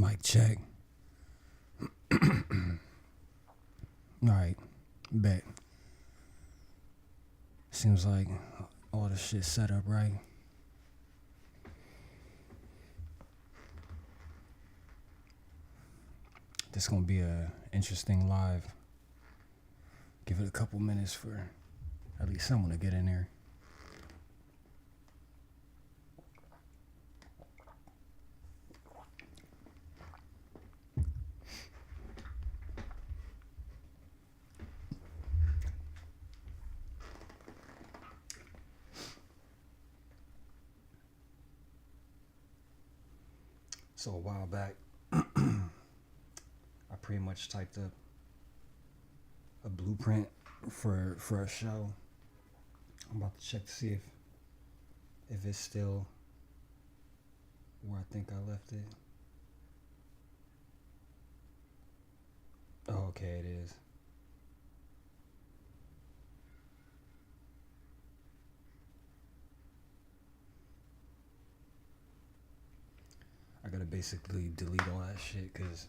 Mic check. Alright, bet. Seems like all the shit set up right. This gonna be a interesting live. Give it a couple minutes for at least someone to get in there. So a while back, I pretty much typed up a blueprint for a show. I'm about to check to see if it's still where I think I left it. Oh, okay, it is. I gotta basically delete all that shit because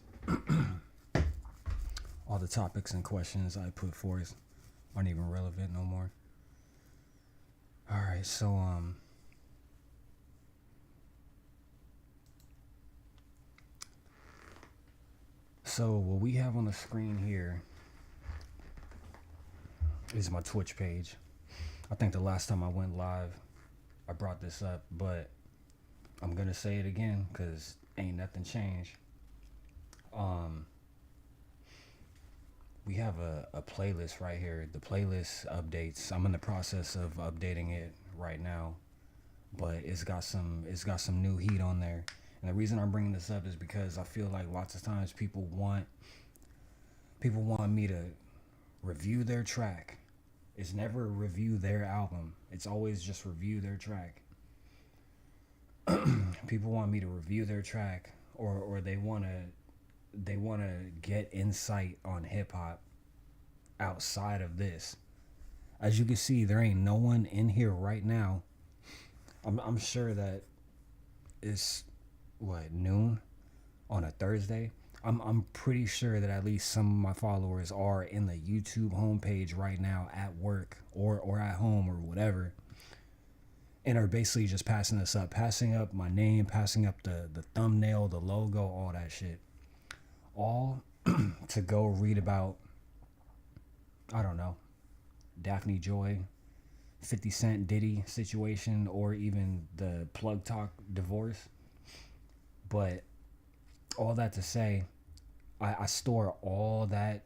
all the topics and questions I put forth aren't even relevant no more. Alright, so what we have on the screen here is my Twitch page. I think the last time I went live, I brought this up, but I'm gonna say it again because ain't nothing changed. We have a playlist right here. The playlist updates. I'm in the process of updating it right now, but it's got some new heat on there. And the reason I'm bringing this up is because I feel like lots of times people want me to review their track. It's never review their album. It's always just review their track. People want me to review their track, or they want to get insight on hip hop outside of this. As you can see, there ain't no one in here right now. I'm sure that it's noon on a Thursday. I'm pretty sure that at least some of my followers are in the YouTube homepage right now at work or at home or whatever, and are basically just passing up my name, passing up the thumbnail, the logo, all that shit, all to go read about, I don't know, Daphne Joy, 50 Cent Diddy situation, or even the Plug Talk divorce. But all that to say, I store all that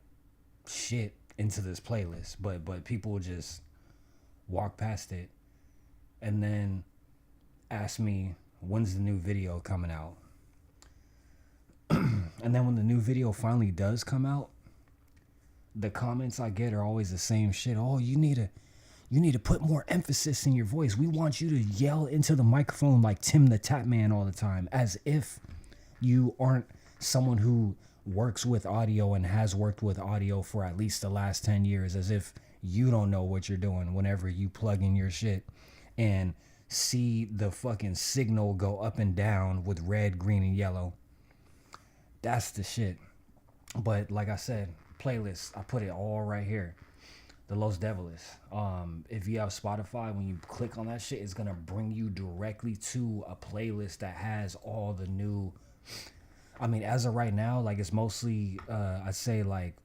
shit into this playlist, but people just walk past it and then ask me, when's the new video coming out? And then when the new video finally does come out, the comments I get are always the same shit. Oh, you need to put more emphasis in your voice. We want you to yell into the microphone like Tim the Tap Man all the time, as if you aren't someone who works with audio and has worked with audio for at least the last 10 years, as if you don't know what you're doing whenever you plug in your shit and see the fucking signal go up and down with red, green, and yellow. That's the shit. But like I said, playlist, I put it all right here. The Los Devilis. If you have Spotify, when you click on that shit, it's gonna bring you directly to a playlist that has all the new. I mean, as of right now, like it's mostly, I'd say like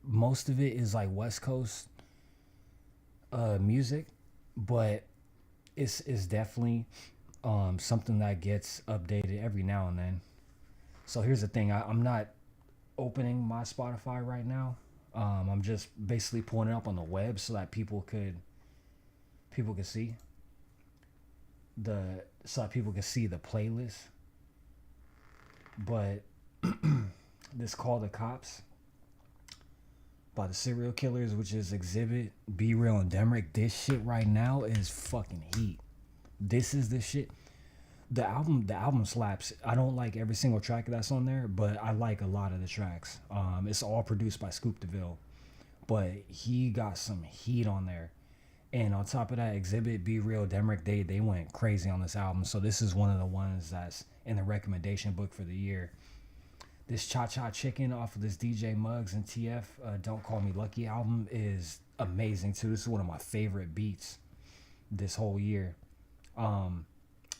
most of it is like West Coast music, but it's definitely something that gets updated every now and then. So here's the thing, I'm not opening my Spotify right now. I'm just basically pulling it up on the web so that people could see the playlist. But this Call the Cops by the Serial Killers, which is Exhibit, Be Real, and Demrick, this shit right now is fucking heat. This is the shit. The album slaps. I don't like every single track that's on there, but I like a lot of the tracks. It's all produced by Scoop DeVille, but he got some heat on there. And on top of that, Exhibit, Be Real, Demrick, they went crazy on this album. So this is one of the ones that's in the recommendation book for the year. This Cha Cha Chicken off of this DJ Muggs and TF Don't Call Me Lucky album is amazing too. This is one of my favorite beats this whole year. Um,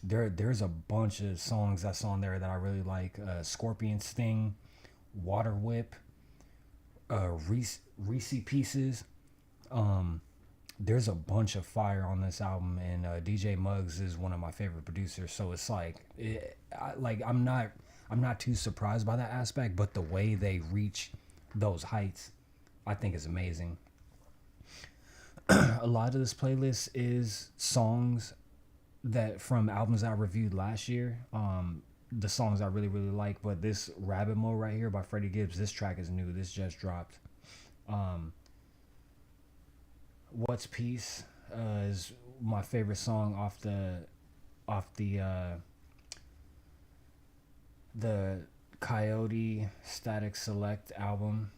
there's a bunch of songs that's on there that I really like. Scorpion Sting, Water Whip, Reese Pieces. Um, there's a bunch of fire on this album, and DJ Muggs is one of my favorite producers. So it's like, I'm not too surprised by that aspect, but the way they reach those heights, I think is amazing. A lot of this playlist is songs that from albums I reviewed last year. The songs I really like, but this Rabbit Mode right here by Freddie Gibbs, this track is new. This just dropped. What's Peace is my favorite song off the Coyote Static Select album.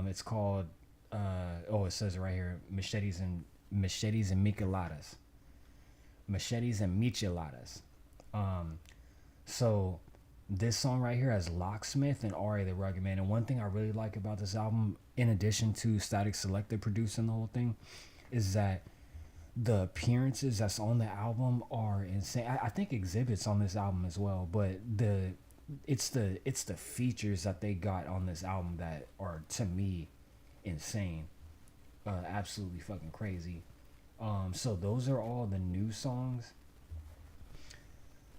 It's called it says it right here, Machetes and Micheladas. Machetes and Micheladas. So this song right here has Locksmith and R.A. the Rugged Man. And one thing I really like about this album, in addition to Static Selected producing the whole thing, is that the appearances that's on the album are insane. I think Exhibit's on this album as well, but it's the features that they got on this album that are, to me, insane. Absolutely fucking crazy. So those are all the new songs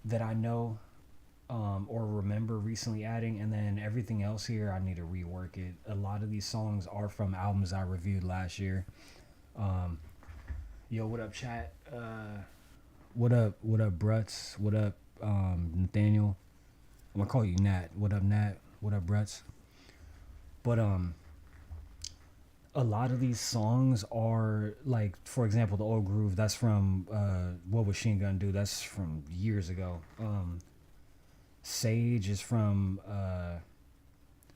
that I know or remember recently adding, and then everything else here I need to rework it. A lot of these songs are from albums I reviewed last year. Yo, what up, chat? What up, Bruts? What up, Nathaniel? I'm gonna call you Nat. What up, Nat? What up, Bruts? But a lot of these songs are like, for example, the Old Groove. That's from What Would Machine Gun Do? That's from years ago. Sage is from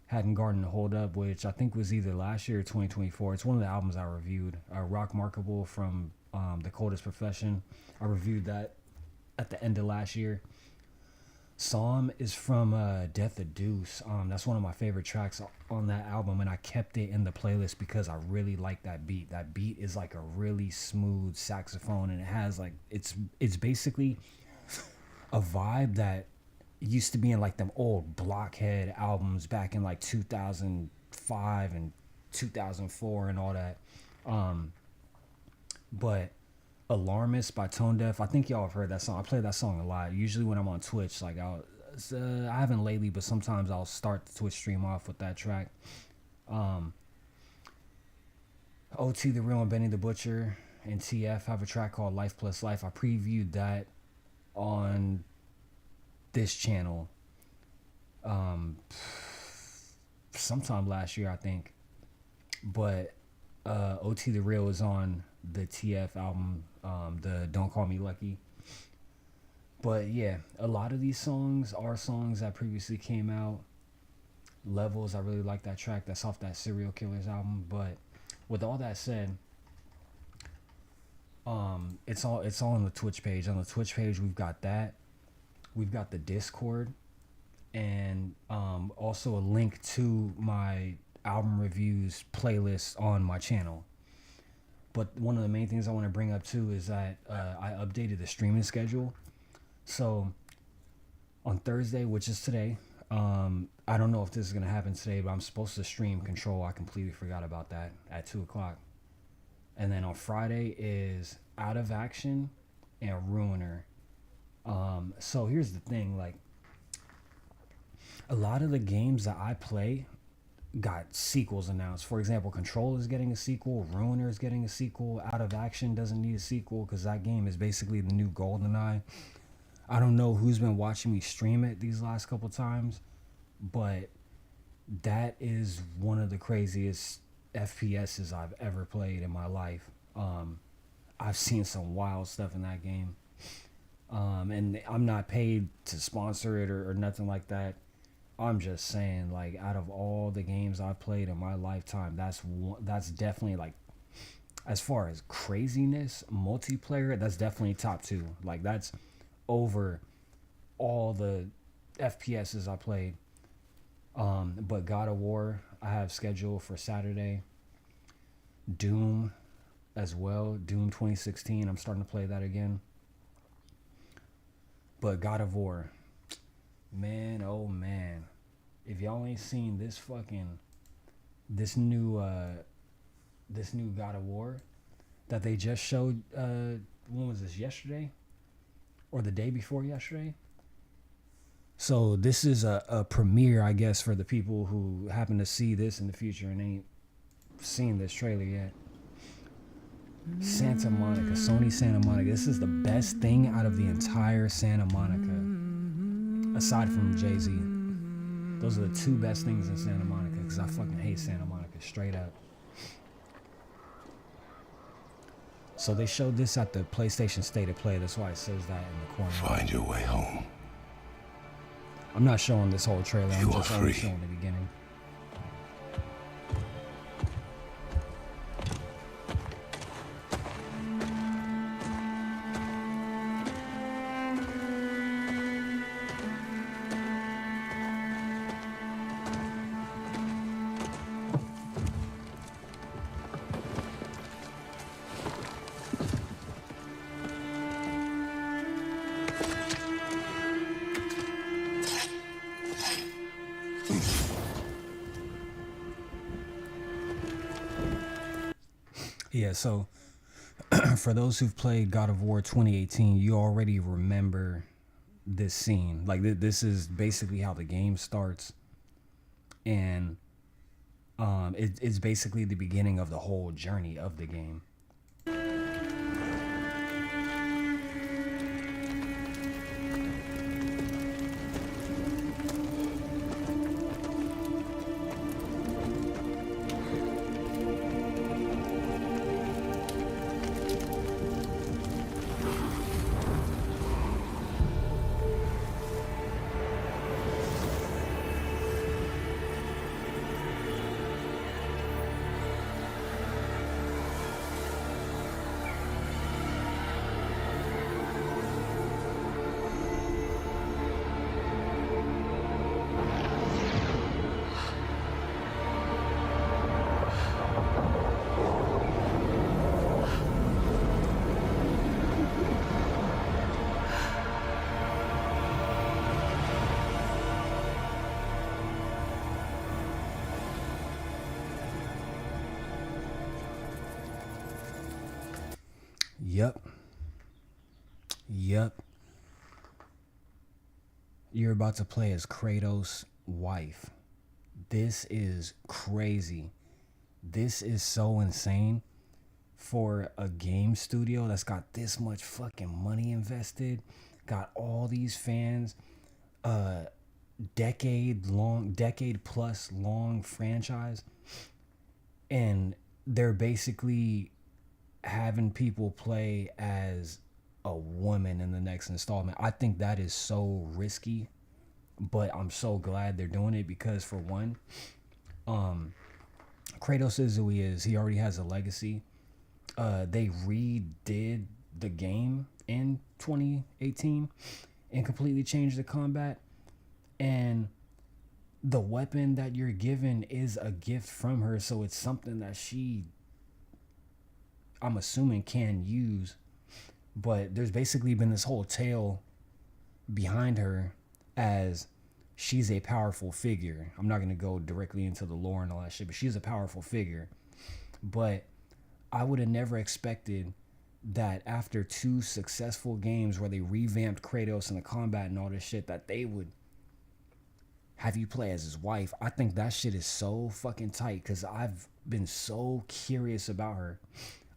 Hadn't Garden to Hold Up, which I think was either last year or 2024. It's one of the albums I reviewed. Rock Markable from The Coldest Profession. I reviewed that at the end of last year. Psalm is from Death of Deuce. That's one of my favorite tracks on that album, and I kept it in the playlist because I really like that beat. That beat is like a really smooth saxophone, and it has like, it's basically a vibe that used to be in like them old Blockhead albums back in like 2005 and 2004 and all that. But Alarmist by Tone Deaf, I think y'all have heard that song. I play that song a lot. Usually when I'm on Twitch, like I haven't lately, but sometimes I'll start the Twitch stream off with that track. OT the Real and Benny the Butcher and TF have a track called Life Plus Life. I previewed that on this channel sometime last year, I think. But OT the Real is on the TF album, the Don't Call Me Lucky. But yeah, a lot of these songs are songs that previously came out. Levels, I really like that track. That's off that Serial Killers album. But with all that said, it's all on the Twitch page. On the Twitch page, we've got that. We've got the Discord, and also a link to my album reviews playlist on my channel. But one of the main things I want to bring up too is that I updated the streaming schedule. So on Thursday, which is today, I don't know if this is going to happen today, but I'm supposed to stream Control. I completely forgot about that at 2 o'clock. And then on Friday is Out of Action and Ruiner. So here's the thing, like, a lot of the games that I play got sequels announced. For example, Control is getting a sequel, Ruiner is getting a sequel, Out of Action doesn't need a sequel because that game is basically the new GoldenEye. I don't know who's been watching me stream it these last couple times, but that is one of the craziest FPSs I've ever played in my life. I've seen some wild stuff in that game. And I'm not paid to sponsor it or nothing like that. I'm just saying, like, out of all the games I've played in my lifetime, that's definitely, like, as far as craziness, multiplayer, that's definitely top 2. Like, that's over all the FPSs I played. But God of War, I have scheduled for Saturday. Doom as well. Doom 2016. I'm starting to play that again. But God of War, man, oh man, if y'all ain't seen this new God of War that they just showed, when was this, yesterday or the day before yesterday? So this is a premiere, I guess, for the people who happen to see this in the future and ain't seen this trailer yet. Santa Monica, Sony Santa Monica. This is the best thing out of the entire Santa Monica, aside from Jay-Z. Those are the two best things in Santa Monica, because I fucking hate Santa Monica, straight up. So they showed this at the PlayStation State of Play. That's why it says that in the corner. Find your way home. I'm not showing this whole trailer. You I'm just are only free. showing the beginning. Yeah, so for those who've played God of War 2018, you already remember this scene. Like, this is basically how the game starts. And it's basically the beginning of the whole journey of the game. Yep. You're about to play as Kratos' wife. This is crazy. This is so insane for a game studio that's got this much fucking money invested, got all these fans, decade plus long franchise, and they're basically having people play as a woman in the next installment. I think that is so risky, but I'm so glad they're doing it because, for one, Kratos is who he is. He already has a legacy. They redid the game in 2018 and completely changed the combat, and the weapon that you're given is a gift from her, so it's something that she, I'm assuming, can use. But there's basically been this whole tale behind her as she's a powerful figure. I'm not going to go directly into the lore and all that shit, but she's a powerful figure. But I would have never expected that after 2 successful games where they revamped Kratos and the combat and all this shit, that they would have you play as his wife. I think that shit is so fucking tight because I've been so curious about her.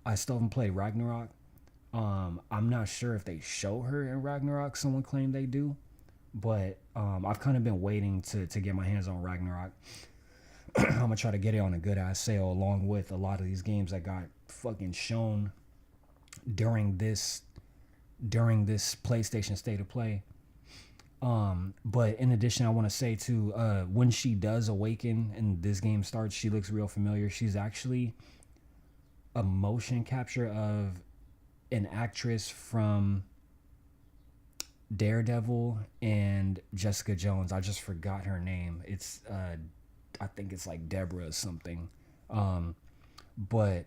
I still haven't played Ragnarok. I'm not sure if they show her in Ragnarok. Someone claimed they do, but I've kind of been waiting to get my hands on Ragnarok. I'm gonna try to get it on a good ass sale along with a lot of these games that got fucking shown during this PlayStation State of Play. But in addition, I want to say too, when she does awaken and this game starts, she looks real familiar. She's actually a motion capture of an actress from Daredevil and Jessica Jones. I just forgot her name. It's I think it's like Deborah or something. But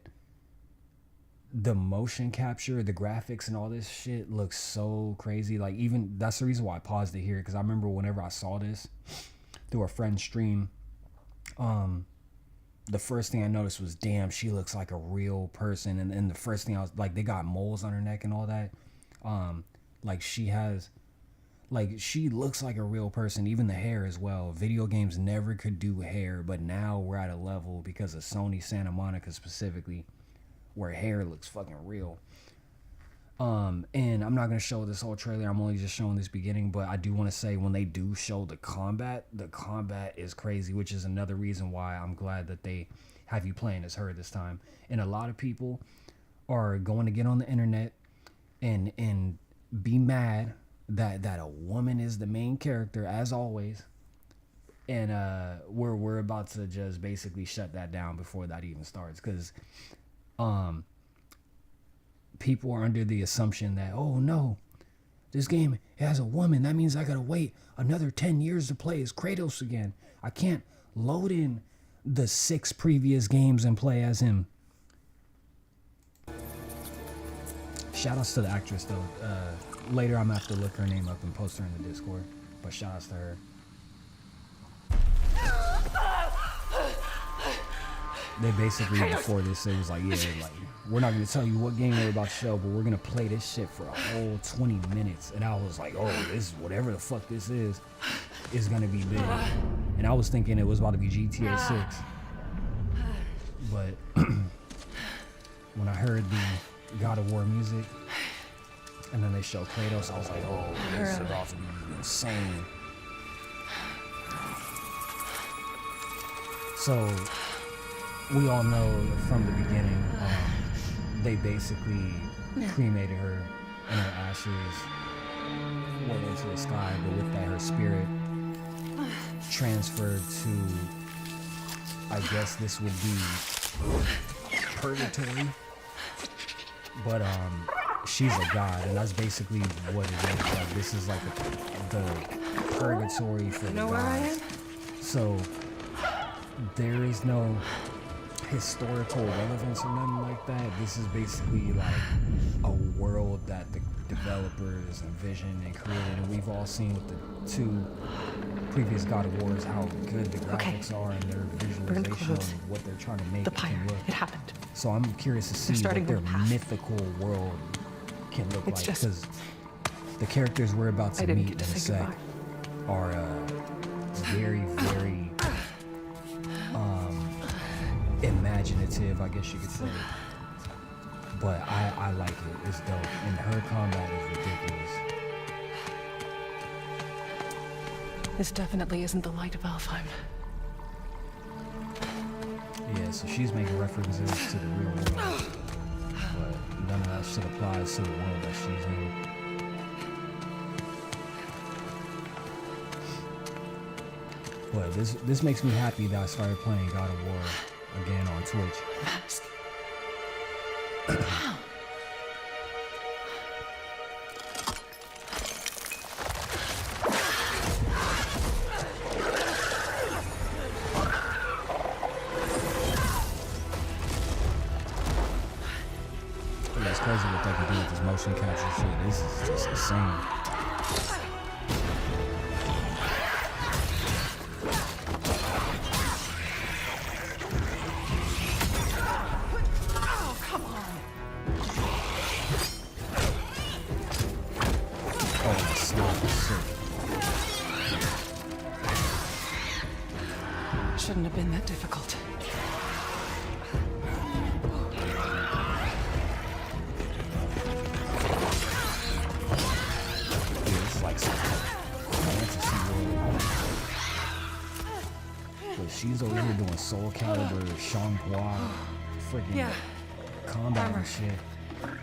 the motion capture, the graphics and all this shit looks so crazy. Like, even that's the reason why I paused it here, because I remember whenever I saw this through a friend's stream, the first thing I noticed was, damn, she looks like a real person. And the first thing I was like, they got moles on her neck and all that. Like, she looks like a real person, even the hair as well. Video games never could do hair, but now we're at a level, because of Sony Santa Monica specifically, where hair looks fucking real. And I'm not gonna show this whole trailer, I'm only just showing this beginning, but I do want to say, when they do show the combat is crazy, which is another reason why I'm glad that they have you playing as her this time. And a lot of people are going to get on the internet and be mad that a woman is the main character, as always, and we're about to just basically shut that down before that even starts, because people are under the assumption that, oh no, this game has a woman, that means I gotta wait another 10 years to play as Kratos again. I can't load in the 6 previous games and play as him. Shout outs to the actress though. Later I'm gonna have to look her name up and post her in the Discord, but shout outs to her. They basically, before this, it was like, yeah, like, we're not going to tell you what game we're about to show, but we're going to play this shit for a whole 20 minutes. And I was like, oh, this, whatever the fuck this is going to be big. And I was thinking it was about to be GTA 6. But when I heard the God of War music, and then they showed Kratos, I was like, oh, this is about to be insane. So we all know from the beginning, they basically cremated her, and her ashes went into the sky, but with that, her spirit transferred to, I guess this would be purgatory, but she's a god, and that's basically what it is. Like, this is like the purgatory for the gods. So there is no historical relevance or nothing like that. This is basically like a world that the developers envisioned and created, and we've all seen with the 2 previous God of Wars how good the graphics are and their visualization of what they're trying to make the pyre. It happened. So I'm curious to see what their mythical world can look like, because the characters we're about to meet in a sec are very, very imaginative, I guess you could say. But I like it. It's dope. And her combat is ridiculous. This definitely isn't the light of Alfheim. Yeah, so she's making references to the real world, but none of that shit applies to the world that she's in. But this makes me happy that I started playing God of War again on Twitch. Yeah, it's crazy what they can do with this motion capture shit. This is just insane. Shouldn't have been that difficult. It's like some fantasy world. But she's over here doing Soul Calibur, Shang-Hua, freaking combat and shit.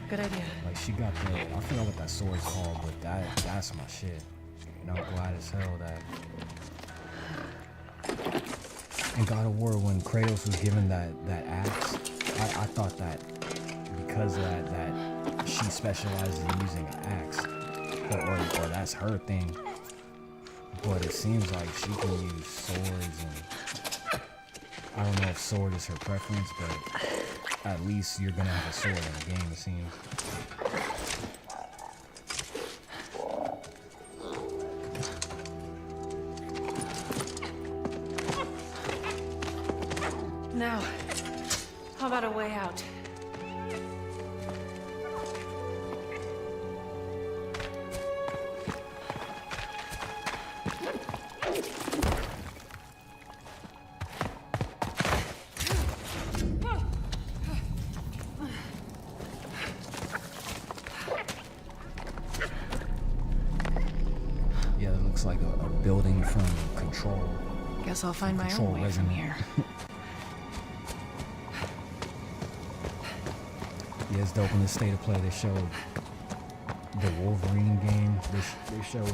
Good idea. Like, she got the, I forgot what that sword's called, but that's my shit. And I'm glad as hell that. In God of War, when Kratos was given that axe, I thought that because of that she specializes in using an axe. or that's her thing. But it seems like she can use swords, and I don't know if sword is her preference, but at least you're gonna have a sword in the game, it seems. Now, how about a way out? Yeah, it looks like a building from Control. Guess I'll find my Control own way Resident. from here. Yeah, it's dope in the state of play. They showed the Wolverine game. They showed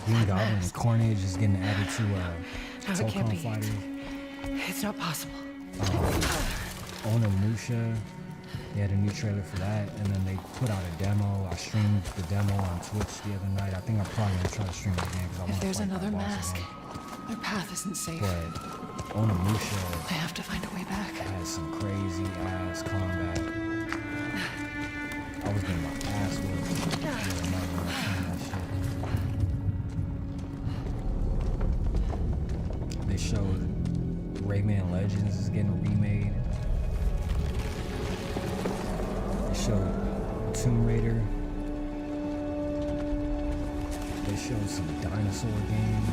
Green Goblin and Carnage is getting added to No, it can't Telecom be. Fighters. It's not possible. Onimusha, they had a new trailer for that, and then they put out a demo. I streamed the demo on Twitch the other night. I think I'm probably gonna try to stream it again because I want If to there's fight another that boss mask, again. our path isn't safe. But Onimusha I have to find a way back. has some crazy ass combat. I was getting my ass whipped the other night when I streamed that shit. They showed Rayman Legends is getting remade. They showed Tomb Raider. They showed some dinosaur game.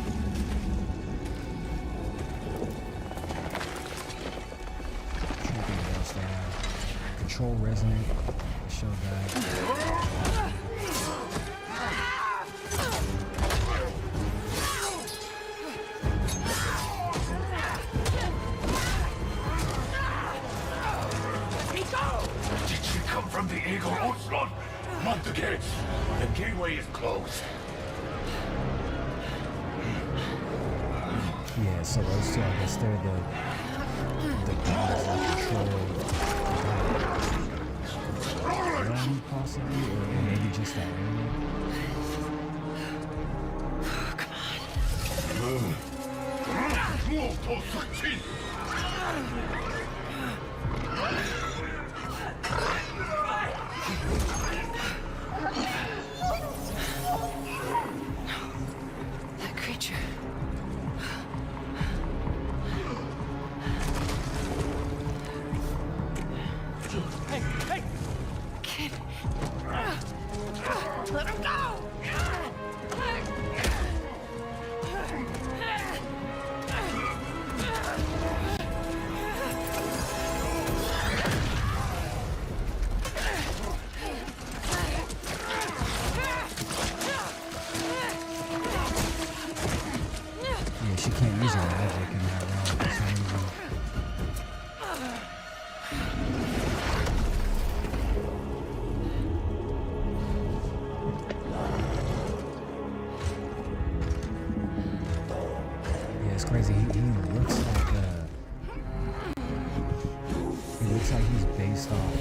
I'm trying to think what else they have. Control Resident. They showed that. Did she come from the Eagle Onslaught? Not the gates. The gateway is closed. Yeah, so those two, I guess they're the gods that control that realm, possibly, or maybe just that area. Move to succeed. That creature. Kid. Let him go! Yeah, she can't use her magic in that realm for some reason. Yeah, it's crazy. He looks like he's based off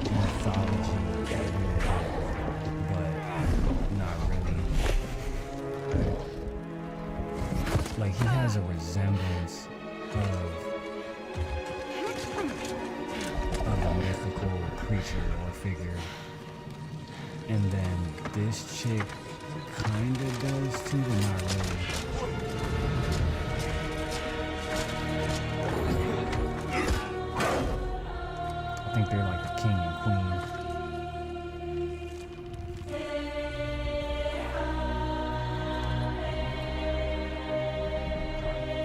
mythology a little bit, but not really. Like he has a resemblance of a mythical creature or figure, and then this chick kinda does too, but not really. I think they're like the king and queen.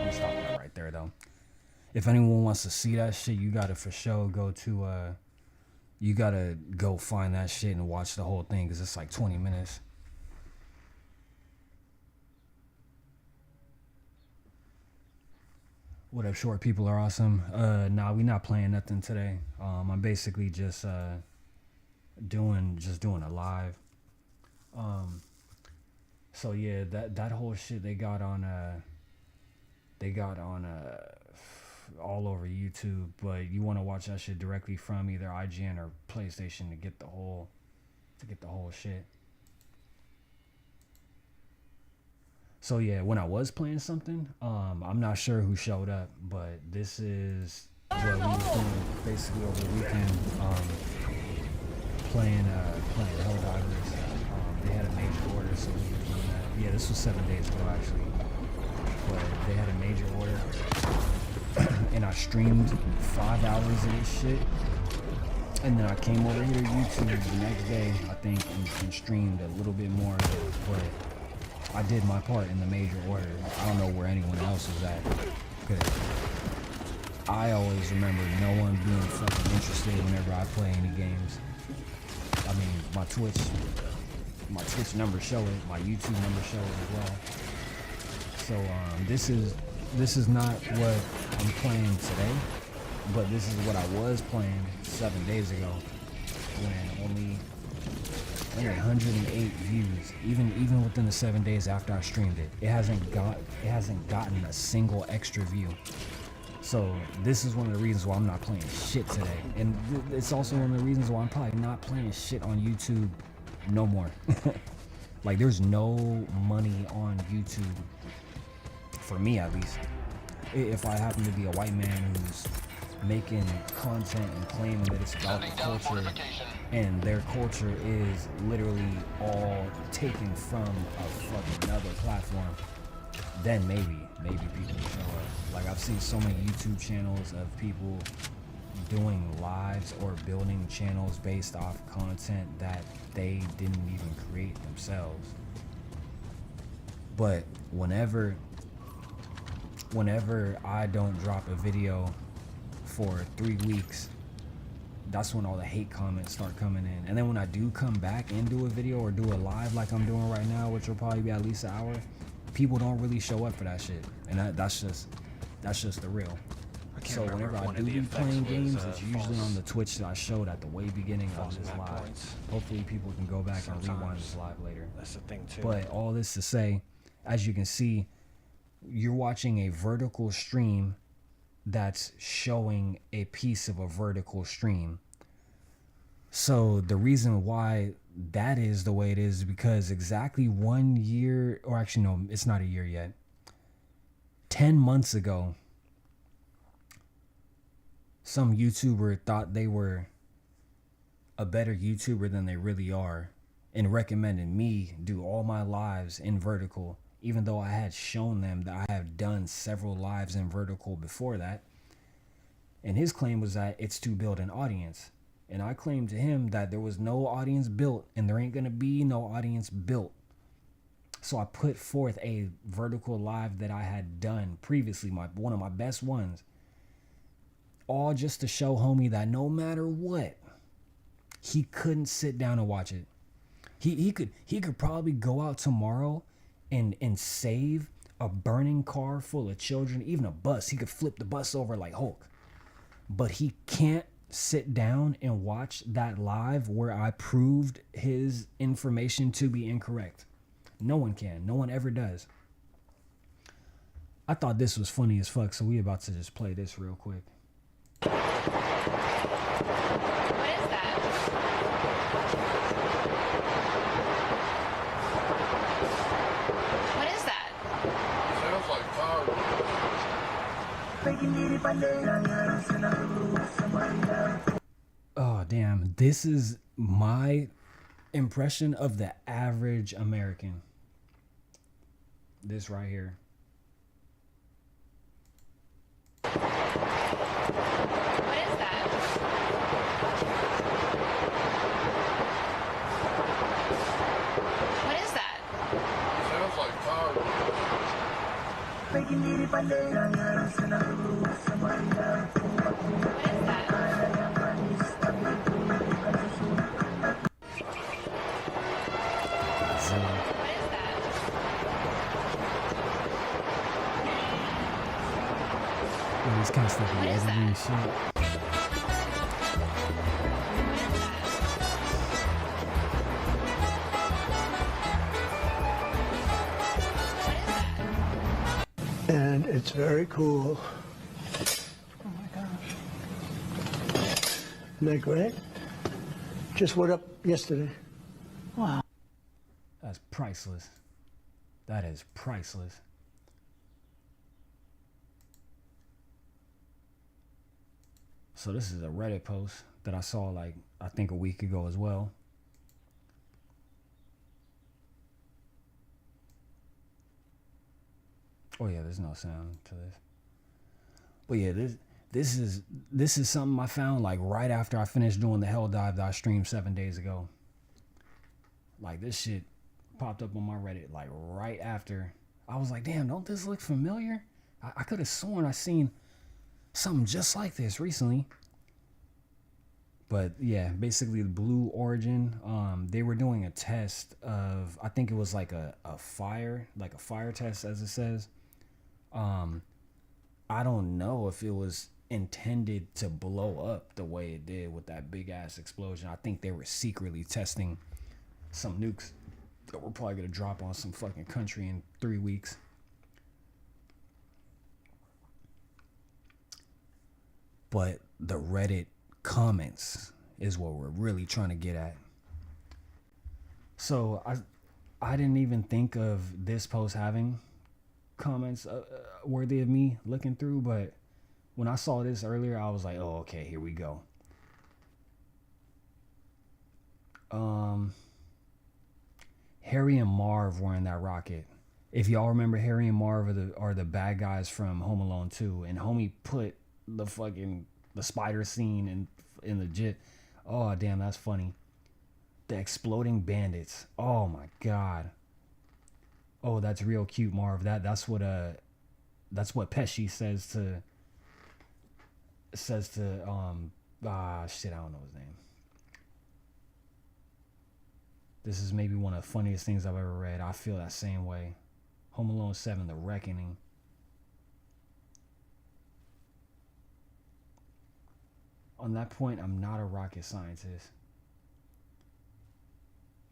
I'm stopping that right there though. If anyone wants to see that shit, you gotta for sure go to you gotta go find that shit and watch the whole thing because it's like 20 minutes. What up, short people are awesome. Nah, we not playing nothing today. I'm basically just doing a live. So yeah, that whole shit they got on all over YouTube, but you want to watch that shit directly from either IGN or PlayStation to get the whole shit. So yeah, when I was playing something, I'm not sure who showed up, but this is what we was doing basically over the weekend. Playing Helldivers. They had a major order, so we were doing that. Yeah, this was 7 days ago actually, but they had a major order, and I streamed 5 hours of this shit, and then I came over here to YouTube the next day, I think, and streamed a little bit more, but I did my part in the major order. I don't know where anyone else was at, because I always remember no one being fucking interested whenever I play any games. I mean, my Twitch numbers show it, my YouTube numbers show it as well. So this is not what I'm playing today, but this is what I was playing 7 days ago, when only 108 views, even within the 7 days after I streamed it. It hasn't gotten a single extra view. So this is one of the reasons why I'm not playing shit today, and it's also one of the reasons why I'm probably not playing shit on YouTube no more. Like, there's no money on YouTube, for me at least. If I happen to be a white man who's making content and claiming that it's about the culture, and their culture is literally all taken from a fucking another platform, then maybe people will show up. Like, I've seen so many YouTube channels of people doing lives or building channels based off content that they didn't even create themselves. But whenever I don't drop a video for 3 weeks, that's when all the hate comments start coming in. And then when I do come back and do a video or do a live like I'm doing right now, which will probably be at least an hour, people don't really show up for that shit. And that's just the real. So whenever I do be playing games, it's usually on the Twitch that I showed at the way beginning of this live. Hopefully people can go back and rewind this live later. That's the thing too. But all this to say, as you can see, you're watching a vertical stream that's showing a piece of a vertical stream. So the reason why that is the way it is because exactly 1 year, or actually no, it's not a year yet. 10 months ago, some YouTuber thought they were a better YouTuber than they really are and recommended me do all my lives in vertical, even though I had shown them that I have done several lives in vertical before that. And his claim was that it's to build an audience. And I claimed to him that there was no audience built and there ain't gonna be no audience built. So I put forth a vertical live that I had done previously, one of my best ones. All just to show homie that no matter what, he couldn't sit down and watch it. He could probably go out tomorrow and save a burning car full of children, even a bus. He could flip the bus over like Hulk. But he can't sit down and watch that live where I proved his information to be incorrect. No one can. No one ever does. I thought this was funny as fuck, so we about to just play this real quick. What is that? What is that? Sounds like car. Oh, damn. This is my impression of the average American. This right here. What is that? What is that? Sounds like car. What is that? What is that? Yeah, this kind of stuff What be is editing that? shit. What is that? And it's very cool. Oh my gosh. Isn't that great? Just went up yesterday. Wow. That's priceless. That is priceless. So this is a Reddit post that I saw like I think a week ago as well. Oh yeah, there's no sound to this. But yeah, this is something I found like right after I finished doing the hell dive that I streamed 7 days ago. Like this shit popped up on my Reddit like right after. I was like, damn, don't this look familiar? I could have sworn I seen something just like this recently. But yeah, basically the Blue Origin, they were doing a test of, I think it was like a fire test as it says. I don't know if it was intended to blow up the way it did with that big ass explosion. I think they were secretly testing some nukes that we're probably gonna drop on some fucking country in 3 weeks. But the Reddit comments is what we're really trying to get at. So I didn't even think of this post having comments worthy of me looking through, but when I saw this earlier, I was like, oh, okay, here we go. Harry and Marv were in that rocket. If y'all remember, Harry and Marv are the bad guys from Home Alone 2, and homie put the spider scene in the jit. Oh damn, that's funny. The exploding bandits. Oh my god. Oh, that's real cute, Marv. That's what Pesci says to shit, I don't know his name. This is maybe one of the funniest things I've ever read. I feel that same way. Home Alone 7, The Reckoning. On that point, I'm not a rocket scientist.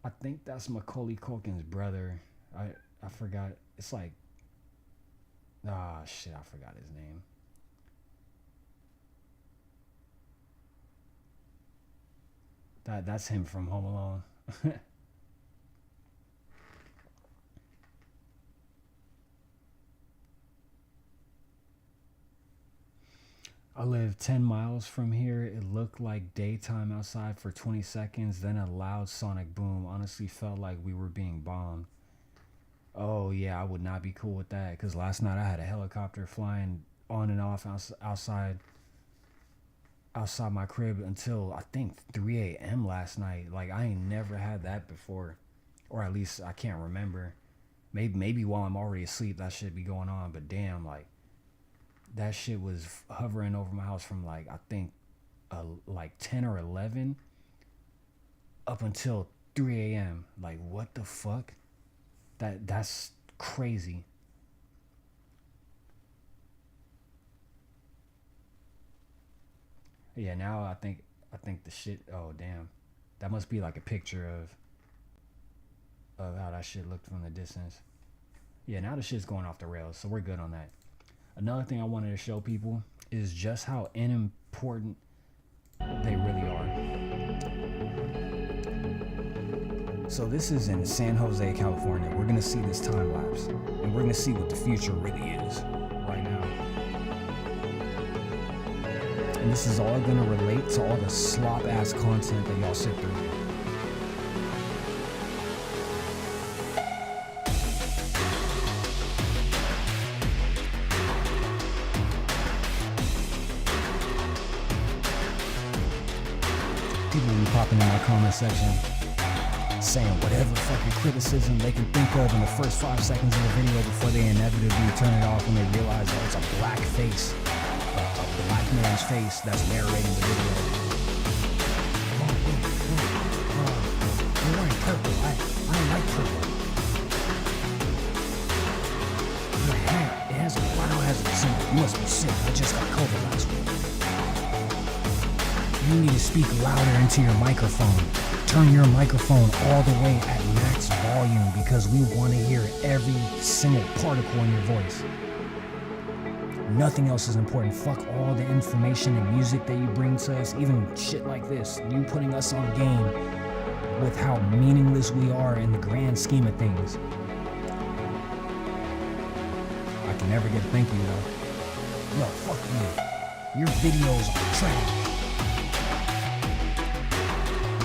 I think that's Macaulay Culkin's brother. I forgot. It's like, I forgot his name. That's him from Home Alone. I live 10 miles from here. It looked like daytime outside for 20 seconds, then a loud sonic boom. Honestly felt like we were being bombed. Oh yeah, I would not be cool with that, because last night I had a helicopter flying on and off outside my crib until I think 3 a.m. last night. Like I ain't never had that before, or at least I can't remember. Maybe while I'm already asleep that shit be going on, but damn, like that shit was hovering over my house from like I think like 10 or 11 up until 3 a.m. Like what the fuck? That's crazy. Yeah, now I think the shit, oh damn. That must be like a picture of how that shit looked from the distance. Yeah, now the shit's going off the rails, so we're good on that. Another thing I wanted to show people is just how unimportant they really are. So this is in San Jose, California. We're gonna see this time lapse, and we're gonna see what the future really is right now. And this is all gonna relate to all the slop ass content that y'all sit through. People will be popping in my comment section saying whatever fucking criticism they can think of in the first 5 seconds of the video before they inevitably turn it off when they realize that it's a black face, a black man's face that's narrating the video. You're wearing purple. I don't like purple. Your hat, it has a biohazard symbol. You must be sick. I just got COVID last week. You need to speak louder into your microphone. Turn your microphone all the way at max volume because we want to hear every single particle in your voice. Nothing else is important. Fuck all the information and music that you bring to us, even shit like this. You putting us on game with how meaningless we are in the grand scheme of things. can never get a thank you though. No, fuck you. Your videos are trash.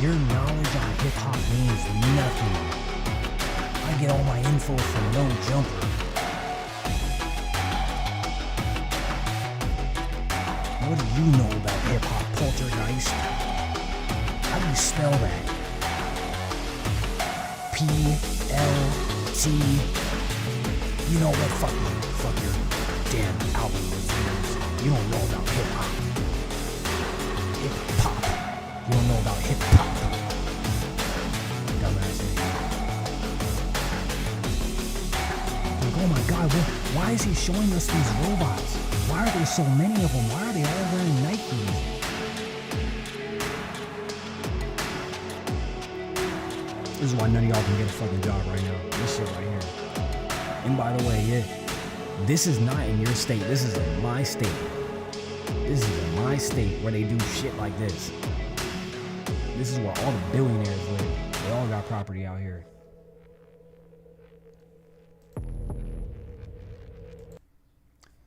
Your knowledge on hip hop means nothing. I get all my info from No Jumper. What do you know about hip hop, Poltergeist? How do you spell that? P-L-T. You know what? Fuck you. Fuck your damn album reviews. You don't know about hip hop. Hip hop. You don't know about hip hop. Dumbass nigga. Like, oh my god, why is he showing us these robots? Why are there so many of them? Why are they all wearing Nikes? This is why none of y'all can get a fucking job right now. This shit right here. And by the way, yeah, this is not in your state. This is in my state. This is in my state where they do shit like this. This is where all the billionaires live. They all got property out here.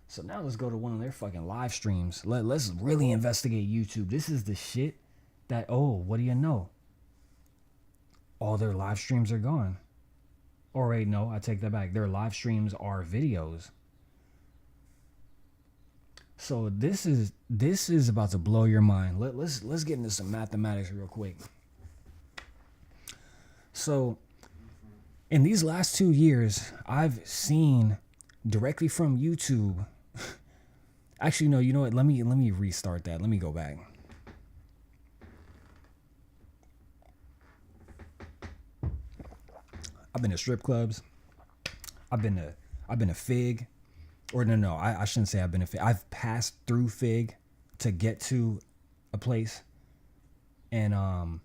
So now let's go to one of their fucking live streams. Let's really investigate YouTube. This is the shit that, oh, what do you know? All their live streams are gone. Or wait, no, I take that back. Their live streams are videos. So this is about to blow your mind. Let's get into some mathematics real quick. So in these last 2 years, I've seen directly from YouTube. Actually, no, you know what? Let me restart that. Let me go back. I've been to strip clubs. I've been to Fig. Or no, I shouldn't say I've been to Fig. I've passed through Fig to get to a place. And I've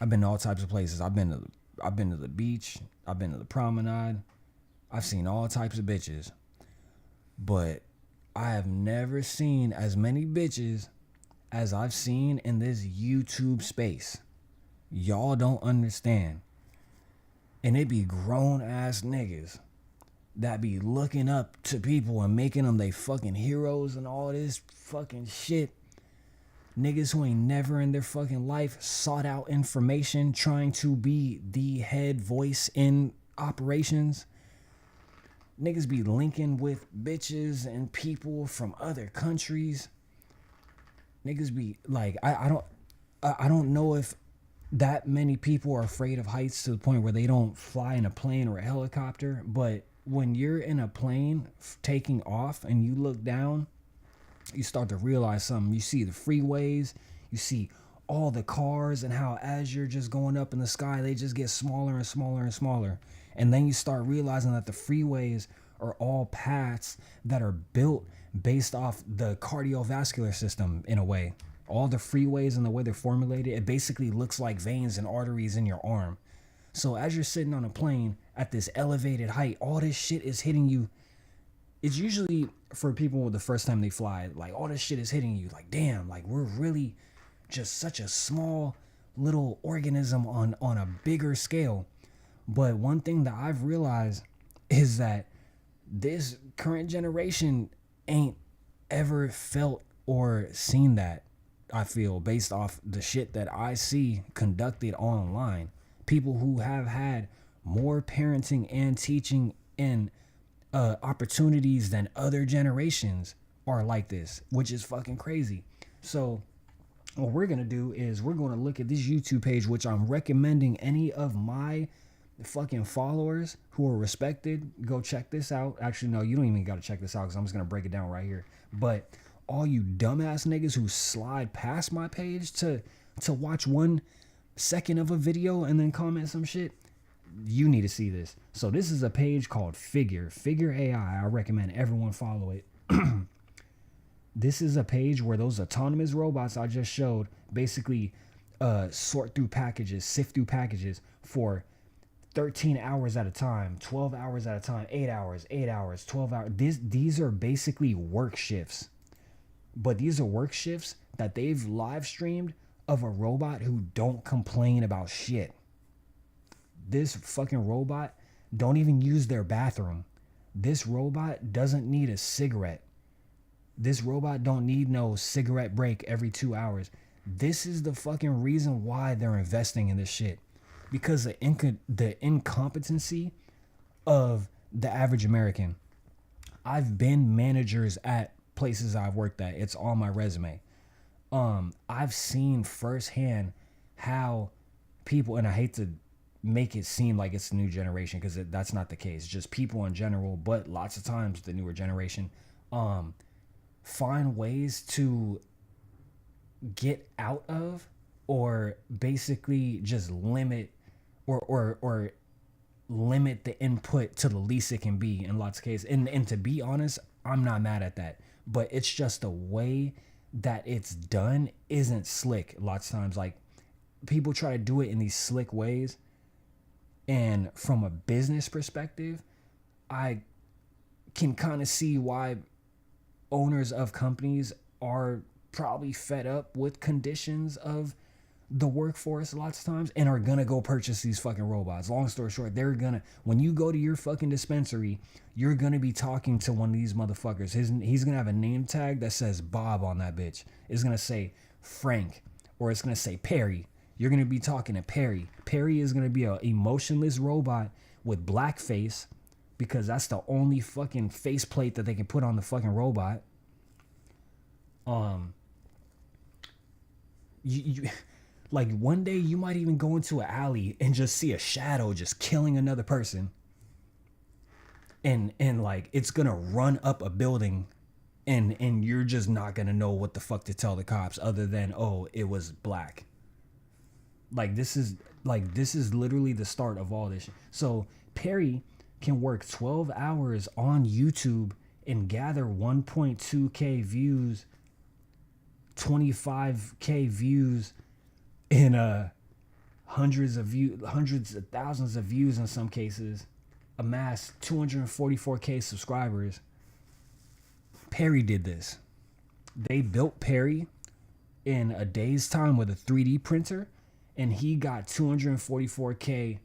been to all types of places. I've been to the beach. I've been to the promenade. I've seen all types of bitches. But I have never seen as many bitches as I've seen in this YouTube space. Y'all don't understand. And it be grown ass niggas that be looking up to people and making them they fucking heroes and all this fucking shit. Niggas who ain't never in their fucking life sought out information trying to be the head voice in operations. Niggas be linking with bitches and people from other countries. Niggas be like, I don't know if that many people are afraid of heights to the point where they don't fly in a plane or a helicopter. But when you're in a plane taking off and you look down, you start to realize something. You see the freeways, you see all the cars and how as you're just going up in the sky, they just get smaller and smaller and smaller. And then you start realizing that the freeways are all paths that are built based off the cardiovascular system in a way. All the freeways and the way they're formulated, it basically looks like veins and arteries in your arm. So as you're sitting on a plane at this elevated height, all this shit is hitting you. It's usually for people the first time they fly, like all this shit is hitting you. Like, damn, like we're really just such a small little organism on a bigger scale. But one thing that I've realized is that this current generation ain't ever felt or seen that, I feel, based off the shit that I see conducted online. People who have had more parenting and teaching and opportunities than other generations are like this, which is fucking crazy. So what we're going to do is we're going to look at this YouTube page, which I'm recommending any of my fucking followers who are respected, go check this out. Actually, no, you don't even got to check this out because I'm just going to break it down right here. But all you dumbass niggas who slide past my page to watch 1 second of a video and then comment some shit, you need to see this. So this is a page called Figure AI. I recommend everyone follow it. This is a page where those autonomous robots I just showed basically sort through packages, sift through packages for 13 hours at a time, 12 hours at a time, 8 hours, 12 hours. These are basically work shifts. But these are work shifts that they've live streamed of a robot who don't complain about shit. This fucking robot don't even use their bathroom. This robot doesn't need a cigarette. This robot don't need no cigarette break every 2 hours. This is the fucking reason why they're investing in this shit. Because the incompetency of the average American. I've been managers at places I've worked at. It's on my resume. I've seen firsthand how people, and I hate to make it seem like it's the new generation because that's not the case. Just people in general, but lots of times the newer generation find ways to get out of or basically just limit or limit the input to the least it can be in lots of cases. And to be honest, I'm not mad at that. But it's just the way that it's done isn't slick lots of times. Like, people try to do it in these slick ways. And from a business perspective, I can kind of see why owners of companies are probably fed up with conditions of the workforce lots of times and are gonna go purchase these fucking robots. Long story short, when you go to your fucking dispensary, you're gonna be talking to one of these motherfuckers. He's gonna have a name tag that says Bob on that bitch. It's gonna say Frank, or it's gonna say Perry. You're gonna be talking to Perry. Perry is gonna be a emotionless robot with black face, because that's the only fucking faceplate that they can put on the fucking robot. You like, one day you might even go into an alley and just see a shadow just killing another person. And like, it's gonna run up a building and you're just not gonna know what the fuck to tell the cops other than, oh, it was black. Like, this is literally the start of all this shit. So Perry can work 12 hours on YouTube and gather 1.2k views, 25k views, and hundreds of thousands of views in some cases, amass 244k subscribers. Perry did this. They built Perry in a day's time with a 3D printer, and he got 244k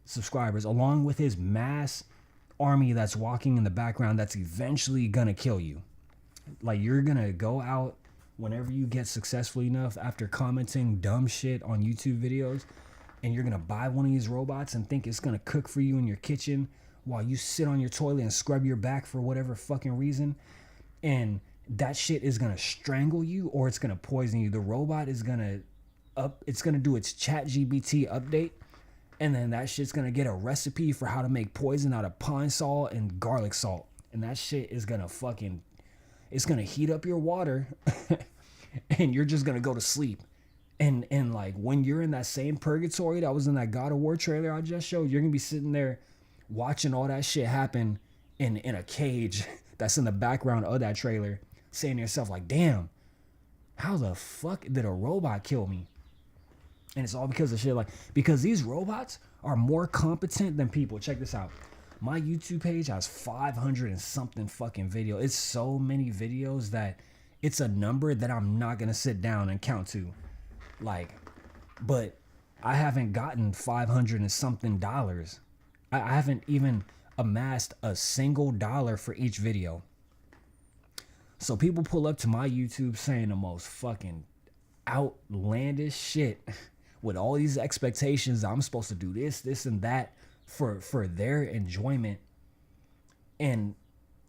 subscribers, along with his mass army that's walking in the background that's eventually gonna kill you. Like, you're gonna go out whenever you get successful enough after commenting dumb shit on YouTube videos, and you're gonna buy one of these robots and think it's gonna cook for you in your kitchen while you sit on your toilet and scrub your back for whatever fucking reason, and that shit is gonna strangle you or it's gonna poison you. The robot is gonna do its ChatGPT update, and then that shit's gonna get a recipe for how to make poison out of pine salt and garlic salt, and that shit is gonna it's gonna heat up your water and you're just gonna go to sleep. And like, when you're in that same purgatory that was in that God of War trailer I just showed, you're gonna be sitting there watching all that shit happen in a cage that's in the background of that trailer, saying to yourself like, damn, how the fuck did a robot kill me? And it's all because of shit because these robots are more competent than people. Check this out. My YouTube page has 500 and something fucking video. It's so many videos that it's a number that I'm not gonna sit down and count to. Like, but I haven't gotten 500 and something dollars. I haven't even amassed a single dollar for each video. So people pull up to my YouTube saying the most fucking outlandish shit with all these expectations. I'm supposed to do this and that for their enjoyment, and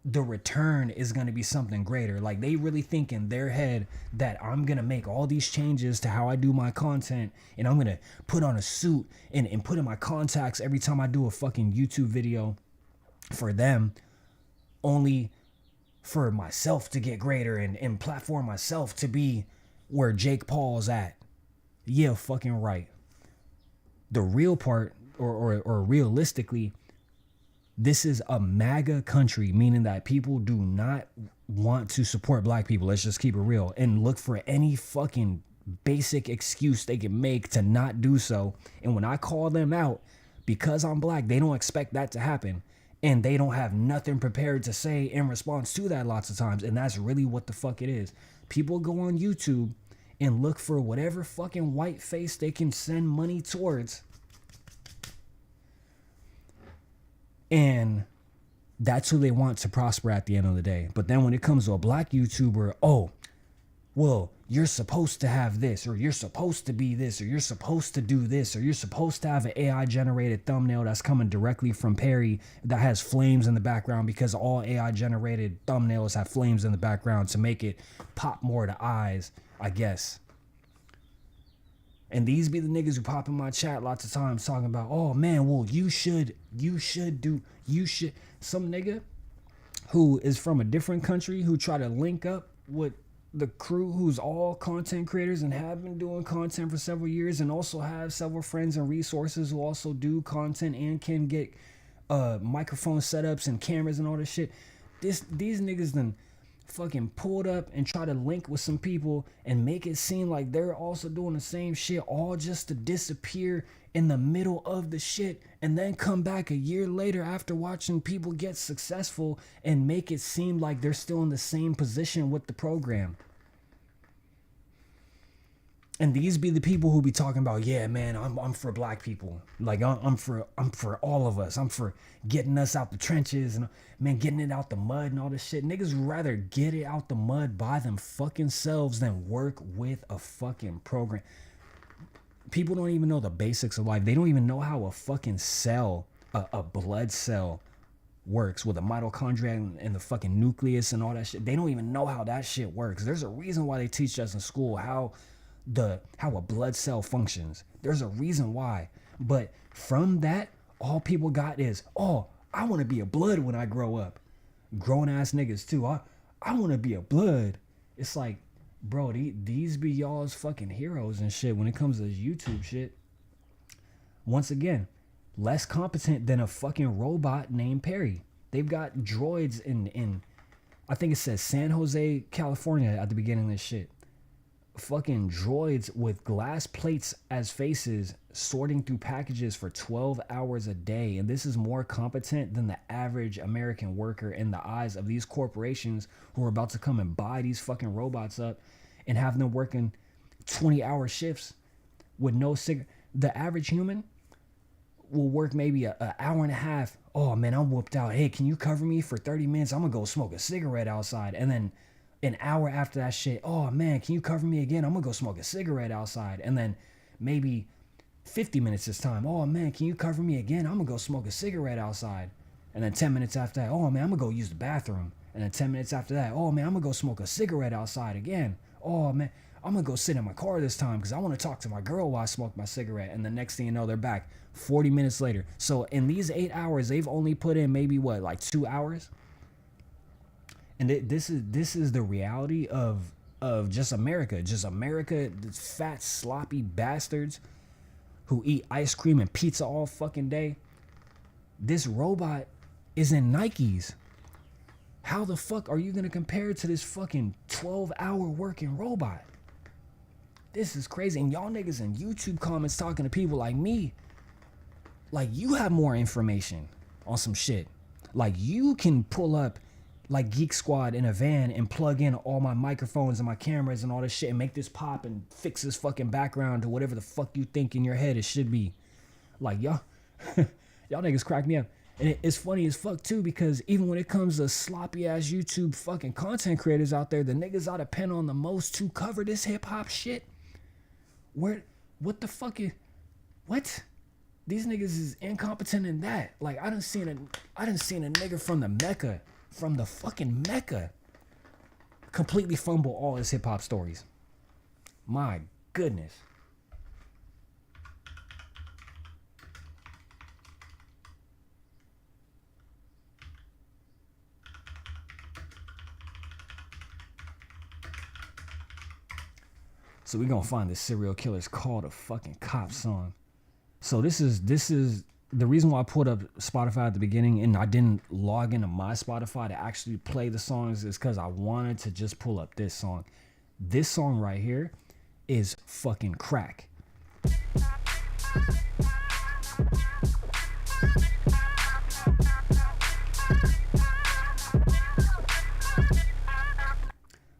the return is going to be something greater. Like, they really think in their head that I'm going to make all these changes to how I do my content, and I'm going to put on a suit and put in my contacts every time I do a fucking YouTube video for them, only for myself to get greater and platform myself to be where Jake Paul's at. Yeah, fucking right. The real part, or realistically, this is a MAGA country, meaning that people do not want to support black people. Let's just keep it real and look for any fucking basic excuse they can make to not do so. And when I call them out because I'm black, they don't expect that to happen. And they don't have nothing prepared to say in response to that lots of times. And that's really what the fuck it is. People go on YouTube and look for whatever fucking white face they can send money towards. And that's who they want to prosper at the end of the day. But then when it comes to a black YouTuber, oh, well, you're supposed to have this, or you're supposed to be this, or you're supposed to do this, or you're supposed to have an AI generated thumbnail that's coming directly from Perry that has flames in the background, because all AI generated thumbnails have flames in the background to make it pop more to eyes, I guess. And these be the niggas who pop in my chat lots of times talking about, oh man, well, you should. Some nigga who is from a different country who try to link up with the crew who's all content creators and have been doing content for several years, and also have several friends and resources who also do content and can get microphone setups and cameras and all this shit. These niggas then fucking pulled up and try to link with some people and make it seem like they're also doing the same shit, all just to disappear in the middle of the shit, and then come back a year later after watching people get successful and make it seem like they're still in the same position with the program. And these be the people who be talking about, yeah, man, I'm for black people. Like I'm for all of us. I'm for getting us out the trenches and, man, getting it out the mud and all this shit. Niggas would rather get it out the mud by them fucking selves than work with a fucking program. People don't even know the basics of life. They don't even know how a fucking cell, a blood cell works with a mitochondria and the fucking nucleus and all that shit. They don't even know how that shit works. There's a reason why they teach us in school how a blood cell functions. There's a reason why. But from that, all people got is, oh, I want to be a blood when I grow up. Grown ass niggas too. I want to be a blood. It's like, bro, these be y'all's fucking heroes and shit when it comes to this YouTube shit. Once again, less competent than a fucking robot named Perry. They've got droids in I think it says San Jose, California at the beginning of this shit. Fucking droids with glass plates as faces sorting through packages for 12 hours a day. And this is more competent than the average American worker in the eyes of these corporations who are about to come and buy these fucking robots up and have them working 20-hour shifts with no cigarette. The average human will work maybe an hour and a half. Oh man, I'm whooped out. Hey, can you cover me for 30 minutes? I'm gonna go smoke a cigarette outside. And then an hour after that shit, oh man, can you cover me again? I'm gonna go smoke a cigarette outside. And then maybe 50 minutes this time, oh man, can you cover me again? I'm gonna go smoke a cigarette outside. And then 10 minutes after that, oh man, I'm gonna go use the bathroom. And then 10 minutes after that, oh man, I'm gonna go smoke a cigarette outside again. Oh man, I'm gonna go sit in my car this time because I want to talk to my girl while I smoke my cigarette. And the next thing you know, they're back 40 minutes later. So in these 8 hours, they've only put in maybe what, like 2 hours? And this is the reality of just America, fat, sloppy bastards who eat ice cream and pizza all fucking day. This robot is in Nikes. How the fuck are you gonna compare it to this fucking 12-hour working robot? This is crazy. And y'all niggas in YouTube comments talking to people like me, like you have more information on some shit. Like you can pull up like Geek Squad in a van and plug in all my microphones and my cameras and all this shit and make this pop and fix this fucking background to whatever the fuck you think in your head it should be. Like y'all niggas crack me up. And it's funny as fuck too, because even when it comes to sloppy ass YouTube fucking content creators out there, the niggas I depend on the most to cover this hip hop shit. What the fuck is, what? These niggas is incompetent in that. Like I done seen a nigga from the fucking Mecca completely fumble all his hip hop stories. My goodness. So we're gonna find this serial killer's called a fucking cop song. So this is the reason why I pulled up Spotify at the beginning and I didn't log into my Spotify to actually play the songs is because I wanted to just pull up this song. This song right here is fucking crack.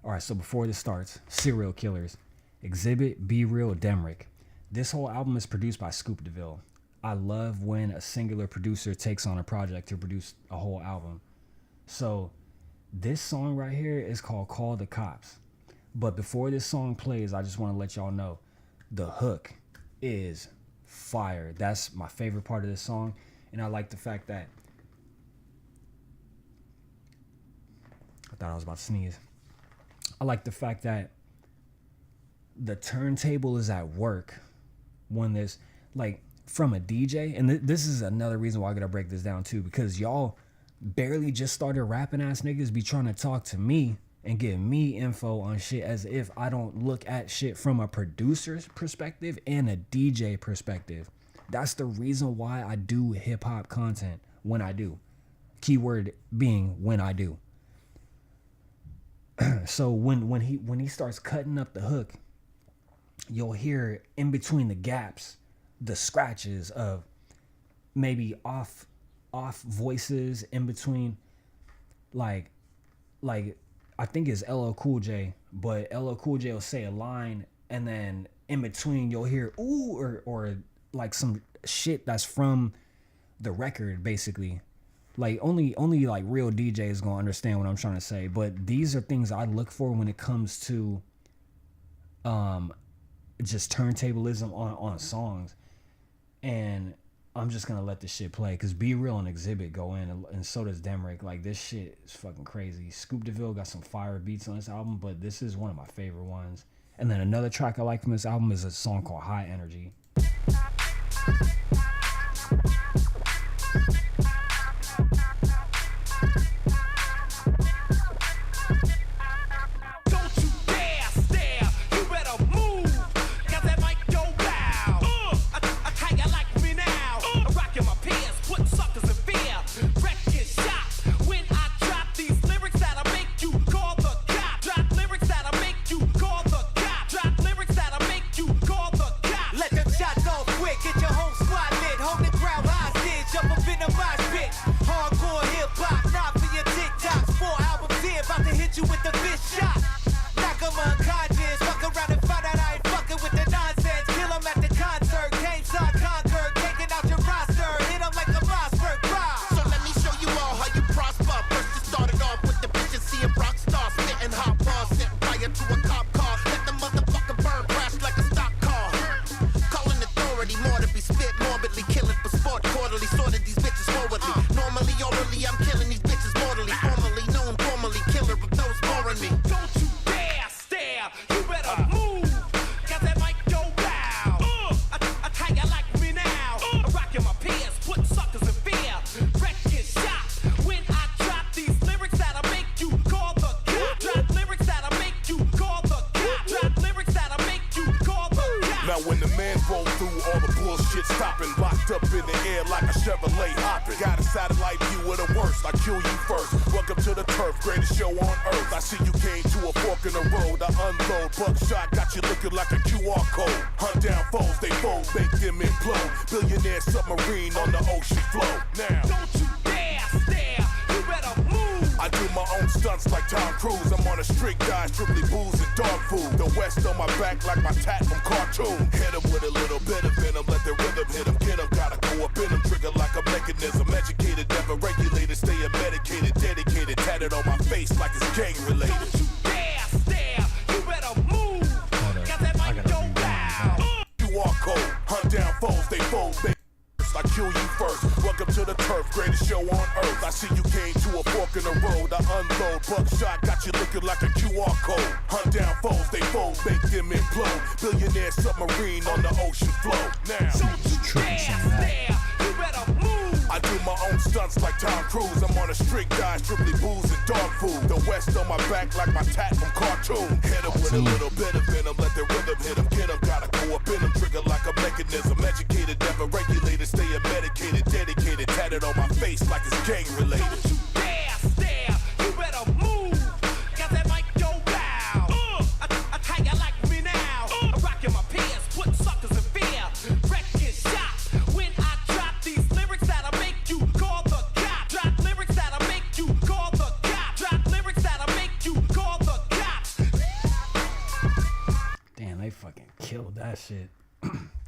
All right, so before this starts, serial killers. Exhibit, Be Real, Demrick. This whole album is produced by Scoop DeVille. I love when a singular producer takes on a project to produce a whole album. So this song right here is called Call the Cops. But before this song plays, I just want to let y'all know the hook is fire. That's my favorite part of this song. And I like the fact that I thought I was about to sneeze. I like the fact that the turntable is at work when this, like, from a DJ. And this is another reason why I gotta break this down too, because y'all barely just started rapping ass niggas be trying to talk to me and give me info on shit as if I don't look at shit from a producer's perspective and a DJ perspective. That's the reason why I do hip hop content when I do. Keyword being when I do. So when he starts cutting up the hook, you'll hear in between the gaps the scratches of maybe off voices in between, like I think it's LL Cool J, but LL Cool J will say a line and then in between you'll hear ooh or like some shit that's from the record, basically. Like only like real DJs gonna understand what I'm trying to say. But these are things I look for when it comes to just turntablism on songs. And I'm just gonna let this shit play because Be Real and Exhibit go in, and so does Demrick. Like, this shit is fucking crazy. Scoop DeVille got some fire beats on this album, but this is one of my favorite ones. And then another track I like from this album is a song called High Energy.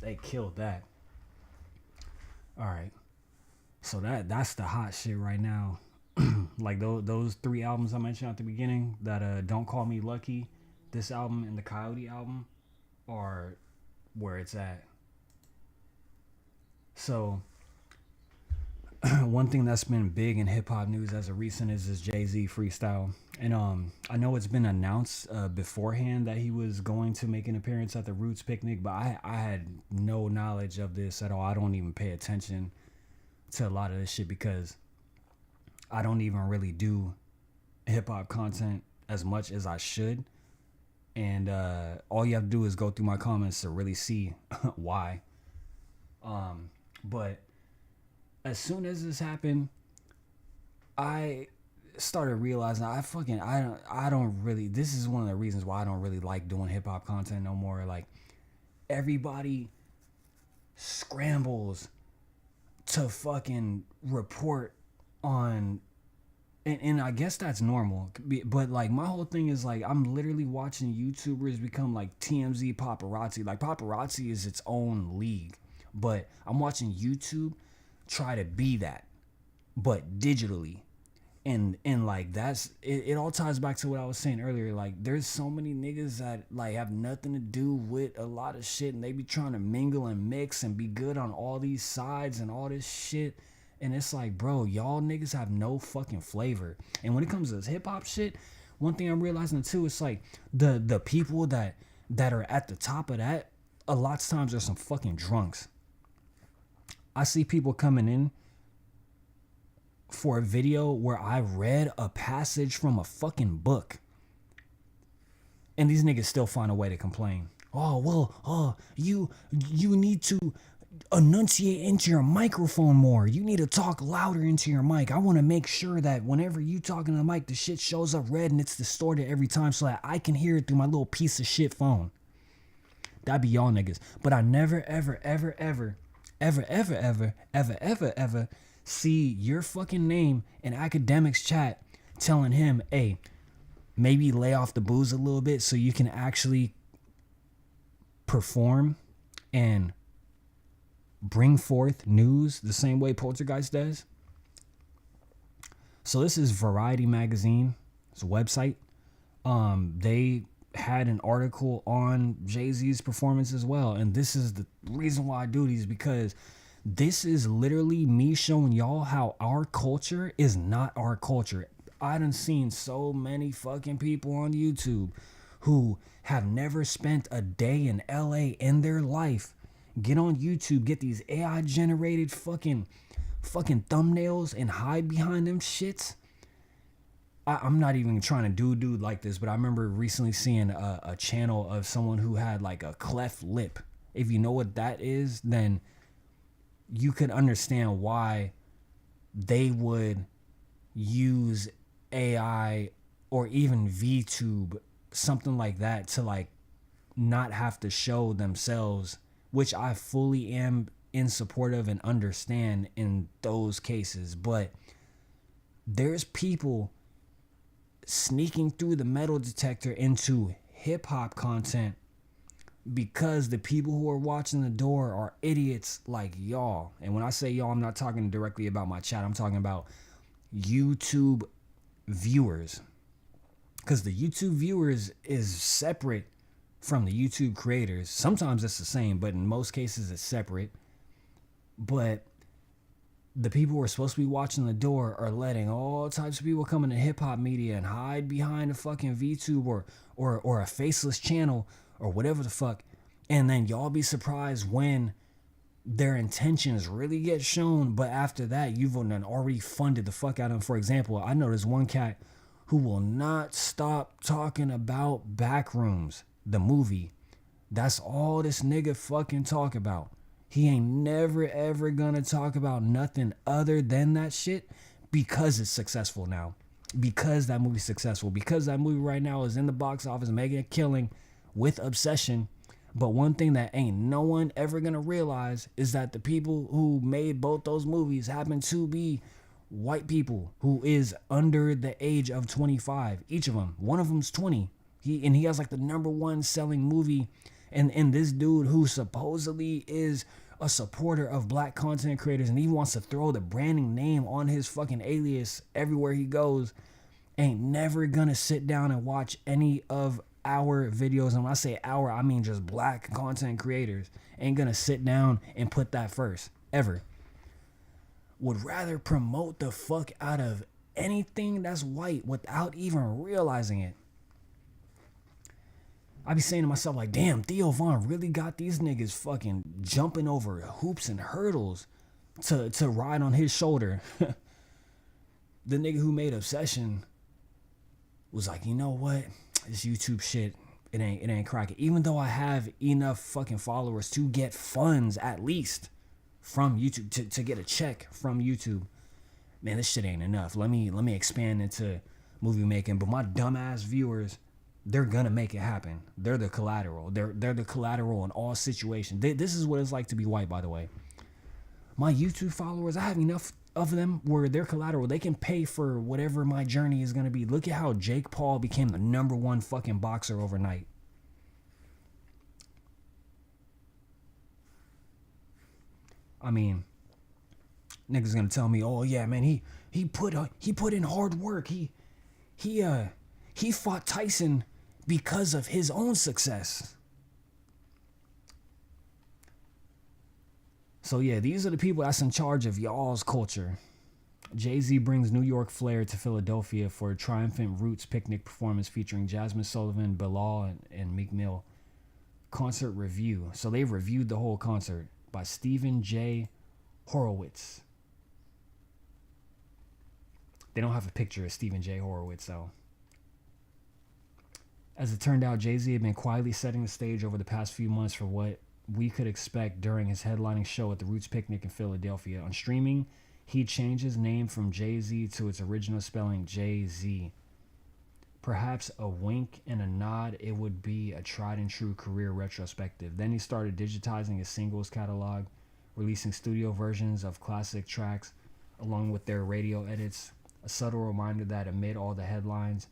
They killed that. All right. So that's the hot shit right now. Like those three albums I mentioned at the beginning, that Don't Call Me Lucky, this album and the Coyote album, are where it's at. So one thing that's been big in hip hop news as of recent is this Jay-Z freestyle. And I know it's been announced beforehand that he was going to make an appearance at the Roots picnic, but I had no knowledge of this at all. I don't even pay attention to a lot of this shit because I don't even really do hip hop content as much as I should. And all you have to do is go through my comments to really see why. But as soon as this happened, I started realizing I don't really, this is one of the reasons why I don't really like doing hip hop content no more. Like, everybody scrambles to fucking report on, and I guess that's normal, but like my whole thing is like I'm literally watching YouTubers become like TMZ paparazzi. Like, paparazzi is its own league, but I'm watching YouTube try to be that, but digitally. And like that's it all ties back to what I was saying earlier. Like, there's so many niggas that like have nothing to do with a lot of shit, and they be trying to mingle and mix and be good on all these sides and all this shit. And it's like, bro, y'all niggas have no fucking flavor. And when it comes to this hip hop shit, one thing I'm realizing too, it's like the people that are at the top of that, a lot of times are some fucking drunks. I see people coming in for a video where I read a passage from a fucking book, and these niggas still find a way to complain. Oh, well, you need to enunciate into your microphone more. You need to talk louder into your mic. I want to make sure that whenever you talking to the mic, the shit shows up red and it's distorted every time so that I can hear it through my little piece of shit phone. That'd be y'all niggas. But I never, ever see your fucking name in academics chat telling him, hey, maybe lay off the booze a little bit so you can actually perform and bring forth news the same way Poltergeist does. So this is Variety magazine. It's a website. They had an article on Jay-Z's performance as well. And this is the reason why I do these, because this is literally me showing y'all how our culture is not our culture. I done seen so many fucking people on YouTube who have never spent a day in LA in their life get on YouTube, get these AI generated fucking thumbnails and hide behind them shits. I'm not even trying to do dude like this, but I remember recently seeing a channel of someone who had like a cleft lip. If you know what that is, then you could understand why they would use AI or even VTube, something like that, to like not have to show themselves, which I fully am in support of and understand in those cases. But there's people sneaking through the metal detector into hip hop content because the people who are watching the door are idiots like y'all. And when I say y'all, I'm not talking directly about my chat. I'm talking about YouTube viewers, because the YouTube viewers is separate from the YouTube creators. Sometimes it's the same, but in most cases it's separate. But the people who are supposed to be watching the door are letting all types of people come into hip hop media and hide behind a fucking VTube or a faceless channel or whatever the fuck. And then y'all be surprised when their intentions really get shown. But after that, you've already funded the fuck out of them. For example, I know there's one cat who will not stop talking about Backrooms, the movie. That's all this nigga fucking talk about. He ain't never ever gonna talk about nothing other than that shit, because it's successful now. Because that movie's successful. Because that movie right now is in the box office making a killing with Obsession. But one thing that ain't no one ever gonna realize is that the people who made both those movies happen to be white people who is under the age of 25. Each of them. One of them's 20. He has like the #1 selling movie. And this dude who supposedly is a supporter of black content creators and he wants to throw the branding name on his fucking alias everywhere he goes, ain't never gonna sit down and watch any of our videos. And when I say our, I mean just black content creators. Ain't gonna sit down and put that first, ever. Would rather promote the fuck out of anything that's white without even realizing it. I be saying to myself like, damn, Theo Von really got these niggas fucking jumping over hoops and hurdles to ride on his shoulder. The nigga who made Obsession was like, you know what? This YouTube shit, it ain't cracking. Even though I have enough fucking followers to get funds at least from YouTube, to get a check from YouTube. Man, this shit ain't enough. Let me expand into movie making. But my dumbass viewers, they're gonna make it happen. They're the collateral. They're the collateral in all situations. This is what it's like to be white, by the way. My YouTube followers, I have enough of them where they're collateral. They can pay for whatever my journey is gonna be. Look at how Jake Paul became the #1 fucking boxer overnight. I mean, niggas gonna tell me, oh yeah, man, he put in hard work. He fought Tyson because of his own success. So yeah, these are the people that's in charge of y'all's culture. Jay-Z brings New York flair to Philadelphia for a triumphant Roots picnic performance featuring Jasmine Sullivan, Bilal, and Meek Mill. Concert review. So they reviewed the whole concert by Stephen J. Horowitz. They don't have a picture of Stephen J. Horowitz, though. As it turned out, Jay-Z had been quietly setting the stage over the past few months for what we could expect during his headlining show at the Roots Picnic in Philadelphia. On streaming, he changed his name from Jay-Z to its original spelling, Jay-Z. Perhaps a wink and a nod, it would be a tried and true career retrospective. Then he started digitizing his singles catalog, releasing studio versions of classic tracks along with their radio edits. A subtle reminder that amid all the headlines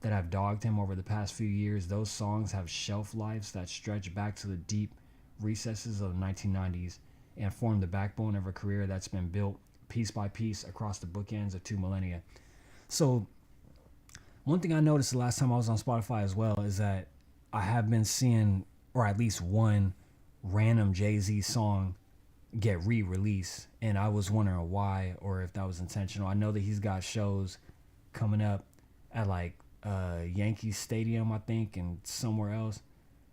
that have dogged him over the past few years, those songs have shelf lives that stretch back to the deep recesses of the 1990s and form the backbone of a career that's been built piece by piece across the bookends of 2 millennia. So one thing I noticed the last time I was on Spotify as well is that I have been seeing, or at least one random Jay-Z song get re-released, and I was wondering why or if that was intentional. I know that he's got shows coming up at like Yankee Stadium, I think, and somewhere else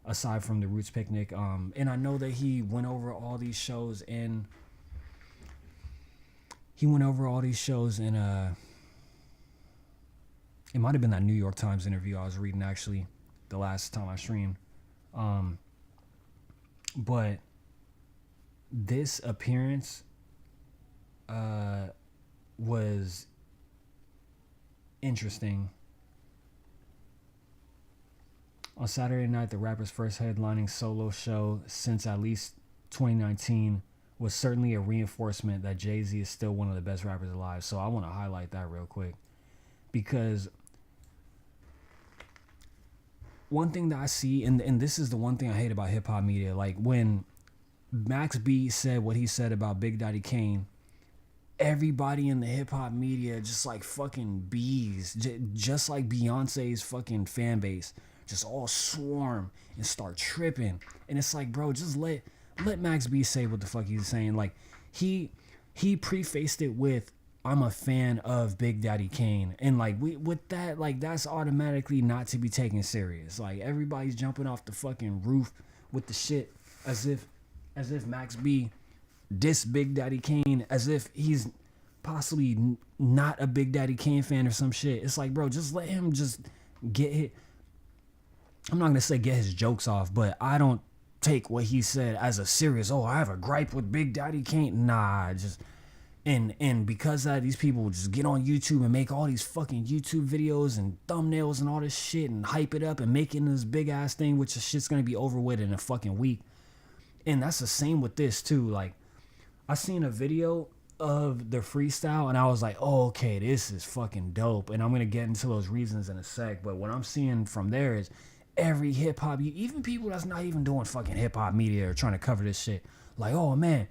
aside from the Roots Picnic. And I know that he went over all these shows in it might have been that New York Times interview I was reading actually the last time I streamed. But this appearance was interesting. On Saturday night, the rapper's first headlining solo show since at least 2019 was certainly a reinforcement that Jay-Z is still one of the best rappers alive. So I want to highlight that real quick, because one thing that I see, and this is the one thing I hate about hip-hop media, like when Max B said what he said about Big Daddy Kane, everybody in the hip-hop media just like fucking bees, just like Beyonce's fucking fan base, just all swarm and start tripping. And it's like, bro, just let Max B say what the fuck he's saying. Like he prefaced it with, I'm a fan of Big Daddy Kane, and like with that, like that's automatically not to be taken serious. Like everybody's jumping off the fucking roof with the shit as if Max B diss Big Daddy Kane, as if he's possibly not a Big Daddy Kane fan or some shit. It's like, bro, just let him just get hit. I'm not gonna say get his jokes off, but I don't take what he said as a serious, oh, I have a gripe with Big Daddy Kane. Nah, just and because these people just get on YouTube and make all these fucking YouTube videos and thumbnails and all this shit and hype it up and make it this big ass thing, which the shit's gonna be over with in a fucking week. And that's the same with this too. Like I seen a video of the freestyle and I was like, oh, okay, this is fucking dope. And I'm gonna get into those reasons in a sec. But what I'm seeing from there is every hip hop, even people that's not even doing fucking hip hop media or trying to cover this shit, Like, oh man,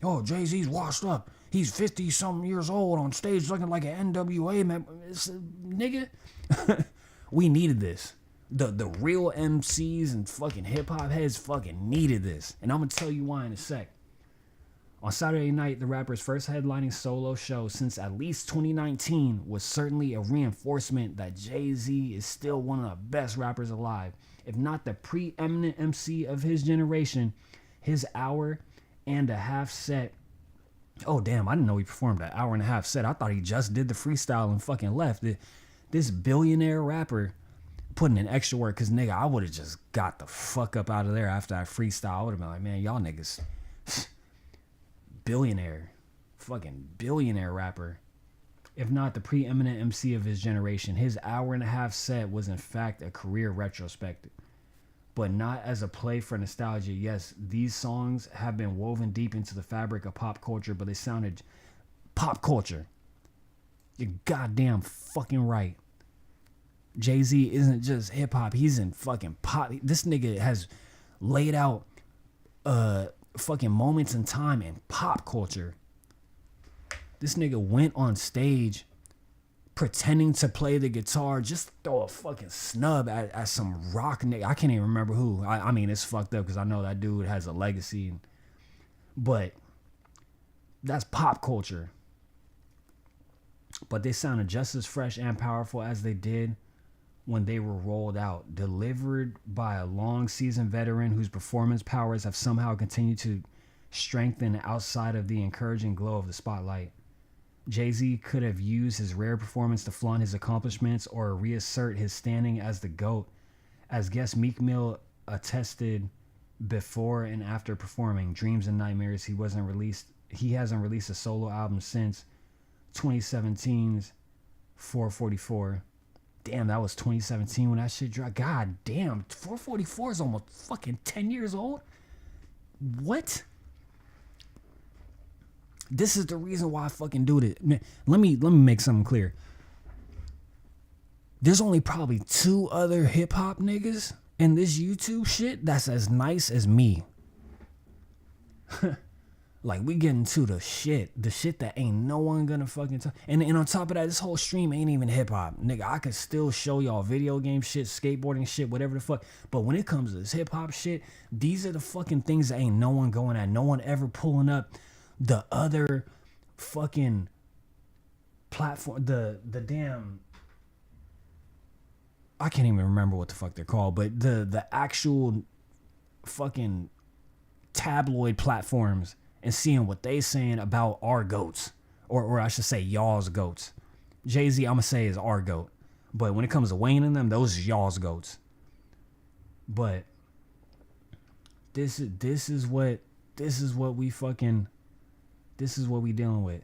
oh, Jay-Z's washed up. He's 50 something years old on stage looking like an NWA man. Nigga, we needed this. The real MCs and fucking hip hop heads fucking needed this. And I'm gonna tell you why in a sec. On Saturday night, the rapper's first headlining solo show since at least 2019 was certainly a reinforcement that Jay-Z is still one of the best rappers alive. If not the preeminent MC of his generation, his hour and a half set. Oh, damn, I didn't know he performed an hour and a half set. I thought he just did the freestyle and fucking left. This billionaire rapper putting in extra work, because, nigga, I would have just got the fuck up out of there after I freestyle. I would have been like, man, y'all niggas, billionaire, fucking billionaire rapper. If not the preeminent MC of his generation, his hour and a half set was in fact a career retrospective. But not as a play for nostalgia. Yes, these songs have been woven deep into the fabric of pop culture, but they sounded pop culture. You're goddamn fucking right. Jay-Z isn't just hip hop, he's in fucking pop. This nigga has laid out fucking moments in time in pop culture. This nigga went on stage pretending to play the guitar, just throw a fucking snub at some rock nigga. I can't even remember who. I mean, it's fucked up because I know that dude has a legacy. But that's pop culture. But they sounded just as fresh and powerful as they did when they were rolled out, delivered by a long-seasoned veteran whose performance powers have somehow continued to strengthen outside of the encouraging glow of the spotlight. Jay-Z could have used his rare performance to flaunt his accomplishments or reassert his standing as the GOAT. As guest Meek Mill attested before and after performing Dreams and Nightmares, he hasn't released a solo album since 2017's 444. Damn, that was 2017 when that shit dropped. God damn, 444 is almost fucking 10 years old. What? This is the reason why I fucking do this. Man, let me make something clear. There's only probably 2 other hip hop niggas in this YouTube shit that's as nice as me. Like, we getting to the shit that ain't no one gonna fucking talk. And on top of that, this whole stream ain't even hip hop, nigga. I could still show y'all video game shit, skateboarding shit, whatever the fuck. But when it comes to this hip hop shit, these are the fucking things that ain't no one going at. No one ever pulling up the other fucking platform, the damn, I can't even remember what the fuck they're called, but the actual fucking tabloid platforms and seeing what they saying about our goats, or I should say y'all's goats. Jay-Z, I'm gonna say, is our goat, but when it comes to Wayne and them, those is y'all's goats. But this is what we dealing with.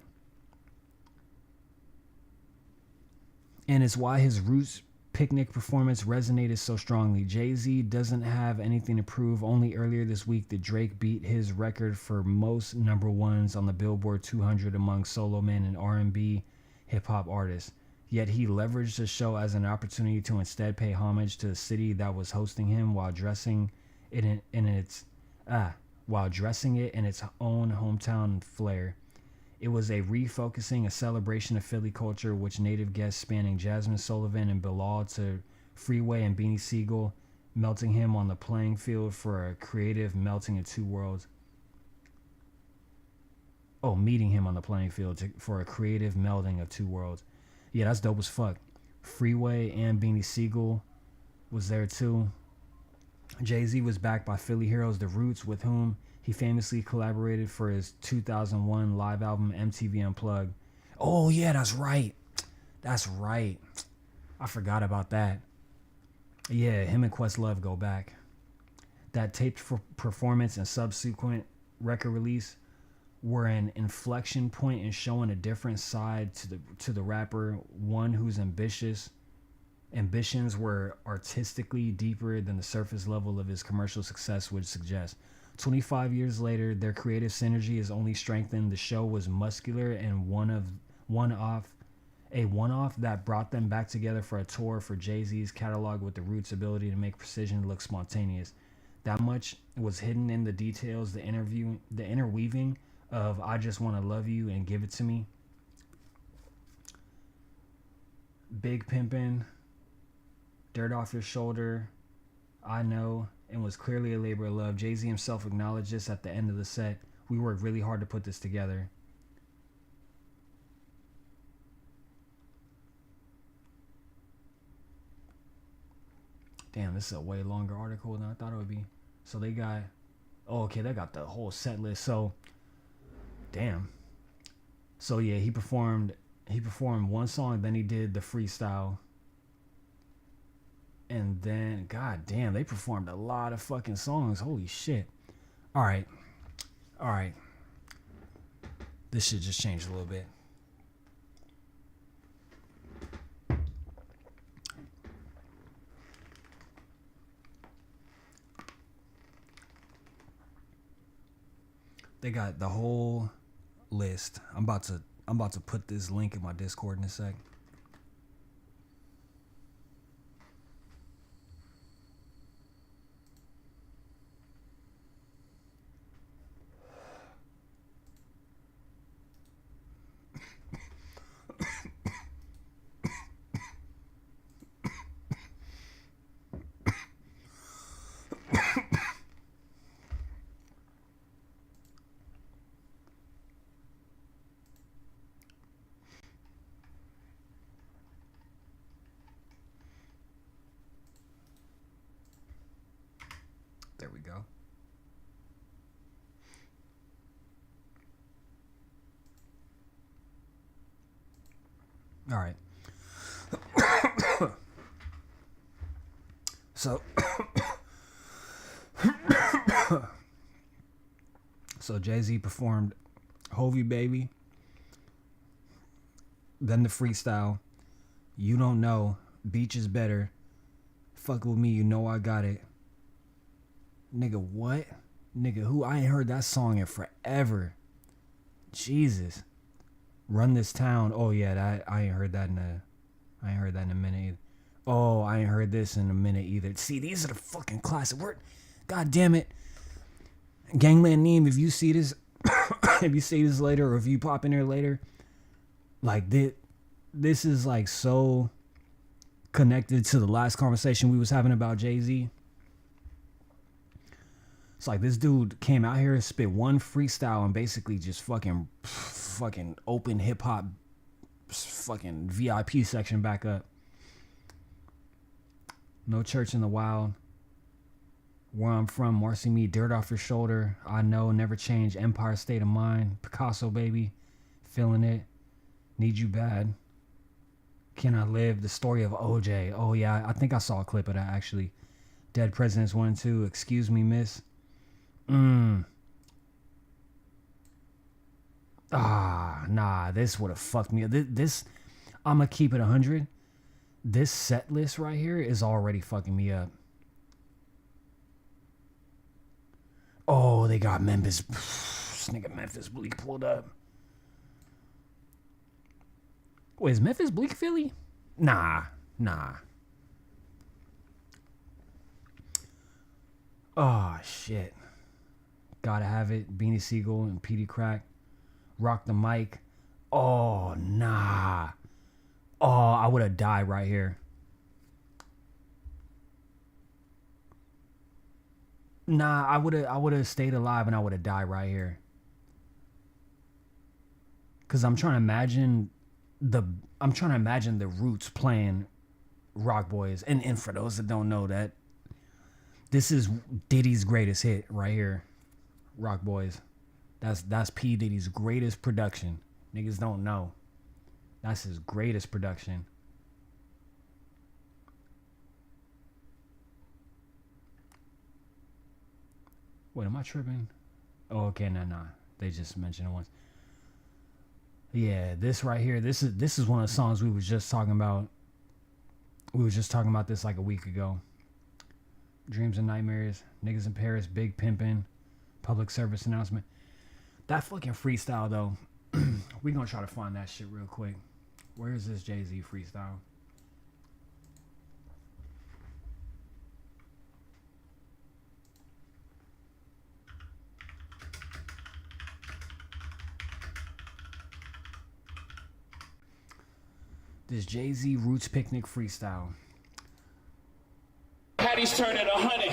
And it's why his Roots picnic performance resonated so strongly. Jay-Z doesn't have anything to prove. Only earlier this week did Drake beat his record for most number ones on the Billboard 200 among solo men and R&B hip-hop artists. Yet he leveraged the show as an opportunity to instead pay homage to the city that was hosting him while dressing it in its own hometown flair. It was a refocusing, a celebration of Philly culture, which native guests spanning Jasmine Sullivan and Bilal to Freeway and Beanie Siegel, melting him on the playing field for a creative melting of two worlds. Oh, meeting him on the playing field for a creative melding of two worlds. Yeah, that's dope as fuck. Freeway and Beanie Siegel was there too. Jay-Z was backed by Philly heroes The Roots, with whom he famously collaborated for his 2001 live album MTV Unplugged. Oh yeah, that's right. That's right. I forgot about that. Yeah, him and Questlove go back. That taped performance and subsequent record release were an inflection point in showing a different side to the rapper, one whose ambitions were artistically deeper than the surface level of his commercial success would suggest. 25 years later, their creative synergy is only strengthened. The show was muscular and one-off that brought them back together for a tour for Jay-Z's catalog, with the Roots' ability to make precision look spontaneous. That much was hidden in the details, the interweaving of I just want to love you and give it to me. Big Pimpin', Dirt Off Your Shoulder, I Know, and was clearly a labor of love. Jay-Z himself acknowledged this at the end of the set. We worked really hard to put this together. Damn, this is a way longer article than I thought it would be. So they got, oh, okay, they got the whole set list. So, damn. So yeah, he performed one song, then he did the freestyle. And then, god damn, they performed a lot of fucking songs. Holy shit. All right. This shit just changed a little bit. They got the whole list. I'm about to put this link in my Discord in a sec. There we go. All right. So Jay-Z performed Hovey Baby, then the freestyle, You Don't Know, Beach Is Better, Fuck With Me, You Know I Got It. Nigga, what? Nigga, who? I ain't heard that song in forever. Jesus. Run This Town. Oh yeah, I ain't heard that in a minute either. Oh, I ain't heard this in a minute either. See, these are the fucking classic work. God damn it. Gangland Neem, if you see this if you see this later, or if you pop in here later, like this is like so connected to the last conversation we was having about Jay-Z. It's like this dude came out here and spit one freestyle and basically just fucking open hip hop fucking VIP section back up. No Church in the Wild, Where I'm From, Marcy Me, Dirt Off Your Shoulder, I Know, Never Change, Empire State of Mind, Picasso Baby, Feeling It, Need You Bad, Can I Live, The Story of OJ. Oh yeah, I think I saw a clip of that actually. Dead Presidents 1 and 2, Excuse Me Miss. Nah, this would have fucked me up. This I'm gonna keep it 100. This set list right here is already fucking me up. Oh, they got Memphis. This nigga Memphis Bleak pulled up. Wait, is Memphis Bleak Philly? Nah. Oh, shit. Gotta Have It, Beanie Siegel and Petey Crack. Rock the Mic. Oh, nah. Oh, I would have died right here. Nah, I would have stayed alive and I would have died right here. Cause I'm trying to imagine the Roots playing Rock Boys. And for those that don't know that, this is Diddy's greatest hit right here. Rock Boys. That's P. Diddy's greatest production. Niggas don't know. That's his greatest production. Wait, am I tripping? Oh, okay, nah. They just mentioned it once. Yeah, this right here, this is one of the songs we was just talking about. We was just talking about this like a week ago. Dreams and Nightmares, Niggas in Paris, Big Pimpin', Public Service Announcement. That fucking freestyle though, we gonna try to find that shit real quick. Where is this Jay-Z freestyle? This Jay-Z Roots Picnic freestyle. Patty's turning 100.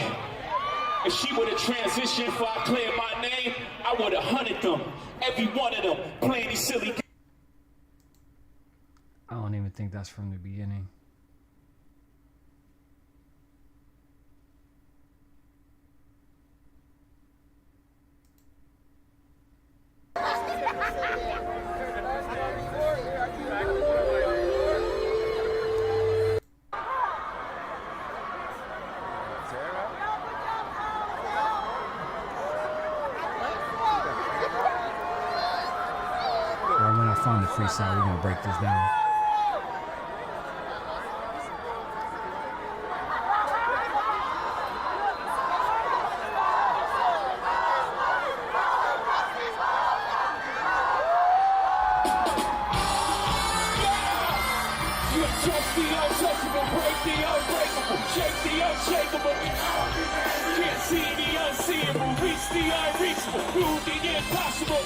If she would have transitioned before I cleared my name, I would have hunted them. Every one of them playing these silly. I don't even think that's from the beginning. Right when I find the freestyle, we're gonna break this down. You touch the untouchable, break the unbreakable, shake the unshakable. Can't see the unseeable, reach the unreachable, prove the impossible.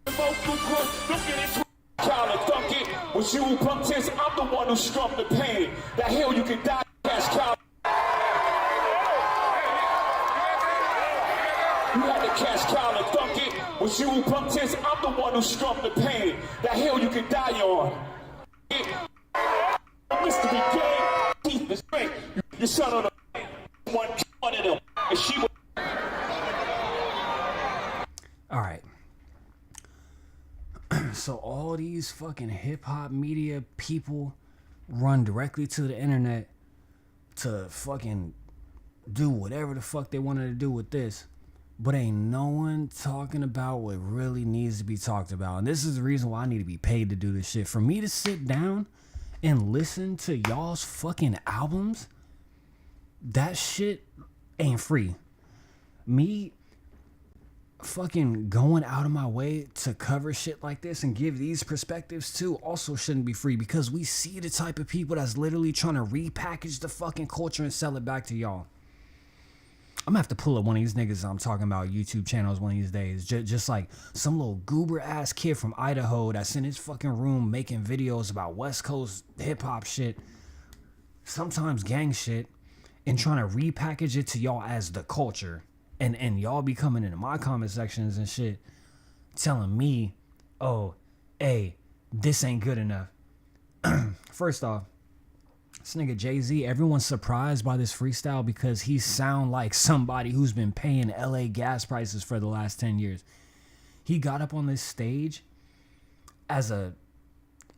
Vocal growth, don't get into Collar dunk it. When you who pumped his, I'm the one who strummed the pain. That hill you can die, cash cow. You had to cash cow and dunk it. When you who pumped his, I'm the one who strummed the pain. That hill you can die on. Mystery game, teeth is great. Your son on the one of them, and she was. All right. So all these fucking hip hop media people run directly to the internet to fucking do whatever the fuck they wanted to do with this. But ain't no one talking about what really needs to be talked about. And this is the reason why I need to be paid to do this shit. For me to sit down and listen to y'all's fucking albums, that shit ain't free. Me fucking going out of my way to cover shit like this and give these perspectives too also shouldn't be free, because we see the type of people that's literally trying to repackage the fucking culture and sell it back to y'all. I'm gonna have to pull up one of these niggas I'm talking about YouTube channels one of these days. Just like some little goober ass kid from Idaho that's in his fucking room making videos about West Coast hip hop shit, sometimes gang shit, and trying to repackage it to y'all as the culture. And y'all be coming into my comment sections and shit telling me, oh, hey, this ain't good enough. First off, this nigga Jay-Z, everyone's surprised by this freestyle because he sound like somebody who's been paying LA gas prices for the last 10 years. He got up on this stage as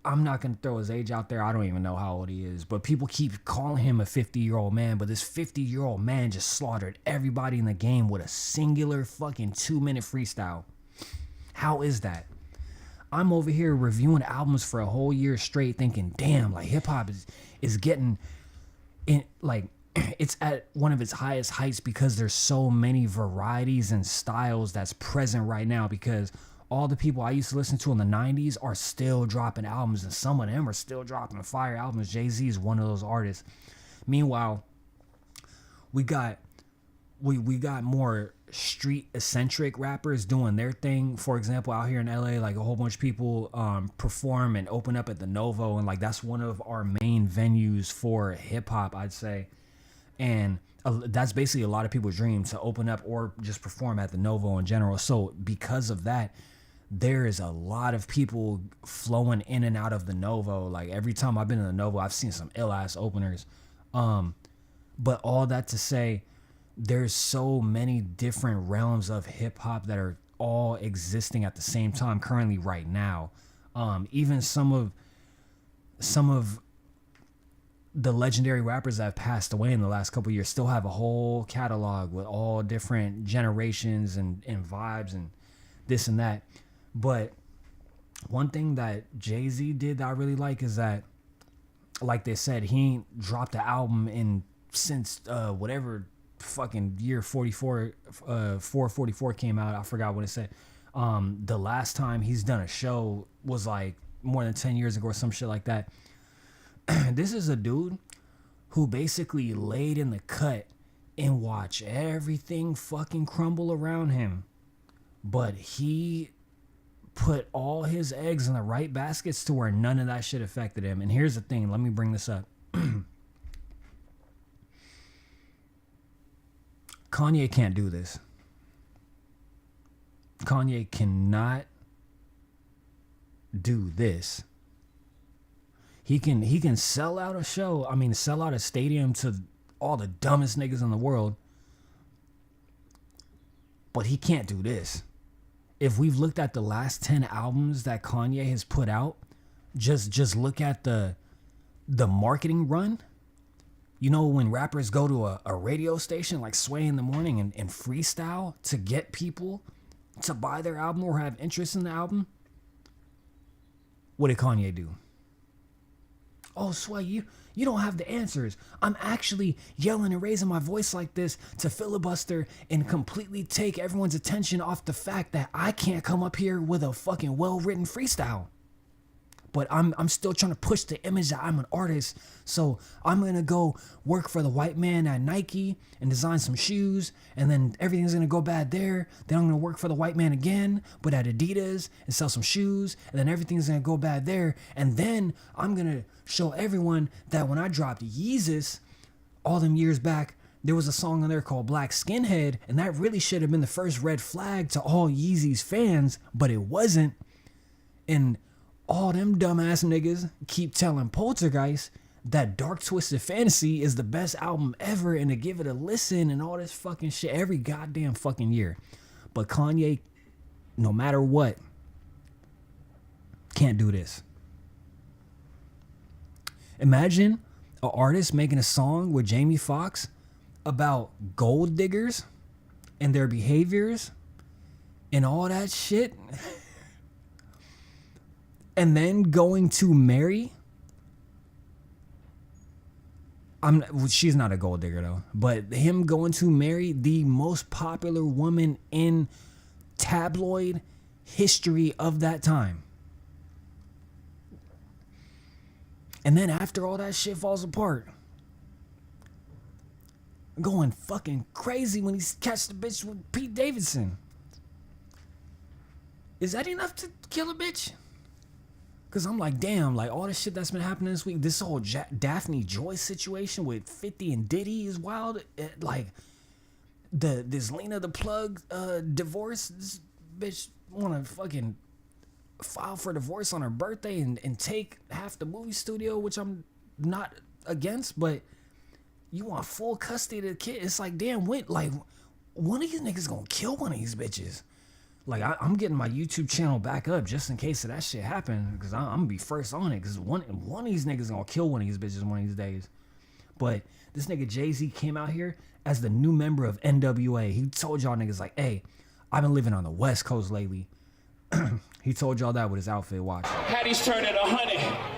I'm not going to throw his age out there. I don't even know how old he is, but people keep calling him a 50-year-old man. But this 50-year-old man just slaughtered everybody in the game with a singular fucking 2-minute freestyle. How is that? I'm over here reviewing albums for a whole year straight thinking, damn, like hip hop is getting in, like it's at one of its highest heights because there's so many varieties and styles that's present right now, because all the people I used to listen to in the 90s are still dropping albums, and some of them are still dropping fire albums. Jay-Z is one of those artists. Meanwhile, we got more street eccentric rappers doing their thing. For example, out here in LA, like a whole bunch of people perform and open up at the Novo, and like that's one of our main venues for hip hop, I'd say. And that's basically a lot of people's dream, to open up or just perform at the Novo in general. So because of that, there is a lot of people flowing in and out of the Novo. Like every time I've been in the Novo, I've seen some ill ass openers. But all that to say, there's so many different realms of hip hop that are all existing at the same time currently right now. Even some of the legendary rappers that have passed away in the last couple of years still have a whole catalog with all different generations and vibes and this and that. But one thing that Jay-Z did that I really like is that, like they said, he ain't dropped an album since whatever fucking year 444 came out. I forgot what it said. The last time he's done a show was like more than 10 years ago or some shit like that. This is a dude who basically laid in the cut and watched everything fucking crumble around him. But he put all his eggs in the right baskets to where none of that shit affected him. And here's the thing, let me bring this up. Kanye can't do this. Kanye cannot do this. He can sell out a show, sell out a stadium to all the dumbest niggas in the world, but he can't do this. If we've looked at the last 10 albums that Kanye has put out, just look at the marketing run. You know, when rappers go to a radio station like Sway in the Morning and freestyle to get people to buy their album or have interest in the album, what did Kanye do? Oh, Sway, you don't have the answers. I'm actually yelling and raising my voice like this to filibuster and completely take everyone's attention off the fact that I can't come up here with a fucking well-written freestyle. But I'm still trying to push the image that I'm an artist. So I'm going to go work for the white man at Nike and design some shoes. And then everything's going to go bad there. Then I'm going to work for the white man again, but at Adidas and sell some shoes. And then everything's going to go bad there. And then I'm going to show everyone that when I dropped Yeezus all them years back, there was a song on there called Black Skinhead. And that really should have been the first red flag to all Yeezy's fans, but it wasn't. And all them dumbass niggas keep telling Poltergeist that Dark Twisted Fantasy is the best album ever and to give it a listen and all this fucking shit every goddamn fucking year. But Kanye, no matter what, can't do this. Imagine an artist making a song with Jamie Foxx about gold diggers and their behaviors and all that shit. And then going to marry. She's not a gold digger though. But him going to marry the most popular woman in tabloid history of that time. And then after all that shit falls apart, going fucking crazy when he catch the bitch with Pete Davidson. Is that enough to kill a bitch? Cause I'm like, damn, like all the shit that's been happening this week, this whole Daphne Joy situation with 50 and Diddy is wild. Like this Lena the Plug divorce, this bitch wanna fucking file for divorce on her birthday and take half the movie studio, which I'm not against, but you want full custody of the kid. It's like, damn, one of these niggas gonna kill one of these bitches. Like, I'm getting my YouTube channel back up just in case of that shit happen, because I'm going to be first on it, because one of these niggas going to kill one of these bitches one of these days. But this nigga Jay-Z came out here as the new member of NWA. He told y'all niggas like, hey, I've been living on the West Coast lately. He told y'all that with his outfit watch. Hattie's turning 100.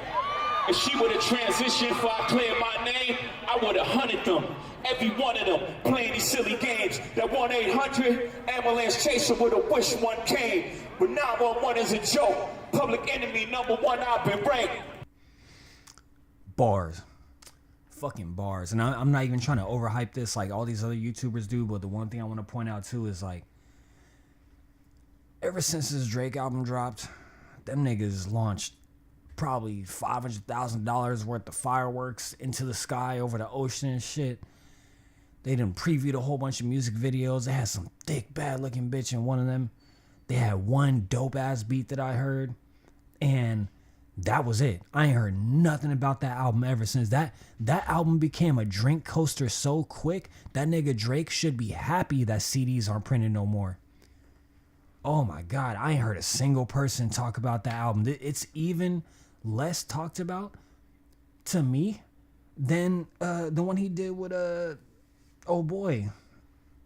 If she would have transitioned before I cleared my name, I would have hunted them. Every one of them playing these silly games. That 1-800 ambulance chaser would have wished one came. But 911 is a joke. Public enemy #1, I've been ranked. Bars. Fucking bars. And I'm not even trying to overhype this like all these other YouTubers do, but the one thing I want to point out too is like, ever since this Drake album dropped, them niggas launched probably $500,000 worth of fireworks into the sky over the ocean and shit. They done previewed a whole bunch of music videos. They had some thick, bad looking bitch in one of them. They had one dope ass beat that I heard, and that was it. I ain't heard nothing about that album ever since. That album became a drink coaster so quick, that nigga Drake should be happy that CDs aren't printed no more. Oh my God, I ain't heard a single person talk about that album. It's even less talked about to me than the one he did with oh boy,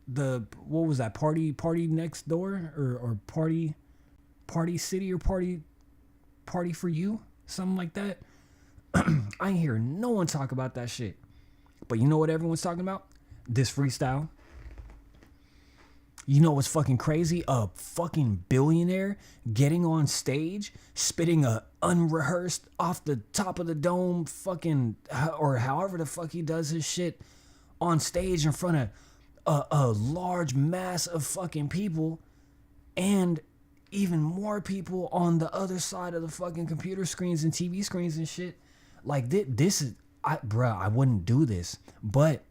what was that, party next door or party city or party for you, something like that. I ain't hear no one talk about that shit. But you know what everyone's talking about? This freestyle. You know what's fucking crazy? A fucking billionaire getting on stage, spitting a unrehearsed off the top of the dome fucking, or however the fuck he does his shit on stage in front of a large mass of fucking people, and even more people on the other side of the fucking computer screens and TV screens and shit. Like this is, I wouldn't do this, but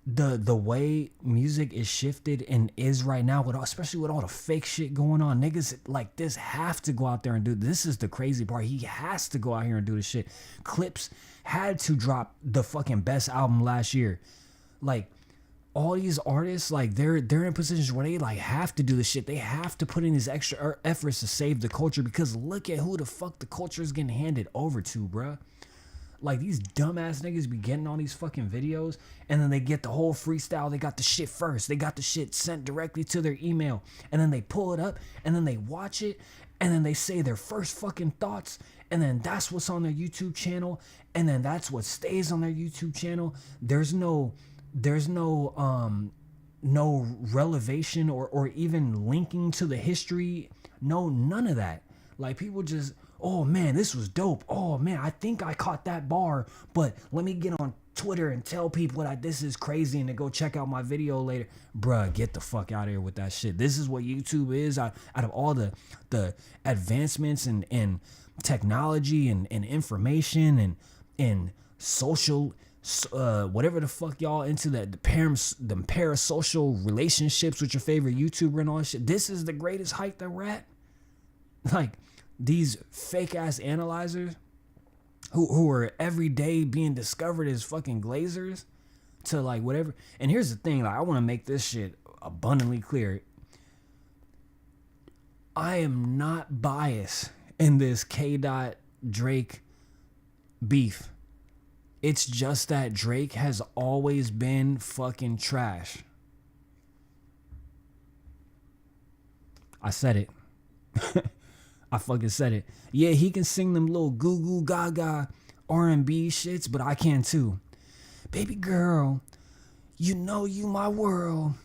the way music is shifted and is right now, especially with all the fake shit going on, niggas like this have to go out there and do this. Is the crazy part. He has to go out here and do this shit. Clips had to drop the fucking best album last year. Like all these artists, like they're in positions where they like have to do this shit. They have to put in these extra efforts to save the culture, because look at who the fuck the culture is getting handed over to, bruh. Like these dumbass niggas be getting on these fucking videos, and then they get the whole freestyle. They got the shit first. They got the shit sent directly to their email, and then they pull it up, and then they watch it, and then they say their first fucking thoughts, and then that's what's on their YouTube channel, and then that's what stays on their YouTube channel. There's no relevation or even linking to the history. No, none of that. Like people just, oh man, this was dope. Oh man, I think I caught that bar, but let me get on Twitter and tell people that this is crazy and to go check out my video later. Bruh, get the fuck out of here with that shit. This is what YouTube is. Out of all the advancements in technology and information and social, whatever the fuck y'all into, the parasocial relationships with your favorite YouTuber and all that shit. This is the greatest height that we're at. Like these fake ass analyzers who are every day being discovered as fucking glazers to like whatever. And here's the thing, like I want to make this shit abundantly clear. I am not biased in this K. Drake beef. It's just that Drake has always been fucking trash. I said it. I fucking said it. Yeah, he can sing them little goo goo gaga R&B shits, but I can too. Baby girl, you know you my world.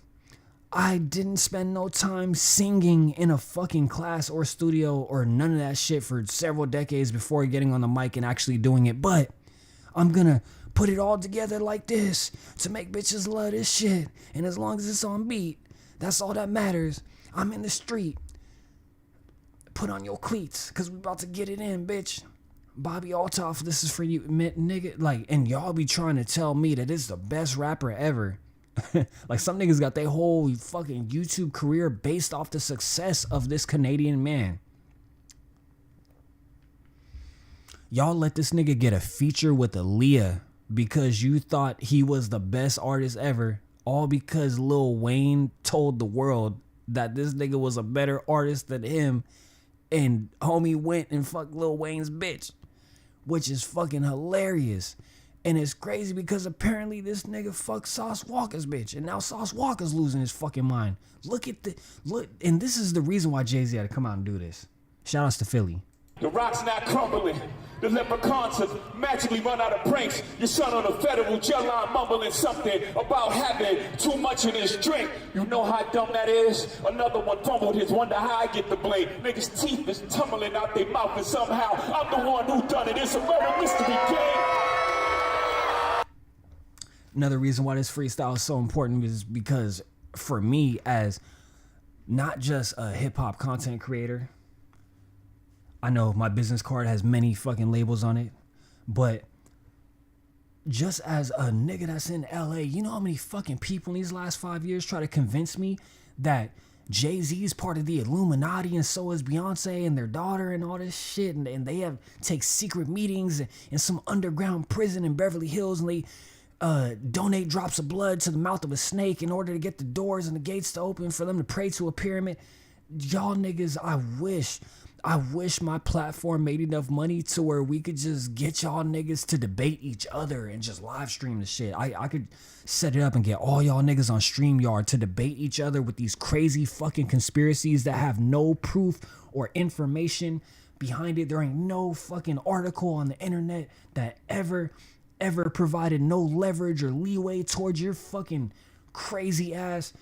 I didn't spend no time singing in a fucking class or studio or none of that shit for several decades before getting on the mic and actually doing it, but I'm gonna put it all together like this to make bitches love this shit. And as long as it's on beat, that's all that matters. I'm in the street. Put on your cleats, cause we about to get it in, bitch. Bobby Altoff, this is for you, nigga. Like, and y'all be trying to tell me that this is the best rapper ever. Like some niggas got their whole fucking YouTube career based off the success of this Canadian man. Y'all let this nigga get a feature with Aaliyah because you thought he was the best artist ever, all because Lil Wayne told the world that this nigga was a better artist than him, and homie went and fucked Lil Wayne's bitch, which is fucking hilarious. And it's crazy because apparently this nigga fucked Sauce Walker's bitch, and now Sauce Walker's losing his fucking mind. Look, and this is the reason why Jay-Z had to come out and do this. Shout outs to Philly. The rock's not crumbling. The leprechauns have magically run out of pranks. Your son on a federal jail line mumbling something about having too much in his drink. You know how dumb that is? Another one fumbled his, wonder how I get the blame. Niggas' teeth is tumbling out their mouth, and somehow I'm the one who done it. It's a murder mystery game. Another reason why this freestyle is so important is because for me, as not just a hip-hop content creator, I know my business card has many fucking labels on it, but just as a nigga that's in LA, you know how many fucking people in these last 5 years try to convince me that Jay-Z is part of the Illuminati and so is Beyonce and their daughter and all this shit, and they take secret meetings in some underground prison in Beverly Hills, and they donate drops of blood to the mouth of a snake in order to get the doors and the gates to open for them to pray to a pyramid. Y'all niggas, I wish my platform made enough money to where we could just get y'all niggas to debate each other and just live stream the shit. I could set it up and get all y'all niggas on StreamYard to debate each other with these crazy fucking conspiracies that have no proof or information behind it. There ain't no fucking article on the internet that ever provided no leverage or leeway towards your fucking crazy ass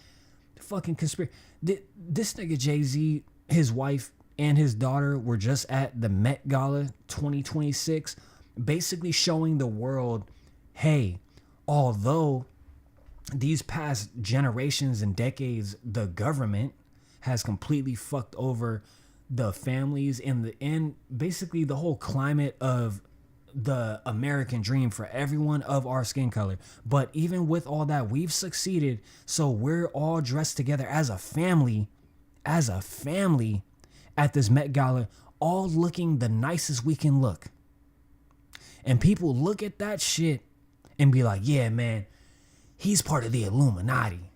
fucking conspiracy. This nigga Jay-Z, his wife, and his daughter were just at the Met Gala 2026, basically showing the world, hey, although these past generations and decades, the government has completely fucked over the families and basically the whole climate of the American dream for everyone of our skin color. But even with all that, we've succeeded. So we're all dressed together as a family at this Met Gala, all looking the nicest we can look. And people look at that shit and be like, yeah, man, he's part of the Illuminati.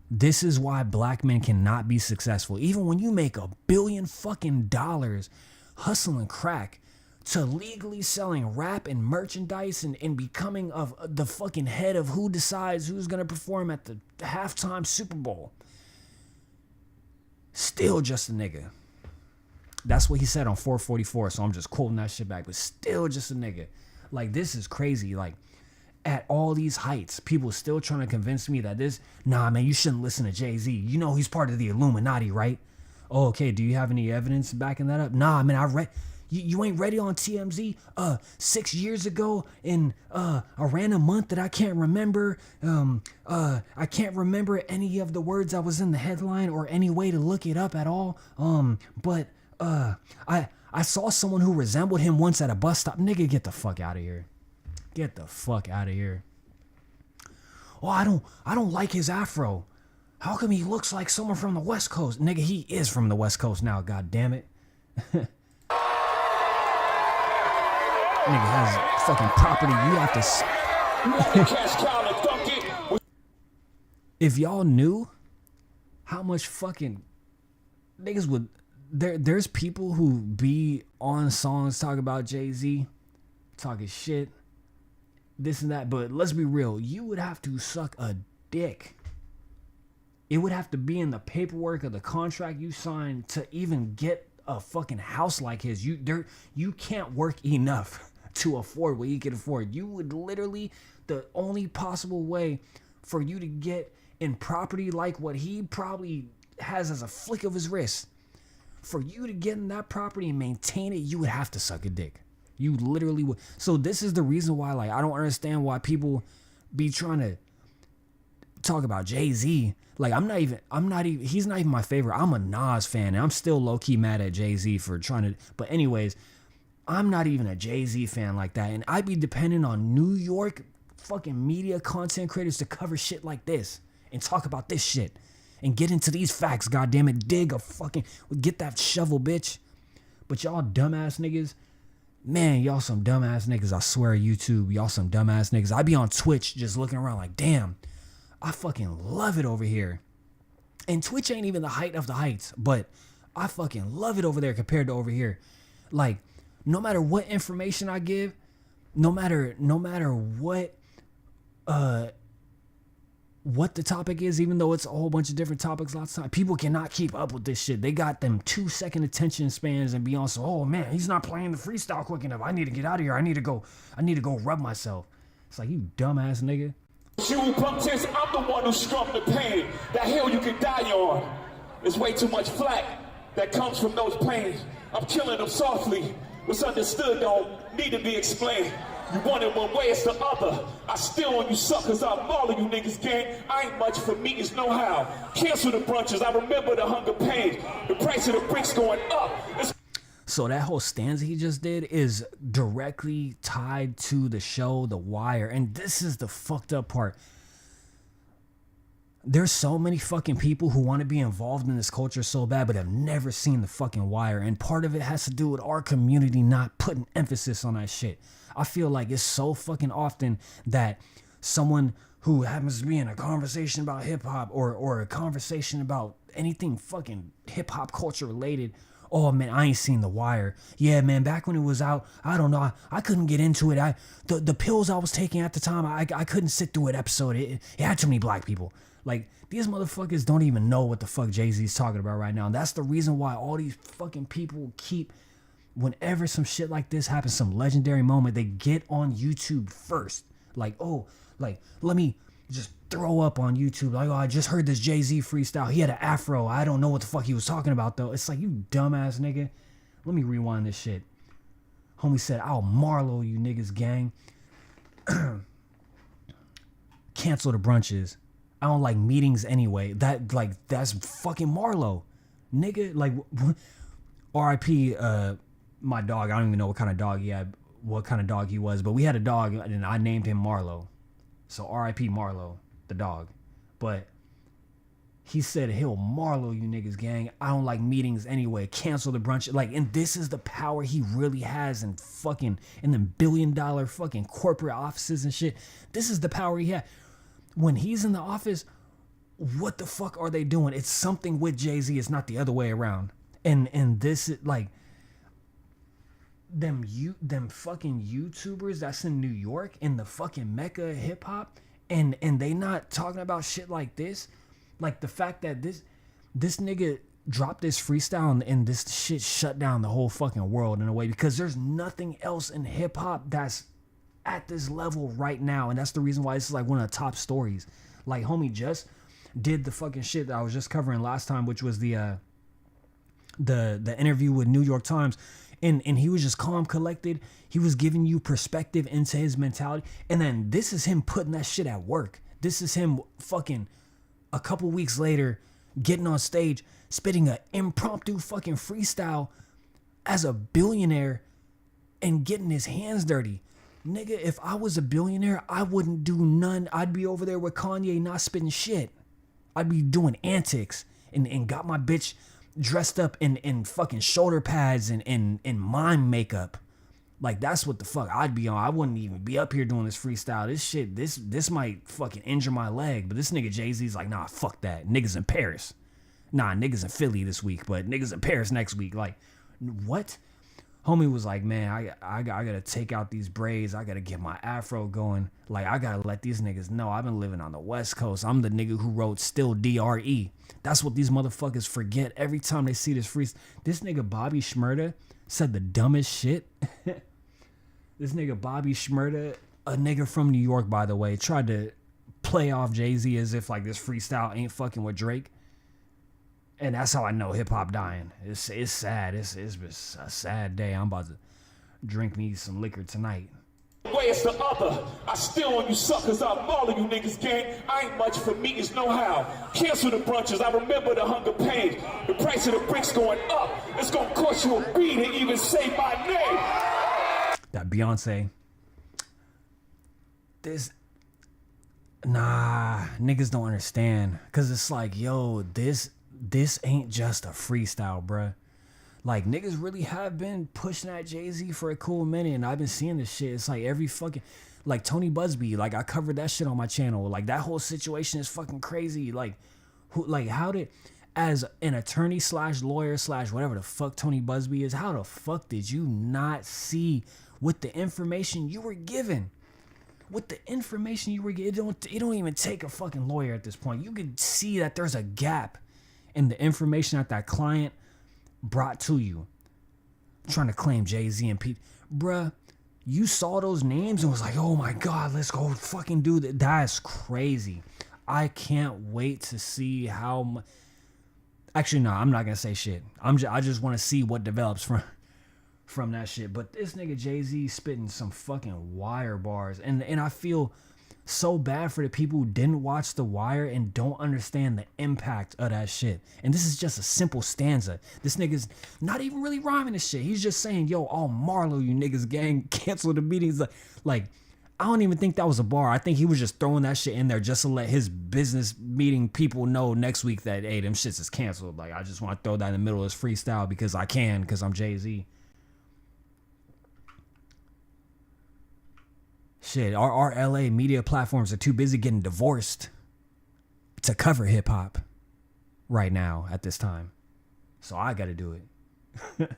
This is why black men cannot be successful. Even when you make $1 billion fucking dollars hustling crack to legally selling rap and merchandise and becoming of the fucking head of who decides who's going to perform at the halftime Super Bowl. Still just a nigga. That's what he said on 444, so I'm just quoting that shit back, but still just a nigga. Like, this is crazy. Like, at all these heights, people still trying to convince me that nah, man, you shouldn't listen to Jay-Z. You know he's part of the Illuminati, right? Oh, okay, do you have any evidence backing that up? Nah, man, I read... You ain't ready on TMZ? 6 years ago in a random month that I can't remember. I can't remember any of the words that was in the headline or any way to look it up at all. But I saw someone who resembled him once at a bus stop. Nigga, get the fuck out of here. Get the fuck out of here. Oh, I don't like his afro. How come he looks like someone from the West Coast? Nigga, he is from the West Coast now, god damn it. Nigga has fucking property. You have to... If y'all knew how much fucking niggas would... There's people who be on songs talking about Jay-Z, talking shit, this and that, but let's be real, you would have to suck a dick. It would have to be in the paperwork of the contract you signed to even get a fucking house like his. You can't work enough to afford what he can afford. You would literally, the only possible way for you to get in property like what he probably has as a flick of his wrist, for you to get in that property and maintain it, you would have to suck a dick. You literally would. So this is the reason why, like, I don't understand why people be trying to talk about Jay-Z. Like, he's not even my favorite. I'm a Nas fan, and I'm still low-key mad at Jay-Z for trying to, but anyways, I'm not even a Jay-Z fan like that, and I'd be dependent on New York fucking media content creators to cover shit like this and talk about this shit and get into these facts, goddammit. Get that shovel, bitch. But y'all dumbass niggas, man, y'all some dumbass niggas, I swear, YouTube, y'all some dumbass niggas. I be on Twitch just looking around like, damn, I fucking love it over here. And Twitch ain't even the height of the heights, but I fucking love it over there compared to over here. Like, no matter what information I give, no matter what the topic is, even though it's a whole bunch of different topics lots of time, people cannot keep up with this shit. They got them 2-second attention spans and be on so, oh man, he's not playing the freestyle quick enough. I need to get out of here. I need to go rub myself. It's like, you dumbass nigga. You pumpkins, I'm the one who strummed the pain. That hill you can die on. There's way too much flack that comes from those pains. I'm killing them softly. What's understood don't need to be explained. You want it one way, it's the other. I still on you suckers, I'm all of you niggas gang. I ain't much for me, it's no how. Cancel the brunches, I remember the hunger pain. The price of the bricks going up. So that whole stanza he just did is directly tied to the show The Wire. And this is the fucked up part. There's so many fucking people who want to be involved in this culture so bad, but have never seen The fucking Wire. And part of it has to do with our community not putting emphasis on that shit. I feel like it's so fucking often that someone who happens to be in a conversation about hip hop or a conversation about anything fucking hip hop culture related, oh man, I ain't seen The Wire. Yeah, man, back when it was out, I don't know, I couldn't get into it. The pills I was taking at the time, I couldn't sit through an episode. It had too many black people. Like, these motherfuckers don't even know what the fuck Jay-Z's talking about right now. And that's the reason why all these fucking people keep, whenever some shit like this happens, some legendary moment, they get on YouTube first. Like, oh, like, let me just throw up on YouTube. Like, oh, I just heard this Jay-Z freestyle. He had an afro. I don't know what the fuck he was talking about, though. It's like, you dumbass nigga. Let me rewind this shit. Homie said, I'll Marlo you niggas, gang. Cancel the brunches. I don't like meetings anyway. That's fucking Marlo, nigga. Like, R.I.P. My dog. I don't even know what kind of dog he was, but we had a dog and I named him Marlo. So R.I.P. Marlo, the dog. But he said he'll Marlo you niggas, gang. I don't like meetings anyway. Cancel the brunch. Like, and this is the power he really has in them $1 billion fucking corporate offices and shit. This is the power he had. When he's in the office, what the fuck are they doing? It's something with Jay-Z. It's not the other way around. And this is like them fucking YouTubers that's in New York in the fucking mecca of hip hop, and they not talking about shit like this. Like the fact that this nigga dropped this freestyle and this shit shut down the whole fucking world in a way, because there's nothing else in hip hop that's at this level right now, and that's the reason why this is like one of the top stories. Like homie just did the fucking shit that I was just covering last time, which was the interview with New York Times, and he was just calm, collected. He was giving you perspective into his mentality, and then this is him putting that shit at work. This is him fucking a couple weeks later getting on stage spitting an impromptu fucking freestyle as a billionaire and getting his hands dirty. Nigga, if I was a billionaire, I wouldn't do none. I'd be over there with Kanye not spitting shit. I'd be doing antics and got my bitch dressed up in fucking shoulder pads and mime makeup. Like, that's what the fuck I'd be on. I wouldn't even be up here doing this freestyle. This shit, this might fucking injure my leg. But this nigga Jay-Z's like, nah, fuck that. Niggas in Paris. Nah, niggas in Philly this week, but niggas in Paris next week. Like, what? Homie was like, man, I gotta take out these braids. I gotta get my afro going. Like, I gotta let these niggas know I've been living on the West Coast. I'm the nigga who wrote Still DRE. That's what these motherfuckers forget every time they see this freestyle. This nigga Bobby Shmurda said the dumbest shit. This nigga Bobby Shmurda, a nigga from New York, by the way, tried to play off Jay-Z as if like this freestyle ain't fucking with Drake. And that's how I know hip hop dying. It's sad. It's a sad day. I'm about to drink me some liquor tonight. Way it's the other. I still on you suckers. I'm all of you niggas, gang. I ain't much for me, it's no how. Cancel the brunches. I remember the hunger pain. The price of the bricks going up. It's gonna cost you a beat to even say my name. That Beyonce. Niggas don't understand. Cause it's like, yo, this ain't just a freestyle, bruh. Like, niggas really have been pushing at Jay-Z for a cool minute, and I've been seeing this shit. It's like every fucking, like Tony Busby, like I covered that shit on my channel. Like, that whole situation is fucking crazy. Like, how did, as an attorney / lawyer / whatever the fuck Tony Busby is, how the fuck did you not see with the information you were given? With the information you were given, it don't even take a fucking lawyer at this point. You could see that there's a gap in the information that client brought to you. Trying to claim Jay-Z and Pete. Bruh, you saw those names and was like, oh my God, let's go fucking do that. That's crazy. I can't wait to see how much. Actually, no, I'm not going to say shit. I just want to see what develops from that shit. But this nigga Jay-Z spitting some fucking wire bars. And I feel so bad for the people who didn't watch The Wire and don't understand the impact of that shit. And this is just a simple stanza. This nigga's not even really rhyming this shit. He's just saying, yo, I'll Marlo you niggas, gang. Cancel the meetings. Like, I don't even think that was a bar. I think he was just throwing that shit in there just to let his business meeting people know next week that, hey, them shits is canceled. Like, I just want to throw that in the middle of this freestyle because I can, because I'm Jay-Z. Shit, our LA media platforms are too busy getting divorced to cover hip hop right now at this time. So I got to do it.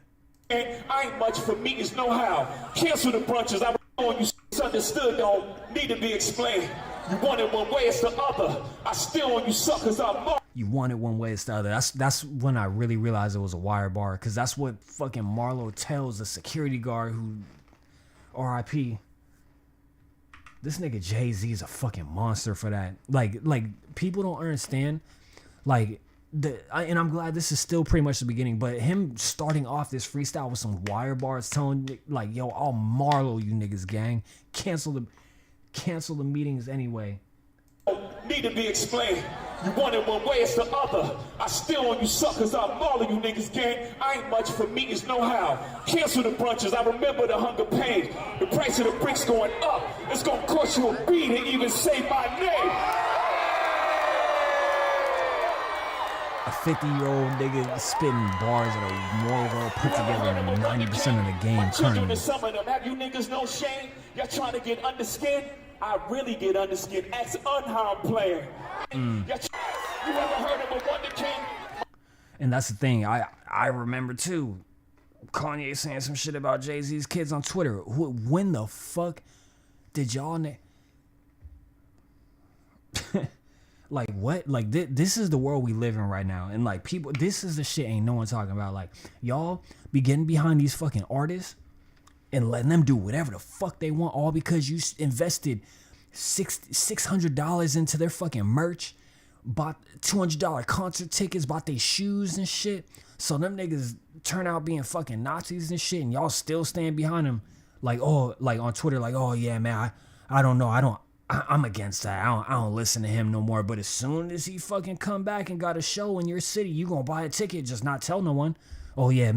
I ain't much for me, it's no how. Cancel the brunches. I on you misunderstood, don't need to be explained. You want it one way, it's the other. I still on you suckers, I'm You want it one way, it's the other. That's when I really realized it was a wire bar, because that's what fucking Marlo tells the security guard who, R.I.P. This nigga Jay-Z is a fucking monster for that. Like people don't understand. Like, and I'm glad this is still pretty much the beginning, but him starting off this freestyle with some wire bars telling, like, yo, I'll Marlo you niggas, gang. Cancel the meetings anyway. need to be explained. You want it one way, it's the other. I still on you suckers, I'm all of you niggas, gang. I ain't much for me, it's no how. Cancel the brunches, I remember the hunger pain. The price of the bricks going up. It's gonna cost you a beat to even say my name. A 50-year-old nigga spitting bars that are more well put together than 90% of the game currently. Some of them, have you niggas no shame? Y'all trying to get under skin? I really get under skin. Ask unharmed player. You ever heard of a Wonder King? And that's the thing. I remember too. Kanye saying some shit about Jay-Z's kids on Twitter. When the fuck did y'all like what? Like this is the world we live in right now. And like people, this is the shit ain't no one talking about. Like y'all be getting behind these fucking artists and letting them do whatever the fuck they want, all because you invested $600 into their fucking merch, bought $200 concert tickets, bought their shoes and shit. So them niggas turn out being fucking Nazis and shit, and y'all still stand behind them. Like, oh, like on Twitter, like, oh yeah, man, I don't know, I'm against that. I don't listen to him no more. But as soon as he fucking come back and got a show in your city, you gonna buy a ticket, just not tell no one. Oh yeah,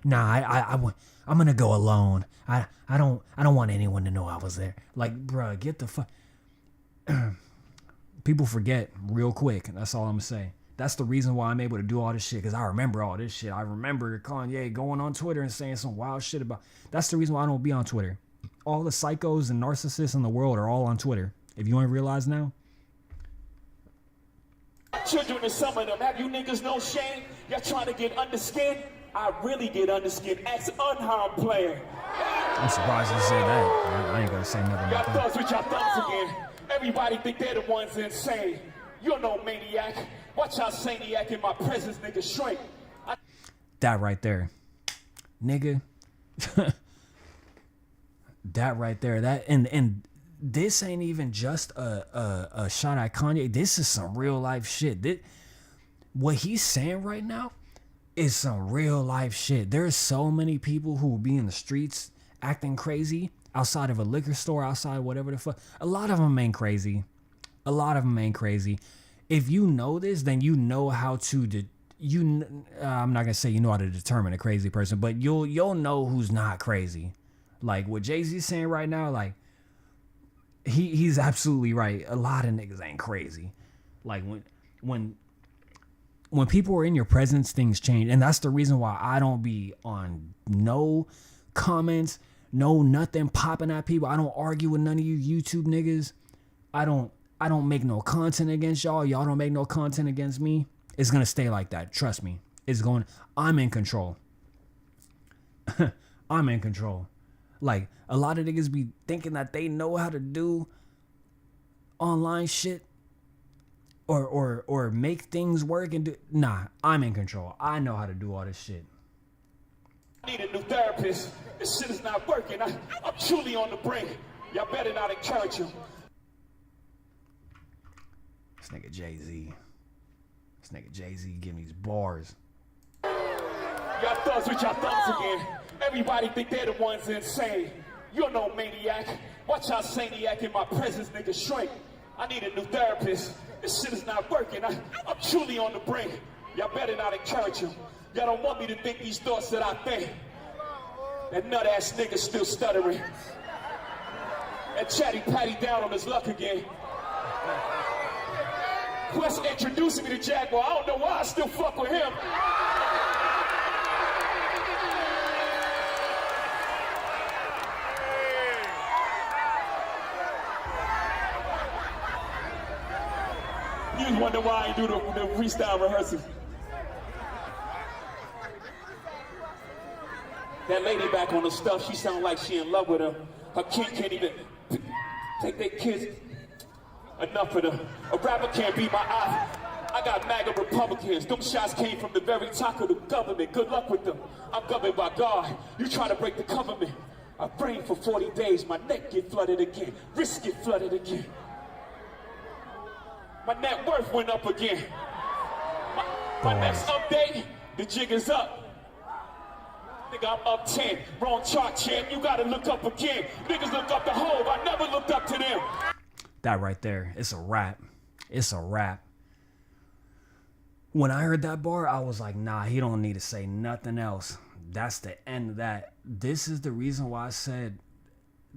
nah, I'm gonna go alone. I don't want anyone to know I was there. Like, bruh, get the fuck. People forget real quick. That's all I'm gonna say. That's the reason why I'm able to do all this shit, because I remember all this shit. I remember Kanye going on Twitter and saying some wild shit about. That's the reason why I don't be on Twitter. All the psychos and narcissists in the world are all on Twitter. If you ain't realized now. Children and some of them, have you niggas no shame? Y'all trying to get under skin? I really get under skin. Ask unharmed player. I'm surprised you said that. I ain't gonna say nothing Y'all about that. thugs with y'all thugs again. Everybody think they're the ones insane. You're no maniac. Watch how saniac in my presence, nigga, shrink. That right there. Nigga. That right there. That and this ain't even just a shot at Kanye. This is some real life shit. What he's saying right now is some real life shit. There's so many people who will be in the streets acting crazy outside of a liquor store, outside whatever the fuck. A lot of them ain't crazy. A lot of them ain't crazy. If you know this, then you know how to. I'm not gonna say you know how to determine a crazy person, but you'll know who's not crazy. Like what Jay-Z's saying right now, like he's absolutely right. A lot of niggas ain't crazy. Like when people are in your presence, things change. And that's the reason why I don't be on no comments, no nothing popping at people. I don't argue with none of you YouTube niggas. I don't make no content against y'all. Y'all don't make no content against me. It's gonna stay like that. Trust me. I'm in control. I'm in control. Like a lot of niggas be thinking that they know how to do online shit or make things work and do. Nah, I'm in control. I know how to do all this shit. I need a new therapist. This shit is not working. I'm truly on the brink. Y'all better not encourage him. This nigga Jay-Z giving these bars. Y'all thugs with y'all thugs again. Everybody think they're the ones insane. You're no maniac. Watch how saniac in my presence, nigga, shrink. I need a new therapist. This shit is not working. I'm truly on the brink. Y'all better not encourage him. Y'all don't want me to think these thoughts that I think. That nut ass nigga still stuttering. And Chatty Patty down on his luck again. Quest introducing me to Jaguar. I don't know why I still fuck with him. You just wonder why I do the freestyle rehearsals. That lady back on the stuff, she sound like she in love with him. Her kid can't even take their kids. Enough of them. A rapper can't be my eye. I got MAGA Republicans. Them shots came from the very top of the government. Good luck with them. I'm governed by God. You try to break the government. I prayed for 40 days. My neck get flooded again. Wrist get flooded again. My net worth went up again. My next update, the jig is up. Nigga, I'm up 10. Wrong chart, champ. You gotta look up again. Niggas look up the Hove. I never looked up to them. That right there, it's a rap. It's a rap. When I heard that bar, I was like, nah, he don't need to say nothing else. That's the end of that. This is the reason why I said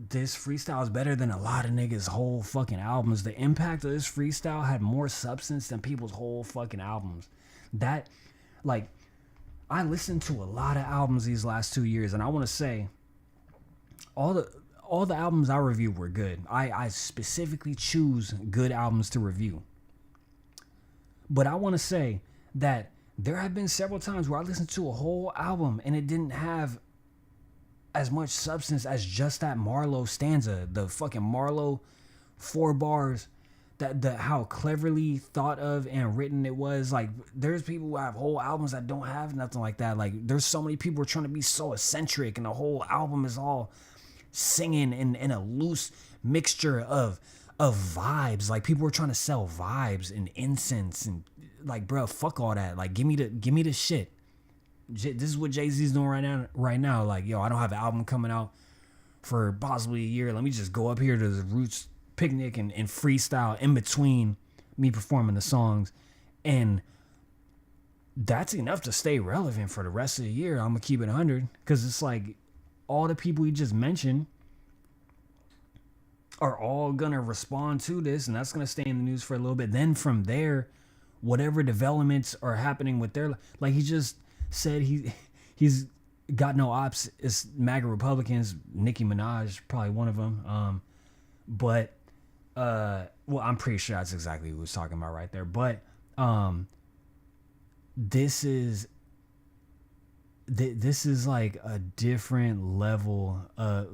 this freestyle is better than a lot of niggas' whole fucking albums. The impact of this freestyle had more substance than people's whole fucking albums. That, like, I listened to a lot of albums these last 2 years, and I want to say all the albums I review were good. I specifically choose good albums to review. But I want to say that there have been several times where I listened to a whole album and it didn't have as much substance as just that Marlowe stanza, the fucking Marlowe 4 bars, that how cleverly thought of and written it was. Like, there's people who have whole albums that don't have nothing like that. Like, there's so many people who are trying to be so eccentric, and the whole album is all singing in a loose mixture of vibes. Like, people were trying to sell vibes and incense, and like, bro, fuck all that. Like, give me the shit. This is what Jay-Z's doing right now. Like, yo, I don't have an album coming out for possibly a year. Let me just go up here to the Roots picnic and freestyle in between me performing the songs. And that's enough to stay relevant for the rest of the year. I'm going to keep it 100, because it's like all the people we just mentioned are all going to respond to this, and that's going to stay in the news for a little bit. Then from there, whatever developments are happening with their, like, he just said he's got no ops. It's MAGA Republicans. Nicki Minaj, probably one of them. But well, I'm pretty sure that's exactly what he was talking about right there. But this is like a different level.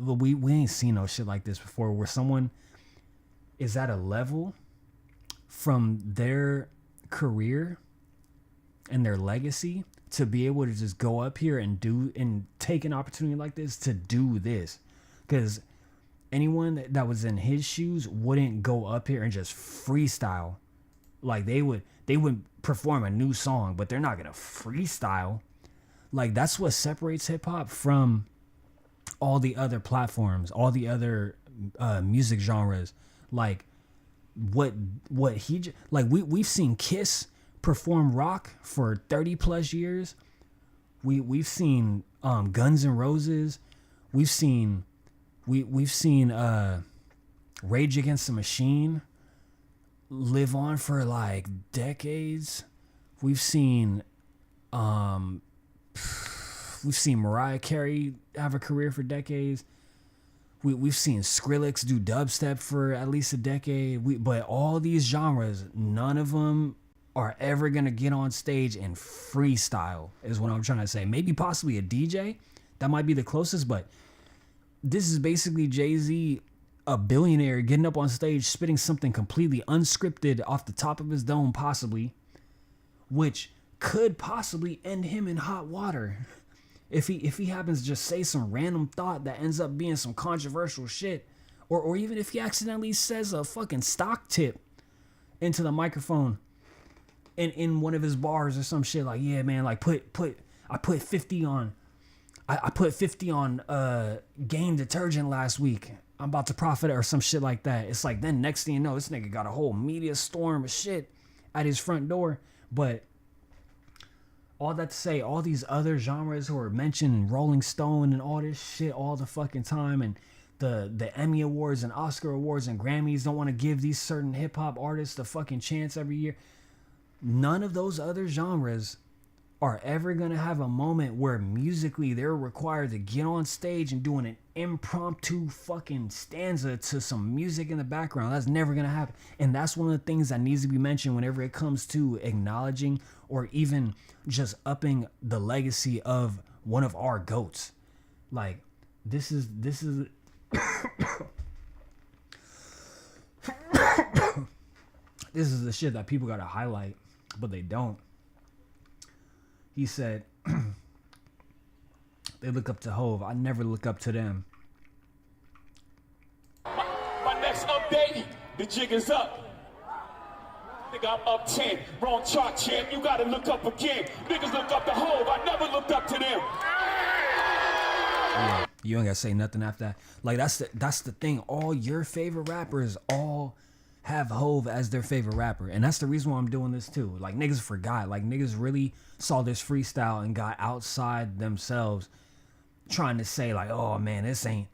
We ain't seen no shit like this before, where someone is at a level from their career and their legacy to be able to just go up here and take an opportunity like this to do this. Because anyone that was in his shoes wouldn't go up here and just freestyle. Like, they would perform a new song, but they're not gonna freestyle. Like, that's what separates hip-hop from all the other platforms, all the other music genres. Like, what he, like, we've seen Kiss perform rock for 30 plus years. We've seen Guns N' Roses. We've seen Rage Against the Machine live on for like decades. We've seen Mariah Carey have a career for decades. We've seen Skrillex do dubstep for at least a decade. But all these genres, none of them are ever gonna get on stage and freestyle, is what I'm trying to say. Maybe possibly a DJ, that might be the closest, but this is basically Jay-Z, a billionaire, getting up on stage, spitting something completely unscripted off the top of his dome, possibly, which could possibly end him in hot water. If he happens to just say some random thought that ends up being some controversial shit, or even if he accidentally says a fucking stock tip into the microphone in one of his bars or some shit, like, yeah, man, like, I put 50 on Gain detergent last week, I'm about to profit, or some shit like that. It's like, then next thing you know, this nigga got a whole media storm of shit at his front door. But all that to say, all these other genres who are mentioned, Rolling Stone and all this shit all the fucking time, and the Emmy Awards and Oscar Awards and Grammys don't want to give these certain hip-hop artists the fucking chance every year. None of those other genres are ever going to have a moment where musically they're required to get on stage and doing an impromptu fucking stanza to some music in the background. That's never going to happen. And that's one of the things that needs to be mentioned whenever it comes to acknowledging or even just upping the legacy of one of our GOATs. Like, this is this is the shit that people got to highlight, but they don't. He said, they look up to Hove. I never look up to them. My next update, the jig is up. Nigga, I'm up 10. Wrong chart, champ. You gotta look up again. Niggas look up to Hove. I never looked up to them. Yeah, you ain't gotta say nothing after that. Like, that's the thing. All your favorite rappers all have Hove as their favorite rapper. And that's the reason why I'm doing this too. Like, niggas forgot. Like, niggas really saw this freestyle and got outside themselves trying to say, like, oh man, this ain't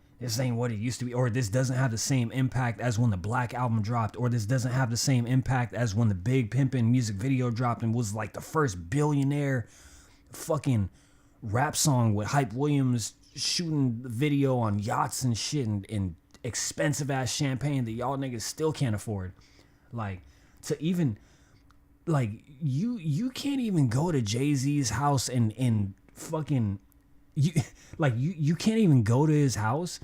what it used to be, or this doesn't have the same impact as when the Black album dropped, or this doesn't have the same impact as when the Big Pimpin' music video dropped and was like the first billionaire fucking rap song with Hype Williams shooting the video on yachts and shit and expensive ass champagne that y'all niggas still can't afford. Like, to even, like, you can't even go to Jay-Z's house and fucking, you can't even go to his house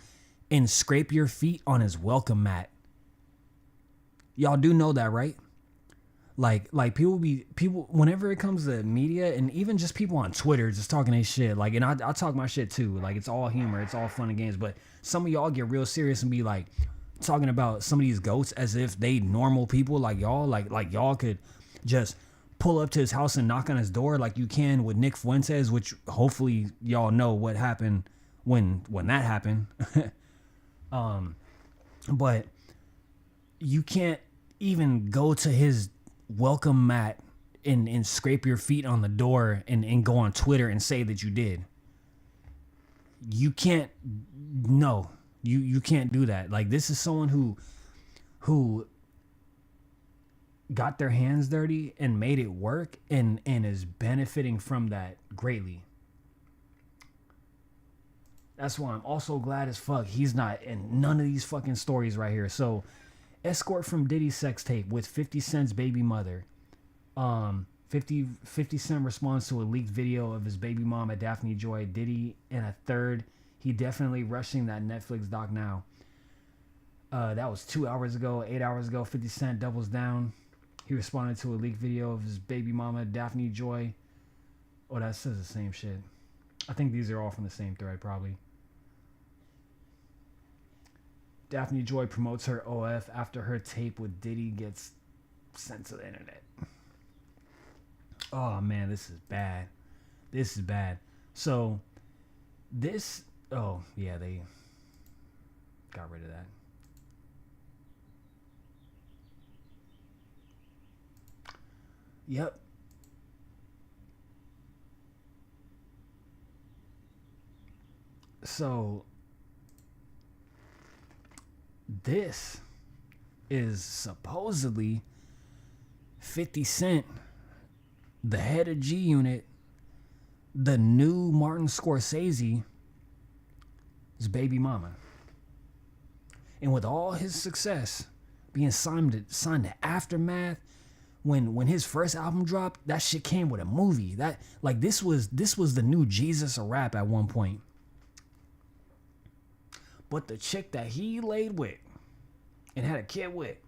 and scrape your feet on his welcome mat. Y'all do know that, right? Like people whenever it comes to media, and even just people on Twitter just talking their shit, like, and I talk my shit too, like, it's all humor, it's all fun and games, but some of y'all get real serious and be like talking about some of these goats as if they normal people like y'all, like y'all could just pull up to his house and knock on his door like you can with Nick Fuentes, which hopefully y'all know what happened when that happened. But you can't even go to his welcome mat and scrape your feet on the door and go on Twitter and say that you did. You can't, no, you can't do that. Like, this is someone who got their hands dirty and made it work and is benefiting from that greatly. That's why I'm also glad as fuck he's not in none of these fucking stories right here. So, escort from Diddy's sex tape with 50 Cent's baby mother. 50 Cent responds to a leaked video of his baby mom at Daphne Joy. Diddy in a third. He definitely rushing that Netflix doc now. That was 2 hours ago. 8 hours ago, 50 Cent doubles down. He responded to a leaked video of his baby mama, Daphne Joy. Oh, that says the same shit. I think these are all from the same thread, probably. Daphne Joy promotes her OF after her tape with Diddy gets sent to the internet. Oh, man, this is bad. This is bad. So, this... Oh, yeah, they got rid of that. Yep. So... this is supposedly 50 Cent, the head of G Unit, the new Martin Scorsese, his baby mama. And with all his success, being signed to Aftermath, when his first album dropped, that shit came with a movie. That, like, this was the new Jesus of rap at one point. But the chick that he laid with and had a kid with,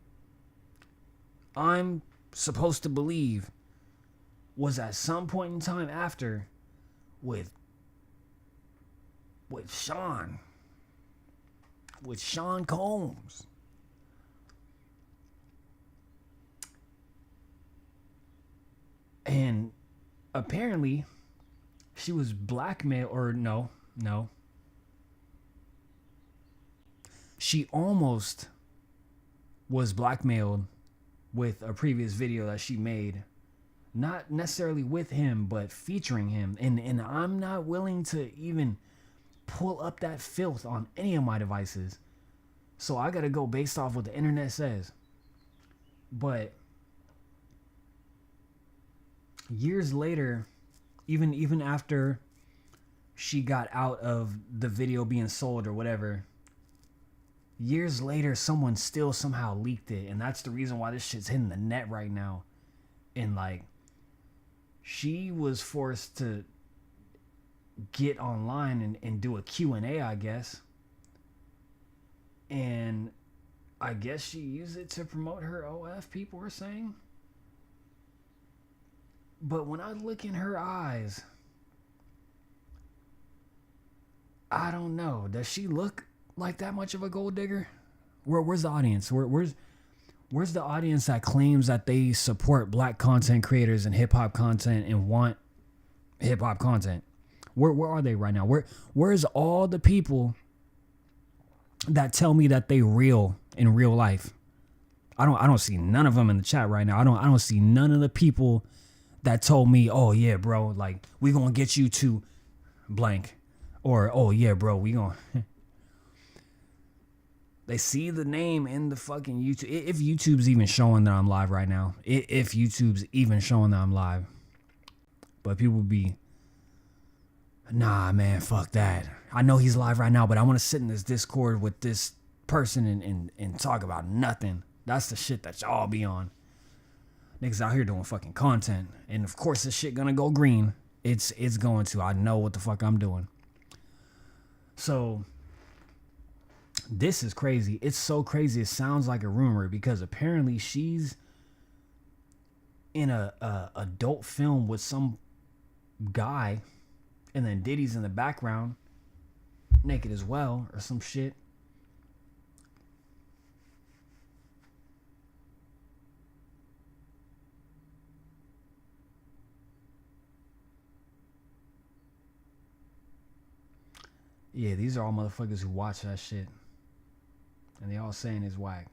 I'm supposed to believe, was at some point in time after with Sean Combs. And apparently she was blackmailed, or no. She almost was blackmailed with a previous video that she made. Not necessarily with him, but featuring him. And I'm not willing to even pull up that filth on any of my devices. So I gotta go based off what the internet says. But years later, even after she got out of the video being sold or whatever, years later, someone still somehow leaked it. And that's the reason why this shit's hitting the net right now. And, like, she was forced to get online and do a Q&A, I guess. And I guess she used it to promote her OF, people were saying. But when I look in her eyes, I don't know. Does she look like that much of a gold digger? Where's the audience? Where's the audience that claims that they support black content creators and hip hop content and want hip hop content? Where are they right now? Where's all the people that tell me that they real in real life? I don't see none of them in the chat right now. I don't see none of the people that told me, oh yeah, bro, like we gonna get you to blank, or oh yeah, bro, we gonna. They see the name in the fucking YouTube. If YouTube's even showing that I'm live right now, if YouTube's even showing that I'm live, but people be, nah, man, fuck that. I know he's live right now, but I want to sit in this Discord with this person and talk about nothing. That's the shit that y'all be on. Niggas out here doing fucking content. And of course this shit gonna go green. It's going to. I know what the fuck I'm doing. So this is crazy. It's so crazy. It sounds like a rumor because apparently she's in a adult film with some guy, and then Diddy's in the background naked as well or some shit. Yeah, these are all motherfuckers who watch that shit. And they all saying it's whack.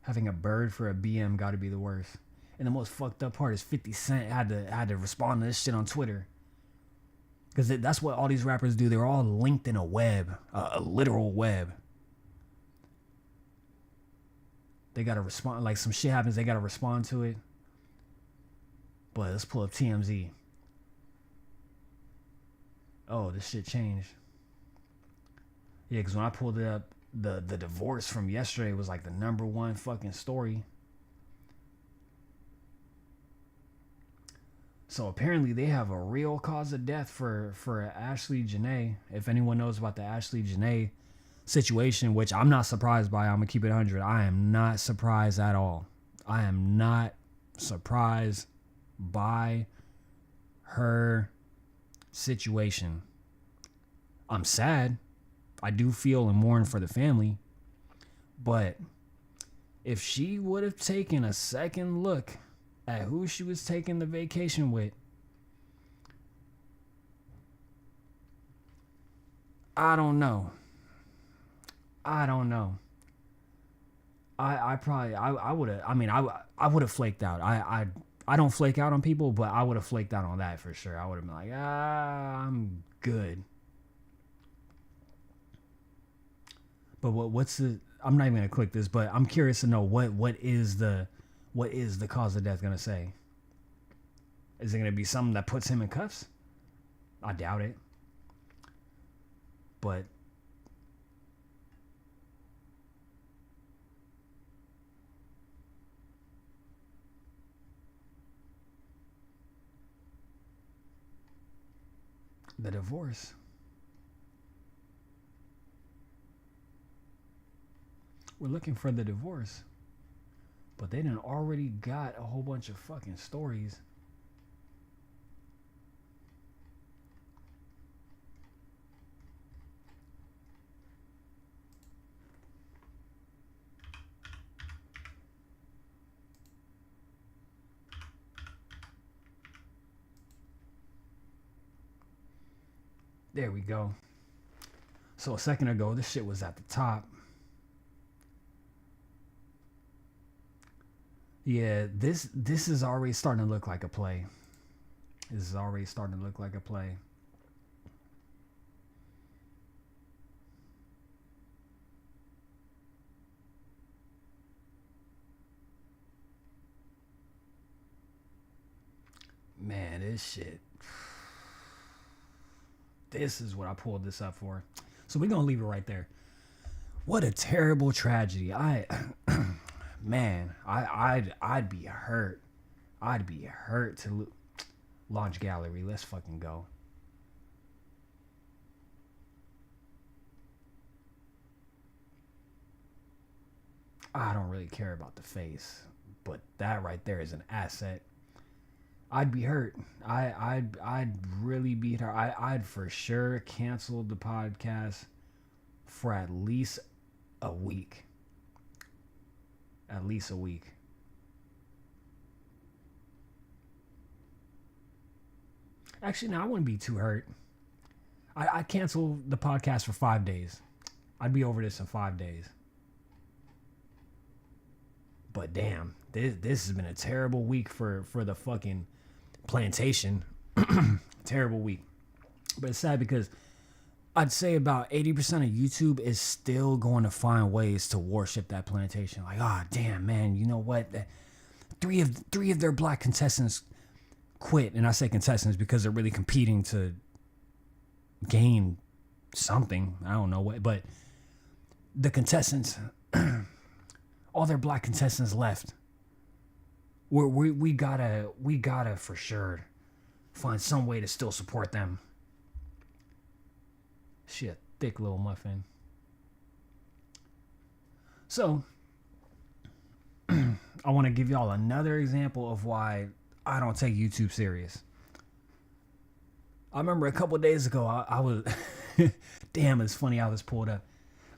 Having a bird for a BM gotta be the worst. And the most fucked up part is 50 Cent had to respond to this shit on Twitter. Because that's what all these rappers do. They're all linked in a web. A literal web. They gotta respond. Like some shit happens, they gotta respond to it. But let's pull up TMZ. Oh, this shit changed. Yeah, because when I pulled it up, the divorce from yesterday was like the #1 fucking story. So apparently they have a real cause of death for Ashley Janae. If anyone knows about the Ashley Janae situation, which I'm not surprised by, I'm gonna keep it 100. I am not surprised at all. I am not surprised by her situation. I'm sad. I do feel and mourn for the family. But if she would have taken a second look at who she was taking the vacation with, I don't know. I probably would have. I mean, I would have flaked out. I don't flake out on people, but I would have flaked out on that for sure. I would have been like, I'm good. But what's the? I'm not even gonna click this, but I'm curious to know what is the cause of death gonna say? Is it gonna be something that puts him in cuffs? I doubt it. But the divorce. We're looking for the divorce. But they done already got a whole bunch of fucking stories. There we go. So a second ago, this shit was at the top. Yeah, this is already starting to look like a play. This is already starting to look like a play. Man, this shit. This is what I pulled this up for. So we're going to leave it right there. What a terrible tragedy. Man, I'd be hurt. I'd be hurt to launch gallery. Let's fucking go. I don't really care about the face, but that right there is an asset. I'd be hurt. I'd really be hurt. I'd for sure cancel the podcast for at least a week. At least a week. Actually, no, I wouldn't be too hurt. I'd cancel the podcast for 5 days. I'd be over this in 5 days. But damn, this has been a terrible week for the fucking plantation. Terrible week. But it's sad because I'd say about 80% of YouTube is still going to find ways to worship that plantation. Like, oh damn, man, you know what? Three of their black contestants quit, and I say contestants because they're really competing to gain something. I don't know what, but the contestants, all their black contestants left. We gotta for sure find some way to still support them. Shit, thick little muffin. So, I want to give y'all another example of why I don't take YouTube serious. I remember a couple of days ago, I was, damn, it's funny how this pulled up.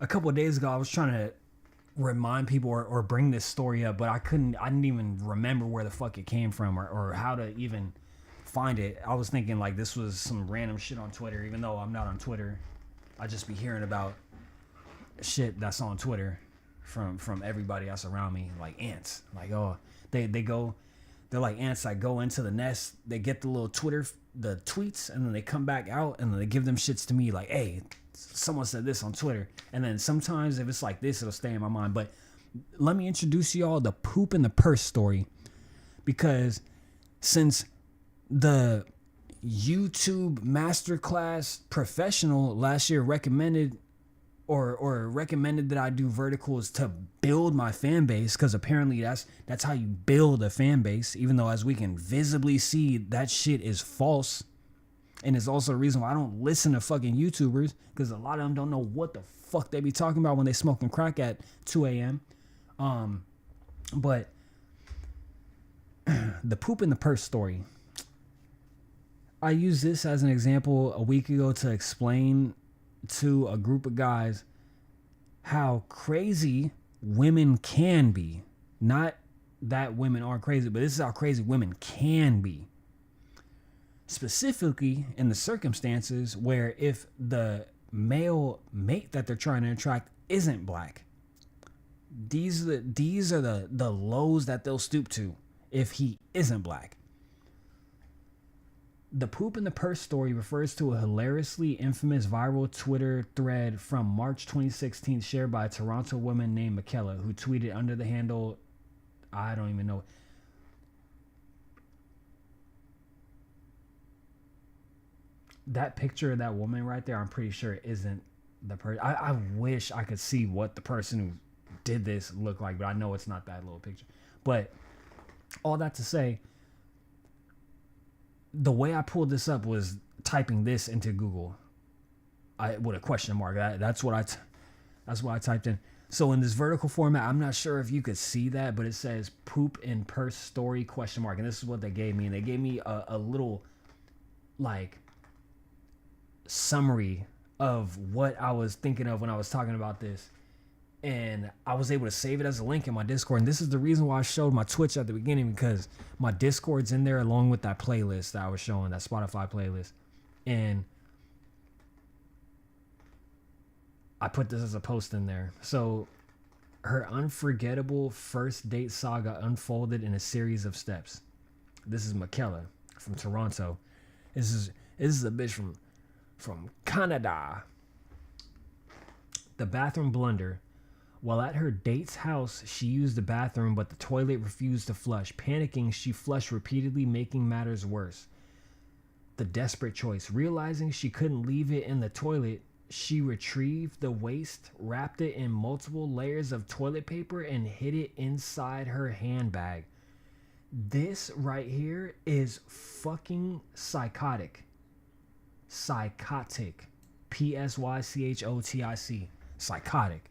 A couple of days ago, I was trying to remind people or bring this story up, but I didn't even remember where the fuck it came from or how to even find it. I was thinking like this was some random shit on Twitter, even though I'm not on Twitter. I just be hearing about shit that's on Twitter from everybody else around me, like ants. Like, oh, they're like ants that go into the nest, they get the little the tweets, and then they come back out and then they give them shits to me like, hey, someone said this on Twitter. And then sometimes if it's like this, it'll stay in my mind. But let me introduce y'all the poop in the purse story, because since the YouTube masterclass professional last year recommended or recommended that I do verticals to build my fan base, because apparently that's how you build a fan base, even though as we can visibly see that shit is false. And it's also a reason why I don't listen to fucking YouTubers, because a lot of them don't know what the fuck they be talking about when they smoking crack at 2 a.m. But the poop in the purse story. I used this as an example a week ago to explain to a group of guys how crazy women can be. Not that women aren't crazy, but this is how crazy women can be. Specifically in the circumstances where if the male mate that they're trying to attract isn't black, these are the lows that they'll stoop to if he isn't black. The poop in the purse story refers to a hilariously infamous viral Twitter thread from March 2016 shared by a Toronto woman named Michaela, who tweeted under the handle, I don't even know. That picture of that woman right there, I'm pretty sure isn't the person. I wish I could see what the person who did this looked like, but I know it's not that little picture. But all that to say, the way I pulled this up was typing this into Google, with a question mark. That's what I typed in. So in this vertical format, I'm not sure if you could see that, but it says poop in purse story question mark, and this is what they gave me. And they gave me a little like summary of what I was thinking of when I was talking about this. And I was able to save it as a link in my Discord. And this is the reason why I showed my Twitch at the beginning, because my Discord's in there along with that playlist that I was showing, that Spotify playlist. And I put this as a post in there. So her unforgettable first date saga unfolded in a series of steps. This is Michaela from Toronto. This is a bitch from Canada. The bathroom blunder. While at her date's house, she used the bathroom, but the toilet refused to flush. Panicking, she flushed repeatedly, making matters worse. The desperate choice. Realizing she couldn't leave it in the toilet, she retrieved the waste, wrapped it in multiple layers of toilet paper, and hid it inside her handbag. This right here is fucking psychotic. Psychotic. Psychotic. Psychotic.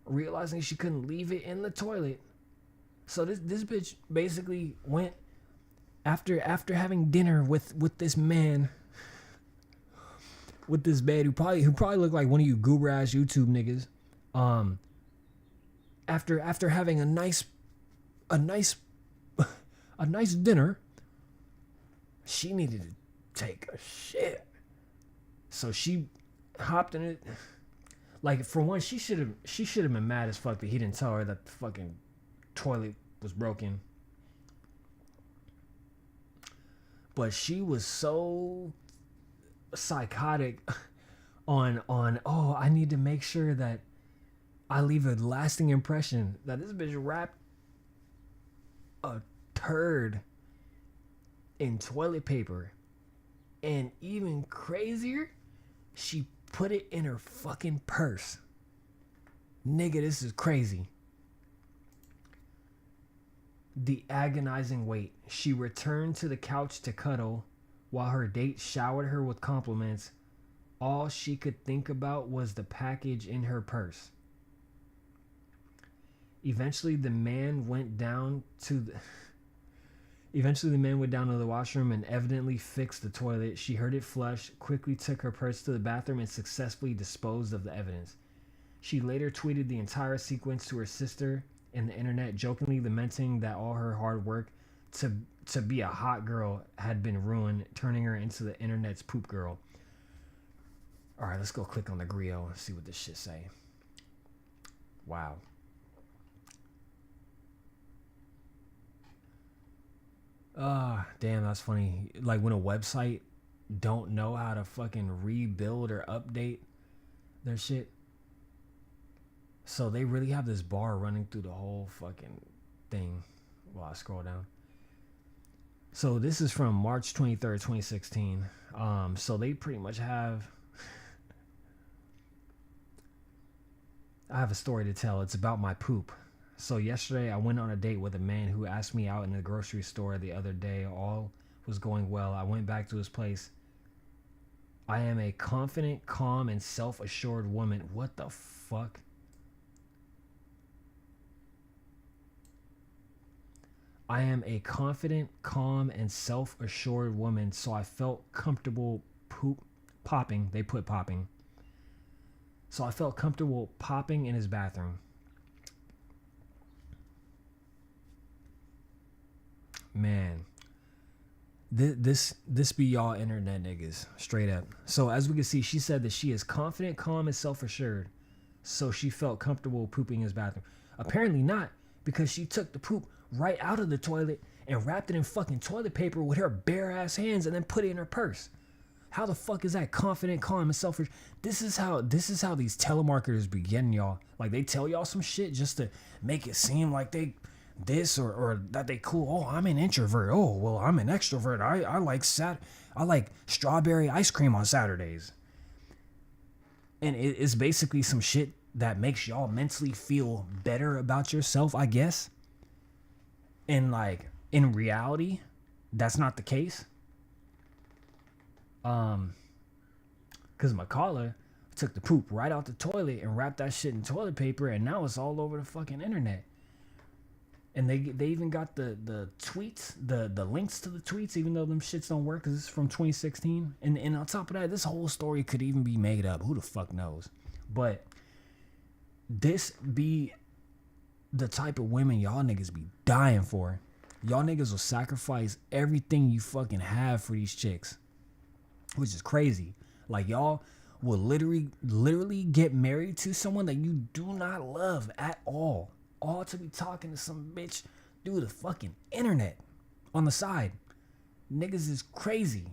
Realizing she couldn't leave it in the toilet, so this bitch basically went after having dinner with this man, with this man who probably looked like one of you goober ass YouTube niggas. After having a nice dinner, she needed to take a shit, so she hopped in it. Like, for one, she should have been mad as fuck that he didn't tell her that the fucking toilet was broken. But she was so psychotic on oh, I need to make sure that I leave a lasting impression, that this bitch wrapped a turd in toilet paper. And even crazier, she put it in her fucking purse. Nigga, this is crazy. The agonizing wait. She returned to the couch to cuddle while her date showered her with compliments. All she could think about was the package in her purse. Eventually, the man went down to the washroom and evidently fixed the toilet. She heard it flush, quickly took her purse to the bathroom, and successfully disposed of the evidence. She later tweeted the entire sequence to her sister in the internet, jokingly lamenting that all her hard work to be a hot girl had been ruined, turning her into the internet's poop girl. All right, let's go click on the Griot and see what this shit say. Wow. Damn, that's funny. Like, when a website don't know how to fucking rebuild or update their shit. So they really have this bar running through the whole fucking thing while I scroll down. So this is from March 23rd, 2016. So they pretty much have... I have a story to tell. It's about my poop. So yesterday I went on a date with a man who asked me out in the grocery store the other day. All was going well. I went back to his place. I am a confident, calm, and self-assured woman. What the fuck? I am a confident, calm, and self-assured woman, so I felt comfortable popping. They put popping. So I felt comfortable popping in his bathroom. Man, this be y'all internet niggas, straight up. So as we can see, she said that she is confident, calm, and self-assured, so she felt comfortable pooping in his bathroom. Apparently not, because she took the poop right out of the toilet and wrapped it in fucking toilet paper with her bare ass hands and then put it in her purse. How the fuck is that confident, calm, and self-assured? This is how these telemarketers be getting y'all. Like, they tell y'all some shit just to make it seem like they this or that they cool. Oh, I'm an introvert. Oh, well, I'm an extrovert. I like strawberry ice cream on Saturdays. And it's basically some shit that makes y'all mentally feel better about yourself, I guess. And like, in reality, that's not the case. Cause Makala took the poop right out the toilet and wrapped that shit in toilet paper, and now it's all over the fucking internet. And they even got the tweets, the links to the tweets, even though them shits don't work because it's from 2016. And on top of that, this whole story could even be made up. Who the fuck knows? But this be the type of women y'all niggas be dying for. Y'all niggas will sacrifice everything you fucking have for these chicks, which is crazy. Like, y'all will literally get married to someone that you do not love at all to be talking to some bitch through the fucking internet on the side. Niggas is crazy.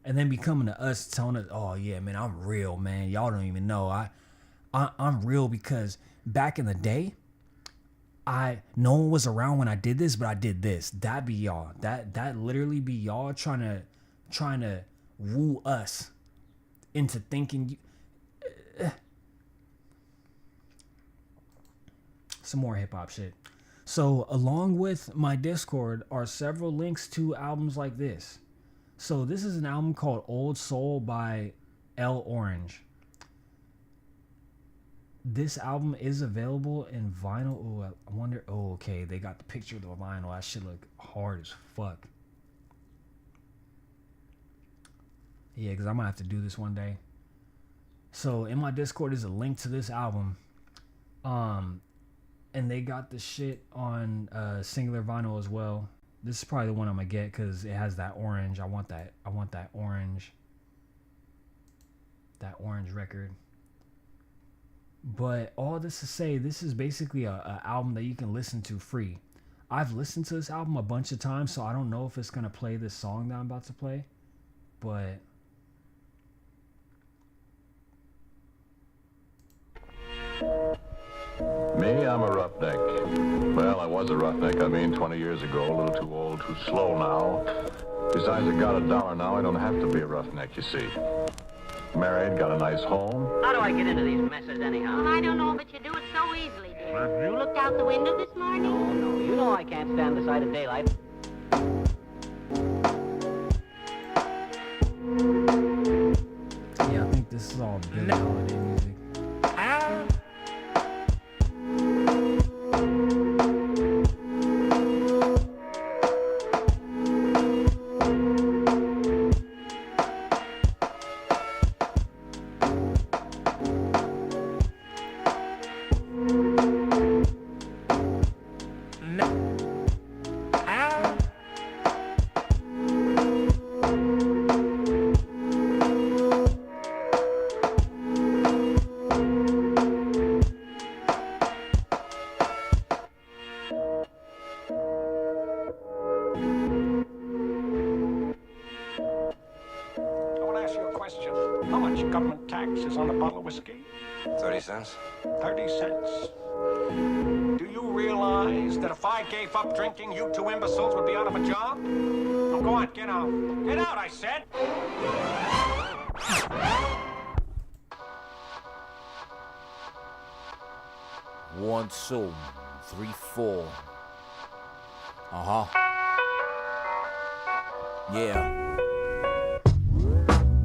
And then be coming to us telling us, oh yeah, man, I'm real, man. Y'all don't even know. I'm real because back in the day, no one was around when I did this, but I did this. That be y'all. That literally be y'all trying to woo us into thinking some more hip-hop shit. So along with my Discord are several links to albums like this. So this is an album called Old Soul by L Orange. This album is available in vinyl. Oh, I wonder. Oh, okay. They got the picture of the vinyl. That shit look hard as fuck. Yeah, because I might have to do this one day. So in my Discord is a link to this album. And they got the shit on singular vinyl as well. This is probably the one I'm gonna get because it has that orange. I want that orange. that orange record. But all this to say, this is basically a album that you can listen to free. I've listened to this album a bunch of times, so I don't know if it's going to play this song that I'm about to play. But Me, I'm a roughneck. Well, I was a roughneck, 20 years ago. A little too old, too slow now. Besides, I got $1 now. I don't have to be a roughneck, you see. Married, got a nice home. How do I get into these messes anyhow? Well, I don't know, but you do it so easily, dear. You looked out the window this morning? Oh, no, you know I can't stand the sight of daylight. yeah, I think this is all Billie Holiday music. How much government tax is on a bottle of whiskey? 30 cents. 30 cents. Do you realize that if I gave up drinking, you two imbeciles would be out of a job? Oh, go on, get out. Get out, I said. One, two, 3, 4. Yeah.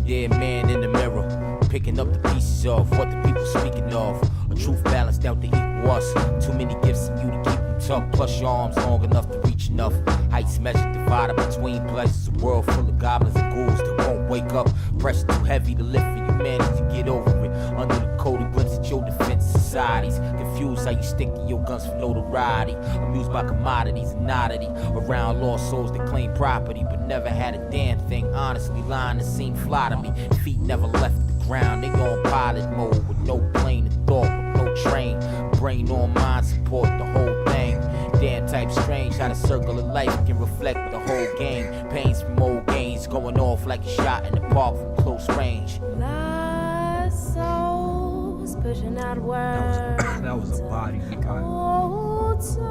Yeah, man in the mirror, picking up the pieces of what the people speaking of. A truth balanced out to equal us. Too many gifts in you to keep them tucked. Plus your arms long enough to reach enough. Heights measured divided between pleasures. A world full of goblins and ghouls that won't wake up. Pressure too heavy to lift for you manage to get over it. Under the coat of glimpse at your defense societies. Confused how you stick to your guns for notoriety. Amused by commodities and oddity. Around lost souls that claim property but never had a damn thing. Honestly, lying to seem fly to me. Feet never left the ground. They on pilot mode with no plane of thought, with no train. Brain on mind support the whole thing. Damn type strange how the circle of life can reflect the whole game. Pains from old gains going off like a shot in the park from close range. Lost souls pushing out words. That was a body he got. Old souls.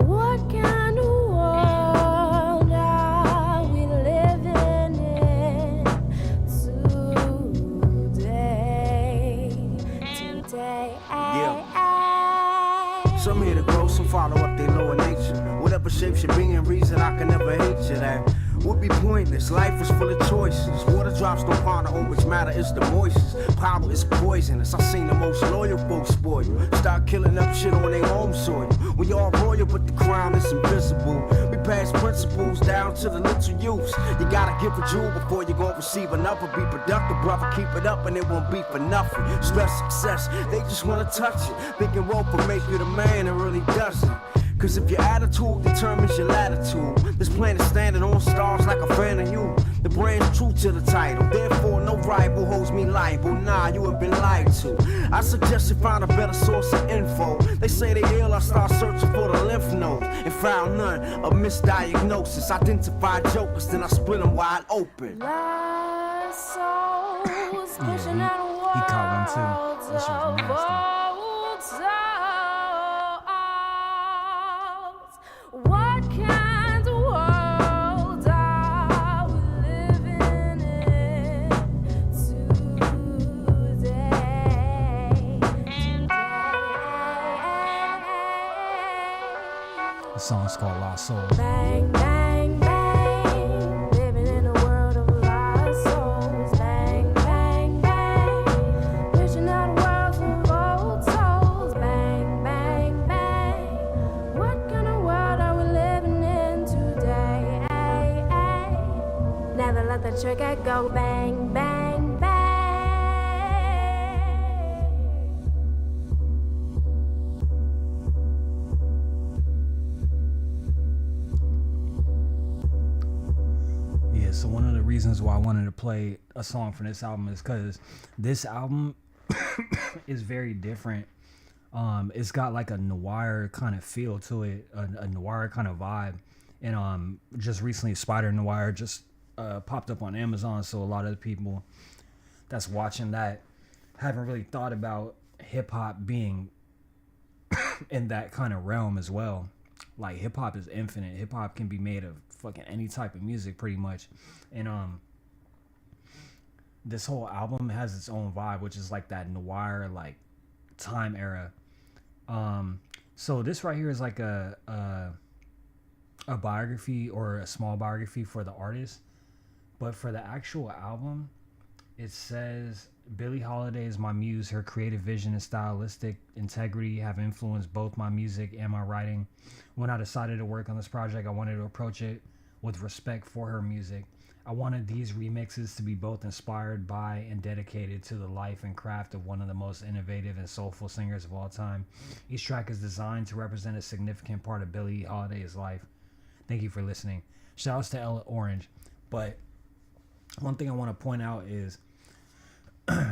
What kind of world are we living in today? Some here to grow, some follow up their lower nature. Whatever shapes your being, reason I can never hate you. That would be pointless. Life is full of choices. Water drops don't ponder on which matter is the moistest. Power is poisonous. I seen the most loyal folks spoil. Start killing up shit on their home soil. We all royal, but the crown is invisible. We pass principles down to the little youths. You gotta give a jewel before you gon' receive another. Be productive, brother. Keep it up and it won't be for nothing. Stress success, they just wanna touch it. Thinking rope will make you the man, it really doesn't. Cause if your attitude determines your latitude, this planet standing on stars like a fan of you. The brand's true to the title, therefore no rival holds me liable. Nah, you have been lied to. I suggest you find a better source of info. They say they ill, I start searching for the lymph nodes and found none. A misdiagnosis, identified jokers, then I split them wide open. Lost souls pushing out worlds. He caught one too. That shit was nasty. What kind of world are we living in today? The song's called Lost Souls. Bang, bang, bang. Living in a world of lost souls. Bang, bang, bang. Wishing out worlds of old souls. Bang, bang, bang. What kind of world are we living in today? Never let the trigger go. Bang, bang, bang. Yeah, Yeah, so one of the reasons why I wanted to play a song from this album is because this album is very different. It's got like a noir kind of feel to it, a noir kind of vibe. And just recently Spider Noir just popped up on Amazon, so a lot of the people that's watching that haven't really thought about hip hop being in that kind of realm as well. Like hip hop is infinite. Hip hop can be made of fucking any type of music pretty much. And this whole album has its own vibe, which is like that noir like time era. So this right here is like a biography or a small biography for the artist, but for the actual album it says Billie Holiday is my muse. Her creative vision and stylistic integrity have influenced both my music and my writing. When I decided to work on this project, I wanted to approach it with respect for her music. I wanted these remixes to be both inspired by and dedicated to the life and craft of one of the most innovative and soulful singers of all time. Each track is designed to represent a significant part of Billie Holiday's life. Thank you for listening. Shouts to Ella Orange. But one thing I want to point out is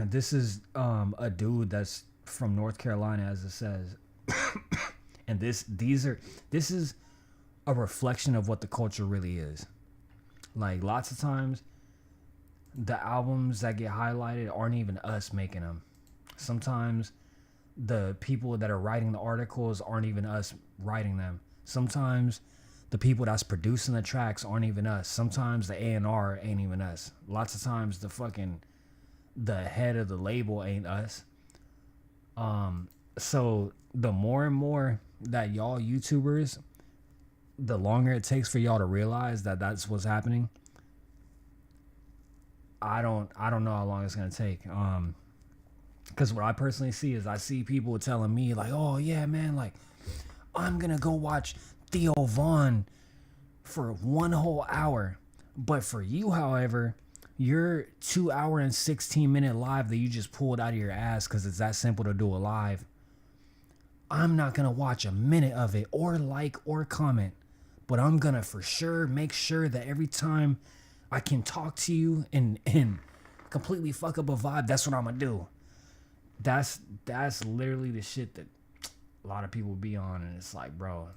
this is a dude that's from North Carolina, as it says. And this is a reflection of what the culture really is. Like lots of times the albums that get highlighted aren't even us making them. Sometimes the people that are writing the articles aren't even us writing them. Sometimes the people that's producing the tracks aren't even us. Sometimes the A&R ain't even us. Lots of times the head of the label ain't us. So the more and more that y'all YouTubers, the longer it takes for y'all to realize that that's what's happening. I don't know how long it's gonna take. Because what I personally see is I see people telling me like, oh yeah, man, like I'm gonna go watch Theo Von for 1 whole hour. But for you, however, your 2 hour and 16-minute live that you just pulled out of your ass because it's that simple to do a live, I'm not gonna watch a minute of it or like or comment. But I'm gonna for sure make sure that every time I can talk to you and completely fuck up a vibe, that's what I'm gonna do. That's literally the shit that a lot of people be on, and it's like, bro,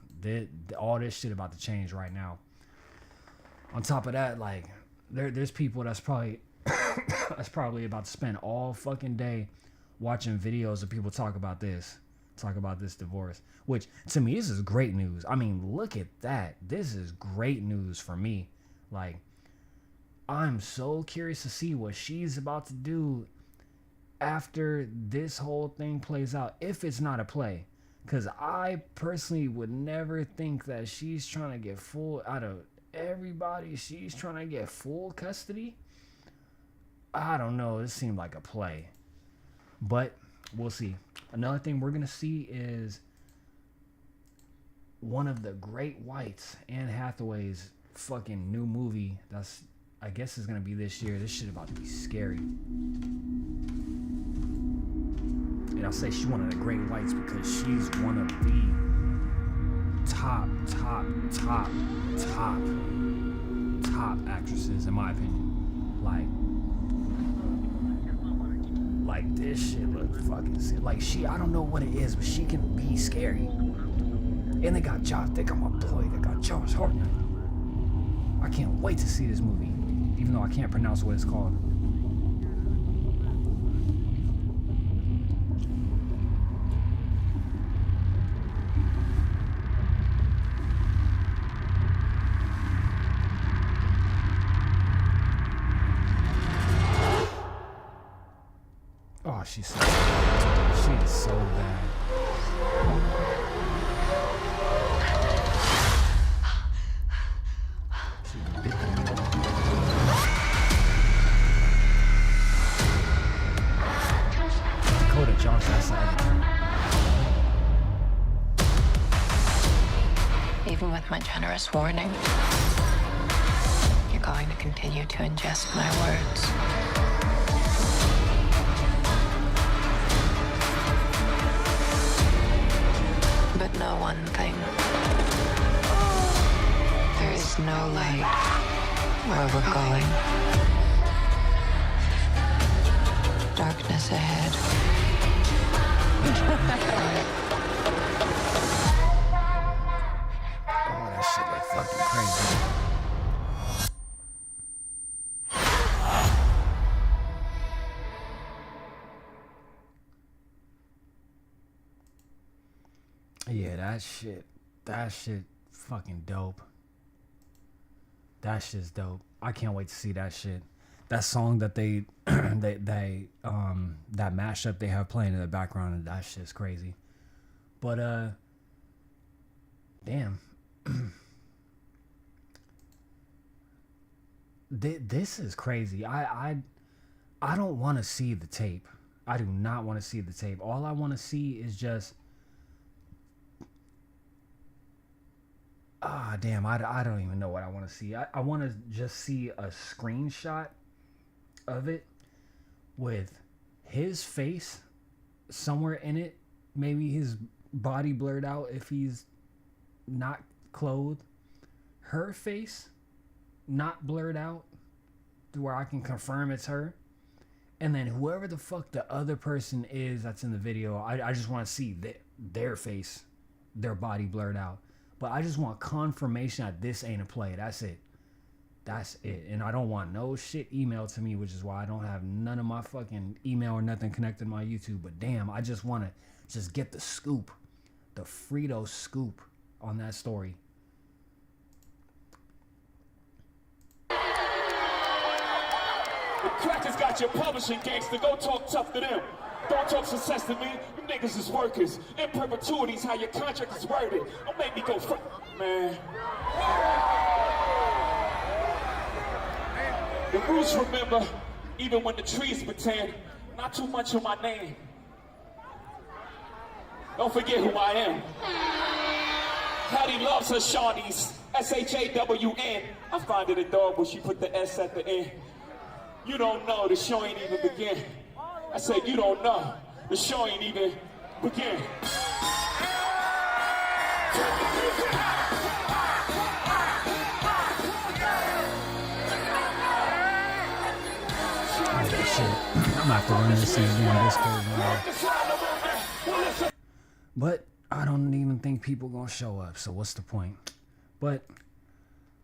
all this shit about to change right now. On top of that, like there's people that's probably about to spend all fucking day watching videos of people talk about this divorce, which to me, this is great news. I mean, look at that. This is great news for me. Like, I'm so curious to see what she's about to do after this whole thing plays out, if it's not a play. Because I personally would never think that she's trying to get full out of everybody. She's trying to get full custody. I don't know. It seemed like a play. But we'll see. Another thing we're going to see is one of the great whites, Anne Hathaway's fucking new movie that's, I guess, is going to be this year. This shit about to be scary. And I'll say she's one of the great whites because she's one of the top actresses, in my opinion. Like this shit look fucking sick. Like I don't know what it is, but she can be scary. And they got my boy, they got Josh Hartnett. I can't wait to see this movie, even though I can't pronounce what it's called. Oh, she is so bad. She bit me. Dakota Johnson, that's everything. Even with my generous warning, you're going to continue to ingest my words. But know one thing. There is no light Where we're going. Darkness ahead. Oh, that shit look fucking crazy. Yeah, that shit fucking dope. That shit's dope. I can't wait to see that shit. That song that they that mashup they have playing in the background, that shit's crazy. But damn. This is crazy. I don't want to see the tape. I do not want to see the tape. All I want to see is just damn, I don't even know what I want to see. I want to just see a screenshot of it with his face somewhere in it. Maybe his body blurred out if he's not clothed. Her face not blurred out to where I can confirm it's her. And then whoever the fuck the other person is that's in the video, I just want to see their face, their body blurred out. But I just want confirmation that this ain't a play. That's it. That's it. And I don't want no shit emailed to me, which is why I don't have none of my fucking email or nothing connected to my YouTube. But damn, I just want to just get the scoop, the Frito scoop on that story. The crackers got your publishing gangster. Go talk tough to them. Don't talk success to me. You niggas is workers. In perpetuities, how your contract is worded. Don't make me go man. The roots remember, even when the trees pretend, not too much of my name. Don't forget who I am. Hattie loves her Shawnees. S-H-A-W-N. I find it adorable she put the S at the end. You don't know, the show ain't even begin. I said, you don't know, the show ain't even begin. I'm gonna have to run this thing on Discord. But I don't even think people gonna show up, so what's the point? But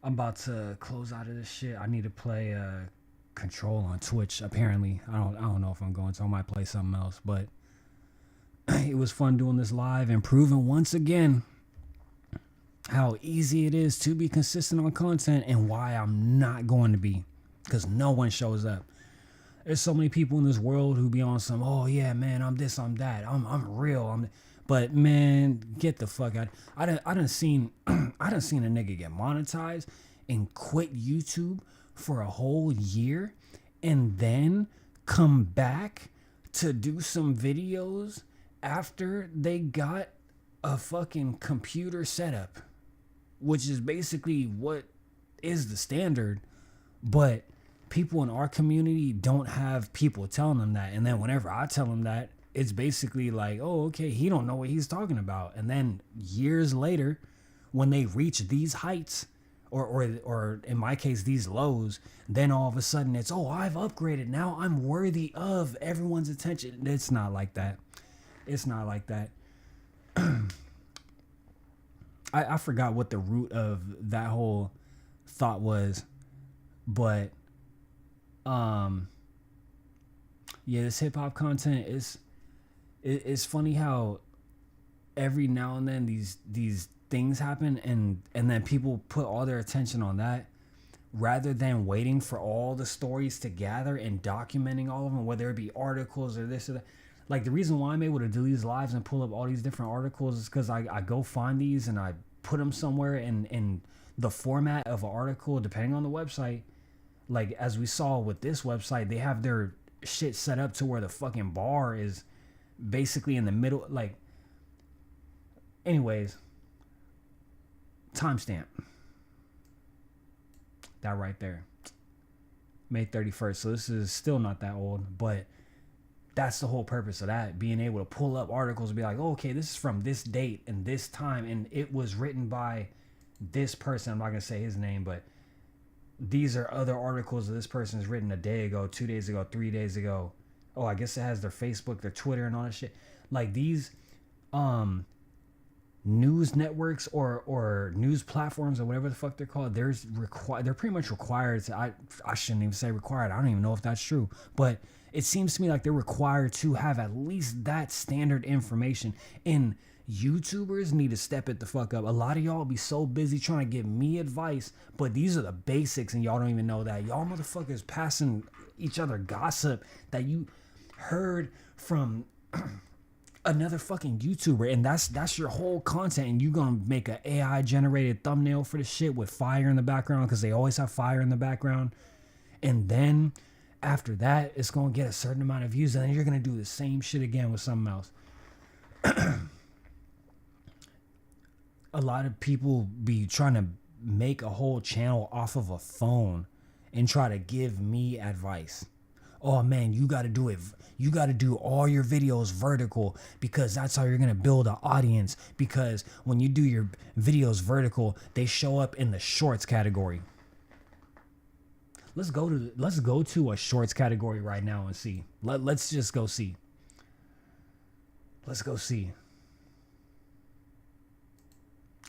I'm about to close out of this shit. I need to play Control on Twitch. Apparently, I don't know if I'm going to. I might play something else, but it was fun doing this live and proving once again how easy it is to be consistent on content and why I'm not going to be, because no one shows up. There's so many people in this world who be on some, oh yeah, man, I'm this, I'm that, I'm real, but man, get the fuck out. I done seen a nigga get monetized and quit YouTube for a whole year and then come back to do some videos after they got a fucking computer setup, which is basically what is the standard, but people in our community don't have people telling them that. And then whenever I tell them that, it's basically like, oh, okay, he don't know what he's talking about. And then years later, when they reach these heights, or in my case, these lows, then all of a sudden it's, oh, I've upgraded. Now I'm worthy of everyone's attention. It's not like that. It's not like that. I forgot what the root of that whole thought was, but yeah, this hip hop content it's funny how every now and then these things happen and then people put all their attention on that rather than waiting for all the stories to gather and documenting all of them, whether it be articles or this or that. Like, the reason why I'm able to do these lives and pull up all these different articles is because I go find these and I put them somewhere in the format of an article, depending on the website. Like, as we saw with this website, they have their shit set up to where the fucking bar is basically in the middle. Like, anyways, timestamp. That right there. May 31st. So this is still not that old, but that's the whole purpose of that, being able to pull up articles and be like, oh, okay, this is from this date and this time, and it was written by this person. I'm not going to say his name, but these are other articles that this person's written a day ago, 2 days ago, 3 days ago. Oh, I guess it has their Facebook, their Twitter, and all that shit. Like these news networks or news platforms or whatever the fuck they're called, they're pretty much required to, I shouldn't even say required, I don't even know if that's true, but it seems to me like they're required to have at least that standard information. And YouTubers need to step it the fuck up. A lot of y'all be so busy trying to give me advice, but these are the basics and y'all don't even know that. Y'all motherfuckers passing each other gossip that you heard from another fucking YouTuber, and that's your whole content, and you gonna make an AI generated thumbnail for the shit with fire in the background, because they always have fire in the background, and then after that it's gonna get a certain amount of views, and then you're gonna do the same shit again with something else. A lot of people be trying to make a whole channel off of a phone and try to give me advice. Oh man, you got to do it. You got to do all your videos vertical, because that's how you're going to build an audience. Because when you do your videos vertical, they show up in the shorts category. Let's go to a shorts category right now and see. Let's just go see. Let's go see.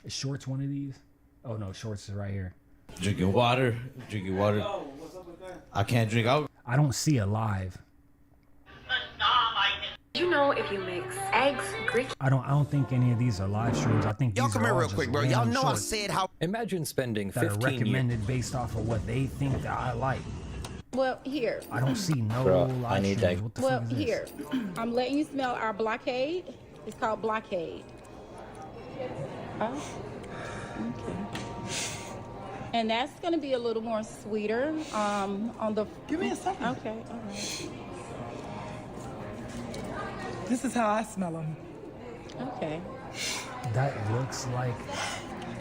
Is shorts one of these? Oh no, shorts is right here. Drinking water. Oh, what's up with that? I can't drink out. I don't see a live. You know, if you mix eggs, Greek. I don't think any of these are live streams. I think y'all these come are here all real just quick, bro. Y'all random know I shorts said how. Imagine spending that are 15 years. recommended based off of what they think that I like. Well, here. I don't see no Bro, live I need streams. that. What the Well, fuck is this? here. I'm letting you smell our blockade. It's called blockade. Oh, okay. And that's going to be a little more sweeter. On the. Give me a second. Okay. All right. This is how I smell them. Okay. That looks like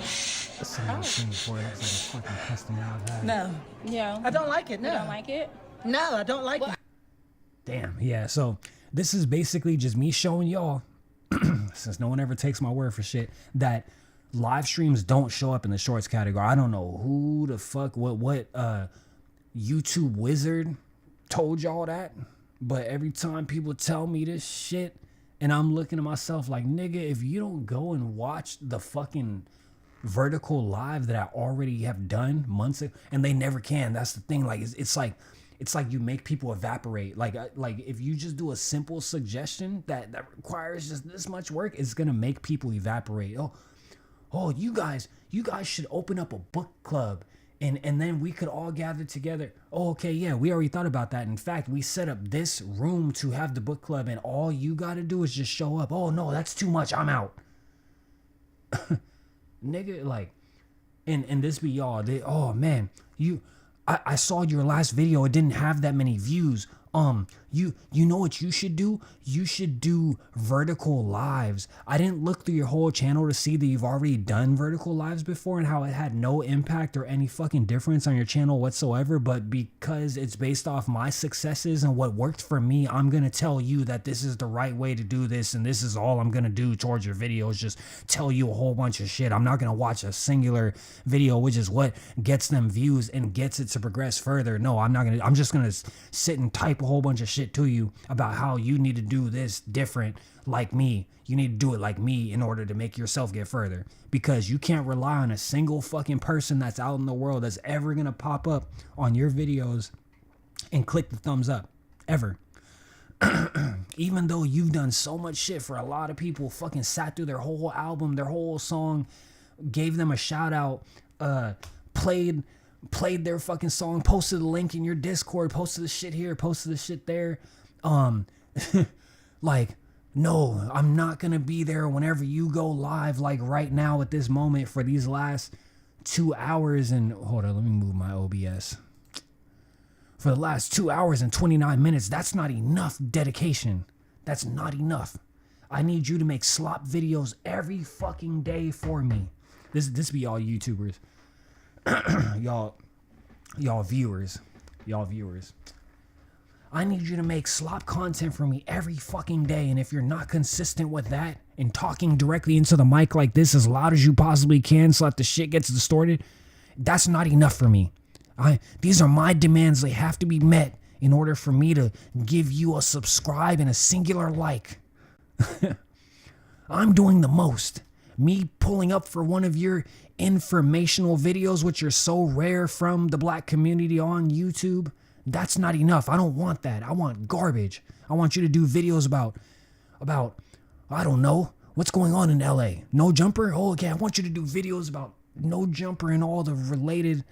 something I've seen before. It looks like a fucking custom out. No. Yeah. I don't like it. No. You don't like it? No, I don't like it. Damn. Yeah. So this is basically just me showing y'all, since no one ever takes my word for shit, that live streams don't show up in the shorts category. I don't know who the fuck, what YouTube wizard told y'all that, but every time people tell me this shit, and I'm looking at myself like, nigga, if you don't go and watch the fucking vertical live that I already have done months ago, and they never can. That's the thing. Like, it's like you make people evaporate. Like if you just do a simple suggestion that requires just this much work, it's gonna make people evaporate. Oh, you guys should open up a book club, and then we could all gather together. Oh, okay, yeah, we already thought about that. In fact, we set up this room to have the book club, and all you gotta do is just show up. Oh no, that's too much. I'm out. Nigga, like, and this be y'all. Oh man, I saw your last video. It didn't have that many views. You know what you should do? You should do vertical lives. I didn't look through your whole channel to see that you've already done vertical lives before and how it had no impact or any fucking difference on your channel whatsoever. But because it's based off my successes and what worked for me, I'm going to tell you that this is the right way to do this. And this is all I'm going to do towards your videos. Just tell you a whole bunch of shit. I'm not going to watch a singular video, which is what gets them views and gets it to progress further. No, I'm just going to sit and type a whole bunch of shit to you about how you need to do this different like me. You need to do it like me in order to make yourself get further, because you can't rely on a single fucking person that's out in the world that's ever gonna pop up on your videos and click the thumbs up ever. Even though you've done so much shit for a lot of people, fucking sat through their whole album, their whole song, gave them a shout out, played their fucking song, posted the link in your Discord, posted the shit here, posted the shit there. Like, no, I'm not gonna be there whenever you go live, like right now at this moment for these last 2 hours and hold on, let me move my OBS. For the last 2 hours and 29 minutes, that's not enough dedication. That's not enough. I need you to make slop videos every fucking day for me. This be all YouTubers. y'all viewers. I need you to make slop content for me every fucking day, and if you're not consistent with that and talking directly into the mic like this as loud as you possibly can so that the shit gets distorted, that's not enough for me. These are my demands. They have to be met in order for me to give you a subscribe and a singular like. I'm doing the most. Me pulling up for one of your informational videos, which are so rare from the black community on YouTube, that's not enough. I don't want that. I want garbage. I want you to do videos about, I don't know, what's going on in LA. No Jumper? Oh, okay. I want you to do videos about No Jumper and all the related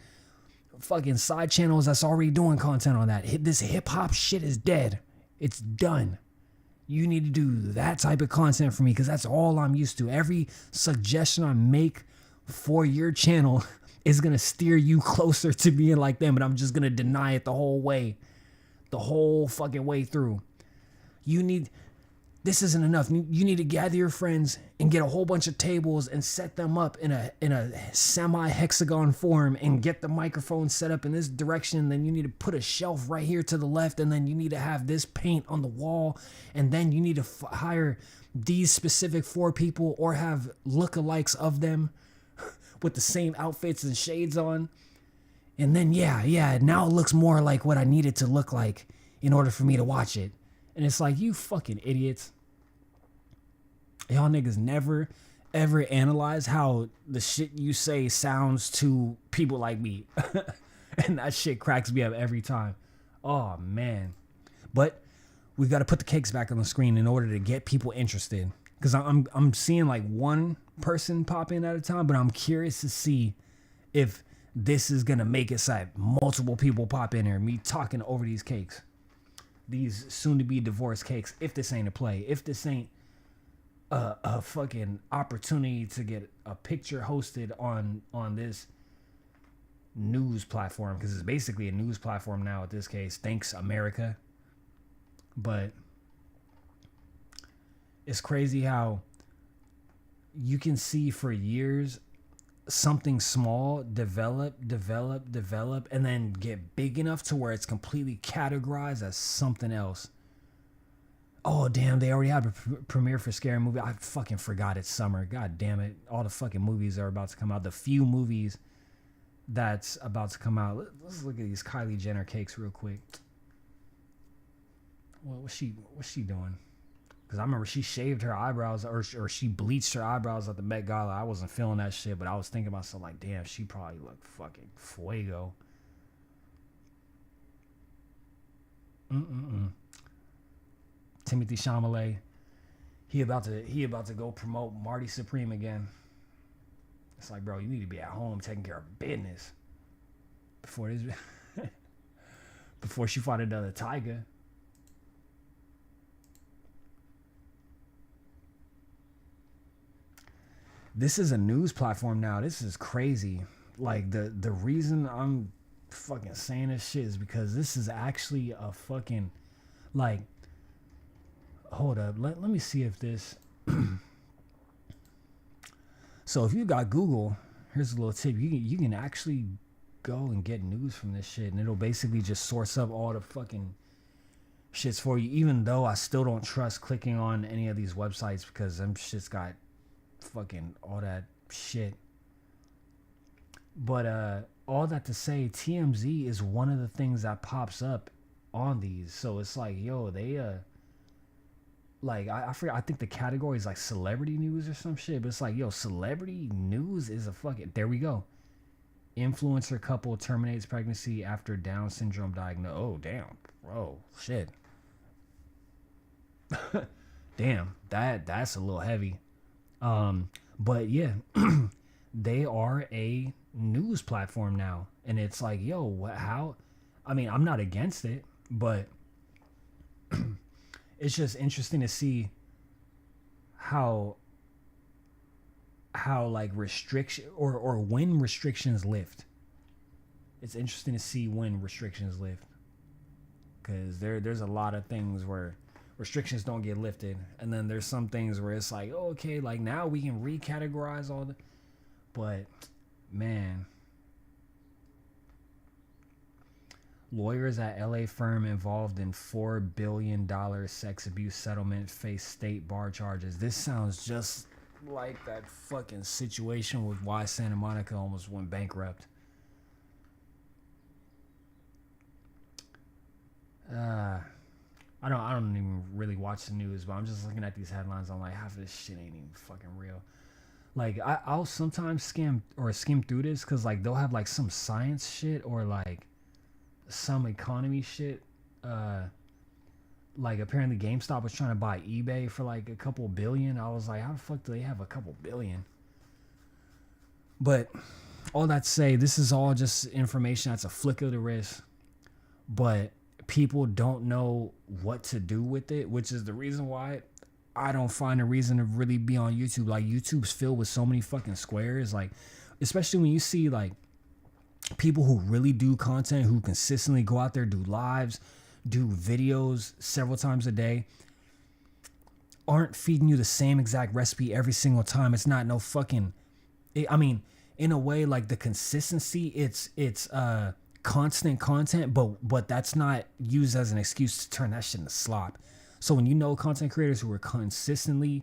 fucking side channels that's already doing content on that. This hip hop shit is dead. It's done. You need to do that type of content for me because that's all I'm used to. Every suggestion I make for your channel is going to steer you closer to being like them, and I'm just going to deny it the whole way. The whole fucking way through. This isn't enough. You need to gather your friends and get a whole bunch of tables and set them up in a semi-hexagon form and get the microphone set up in this direction. Then you need to put a shelf right here to the left, and then you need to have this paint on the wall, and then you need to hire these specific 4 people or have lookalikes of them with the same outfits and shades on. And then yeah, now it looks more like what I need it to look like in order for me to watch it. And it's like, you fucking idiots. Y'all niggas never, ever analyze how the shit you say sounds to people like me. And that shit cracks me up every time. Oh, man. But we got to put the cakes back on the screen in order to get people interested. Because I'm seeing like one person pop in at a time, but I'm curious to see if this is going to make it so that multiple people pop in here. Me talking over these cakes. These soon-to-be divorced cakes, if this ain't a play, if this ain't a fucking opportunity to get a picture hosted on this news platform, because it's basically a news platform now at this case, thanks America. But it's crazy how you can see for years something small develop, and then get big enough to where it's completely categorized as something else. Oh, damn, they already had a premiere for Scary Movie. I fucking forgot it's summer. God damn it. All the fucking movies are about to come out. The few movies that's about to come out. Let's look at these Kylie Jenner cakes real quick. Well, what's she doing? Because I remember she shaved her eyebrows or she bleached her eyebrows at the Met Gala. I wasn't feeling that shit, but I was thinking to myself, like, damn, she probably looked fucking fuego. Timothy Chalamet, he about to go promote Marty Supreme again. It's like, bro, you need to be at home taking care of business before she fought another tiger. This is a news platform now. This is crazy. Like, the reason I'm fucking saying this shit is because this is actually a fucking, like, hold up. Let me see if this. So if you got Google, here's a little tip. You can actually go and get news from this shit, and it'll basically just source up all the fucking shits for you, even though I still don't trust clicking on any of these websites because them shits got fucking all that shit. But all that to say, TMZ is one of the things that pops up on these. So it's like, yo, they like I forget, I think the category is like celebrity news or some shit, but it's like, yo, celebrity news is a fucking, there we go. Influencer couple terminates pregnancy after Down syndrome diagnosis. Oh, damn. Bro, shit. Damn, that's a little heavy. But yeah, they are a news platform now, and it's like, yo, how? I mean, I'm not against it, but it's just interesting to see how like restriction or when restrictions lift. It's interesting to see when restrictions lift, because there's a lot of things where restrictions don't get lifted, and then there's some things where it's like, oh, okay, like now we can recategorize all the, but man, lawyers at LA firm involved in $4 billion sex abuse settlement face state bar charges. This sounds just like that fucking situation with why Santa Monica almost went bankrupt. I don't even really watch the news, but I'm just looking at these headlines. I'm like, half of this shit ain't even fucking real. Like, I'll sometimes skim through this because, like, they'll have, like, some science shit or, like, some economy shit. Like, apparently GameStop was trying to buy eBay for, like, a couple billion. I was like, how the fuck do they have a couple billion? But all that to say, this is all just information that's a flick of the wrist. But people don't know what to do with it, which is the reason why I don't find a reason to really be on YouTube. Like, YouTube's filled with so many fucking squares. Like, especially when you see, like, people who really do content, who consistently go out there, do lives, do videos several times a day, aren't feeding you the same exact recipe every single time. It's not no fucking... I mean, in a way, like, the consistency, it's constant content, but that's not used as an excuse to turn that shit into slop. So when you know content creators who are consistently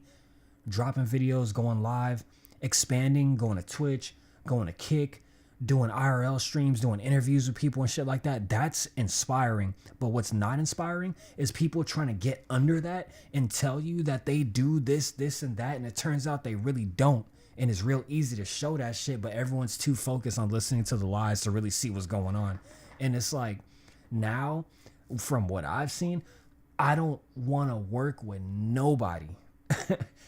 dropping videos, going live, expanding, going to Twitch, going to Kick, doing IRL streams, doing interviews with people and shit like that, that's inspiring. But what's not inspiring is people trying to get under that and tell you that they do this, and that, and it turns out they really don't. And it's real easy to show that shit, but everyone's too focused on listening to the lies to really see what's going on. And it's like, now, from what I've seen, I don't want to work with nobody.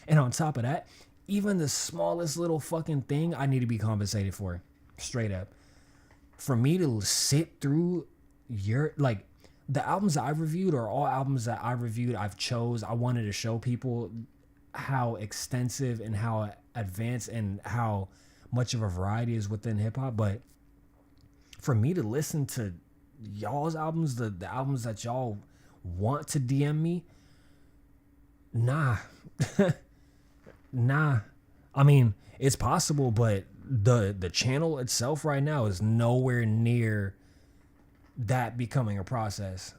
And on top of that, even the smallest little fucking thing, I need to be compensated for. Straight up. For me to sit through like, the albums that I've reviewed are all albums that I reviewed, I wanted to show people how extensive and how advanced and how much of a variety is within hip-hop. But for me to listen to y'all's albums, the albums that y'all want to DM me, nah. Nah. I mean, it's possible, but the channel itself right now is nowhere near that becoming a process.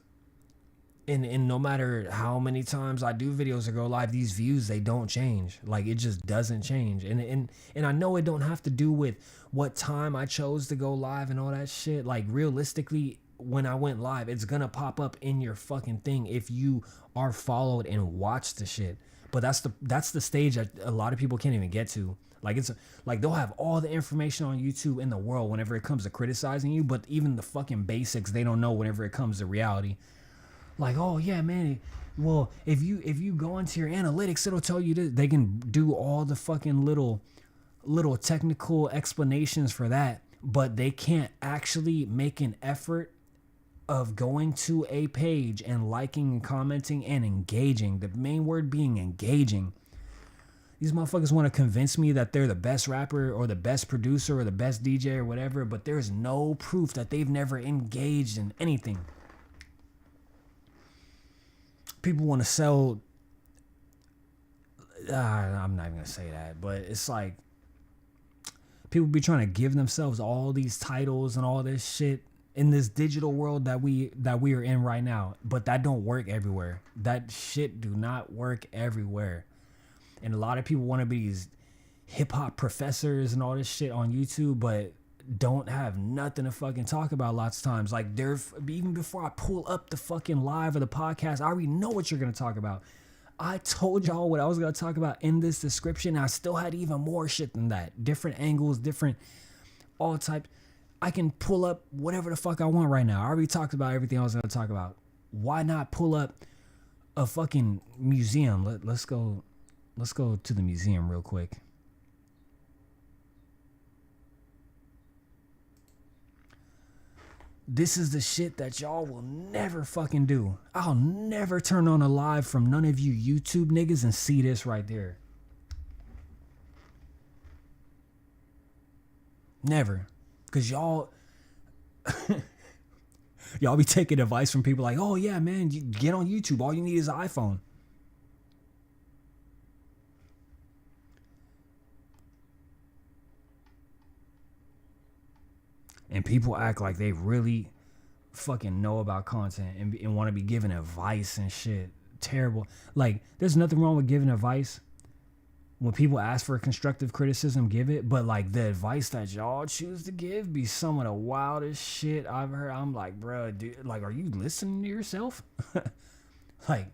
And no matter how many times I do videos or go live, these views, they don't change. Like, it just doesn't change. And I know it don't have to do with what time I chose to go live and all that shit. Like, realistically, when I went live, it's gonna pop up in your fucking thing if you are followed and watch the shit. But that's the stage that a lot of people can't even get to. Like, it's like they'll have all the information on YouTube in the world whenever it comes to criticizing you, but even the fucking basics they don't know whenever it comes to reality. Like, oh yeah, man, well, if you go into your analytics, it'll tell you that they can do all the fucking little technical explanations for that, but they can't actually make an effort of going to a page and liking and commenting and engaging. The main word being engaging. These motherfuckers want to convince me that they're the best rapper or the best producer or the best DJ or whatever, but there's no proof that they've never engaged in anything. People want to sell... I'm not even going to say that, but it's like people be trying to give themselves all these titles and all this shit in this digital world that we are in right now, but that don't work everywhere. That shit do not work everywhere. And a lot of people want to be these hip-hop professors and all this shit on YouTube, but don't have nothing to fucking talk about lots of times. Like, even before I pull up the fucking live or the podcast, I already know what you're going to talk about. I told y'all what I was going to talk about in this description. I still had even more shit than that. Different angles, different all types. I can pull up whatever the fuck I want right now. I already talked about everything I was going to talk about. Why not pull up a fucking museum? Let's go to the museum real quick. This is the shit that y'all will never fucking do. I'll never turn on a live from none of you YouTube niggas and see this right there. Never. Because y'all be taking advice from people like, oh yeah, man, you get on YouTube. All you need is an iPhone. And people act like they really fucking know about content and want to be giving advice and shit. Terrible. Like, there's nothing wrong with giving advice. when people ask for constructive criticism, give it. But like the advice that y'all choose to give be some of the wildest shit I've heard. I'm like, bro, dude, like, are you listening to yourself? Like,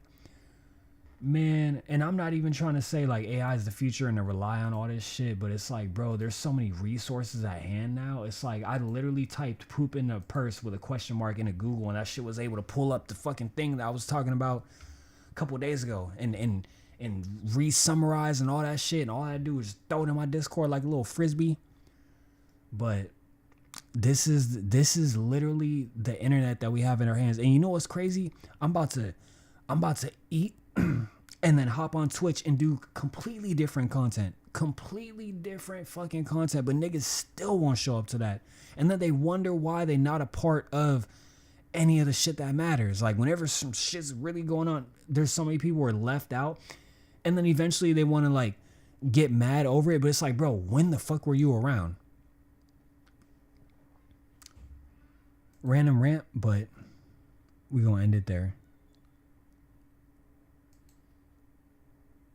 man, and I'm not even trying to say like AI is the future and to rely on all this shit, but it's like, bro, there's so many resources at hand now. It's like I literally typed poop in a purse with a question mark into Google, and that shit was able to pull up the fucking thing that I was talking about a couple days ago and re-summarize and all that shit, and all I do is throw it in my Discord like a little frisbee. But this is literally the internet that we have in our hands. And you know what's crazy? I'm about to eat and then hop on Twitch and do completely different content. Completely different fucking content. But niggas still won't show up to that. And then they wonder why they not a part of any of the shit that matters. Like whenever some shit's really going on, there's so many people who are left out. And then eventually they want to like get mad over it. But it's like, bro, when the fuck were you around? Random rant, but we gonna end it there.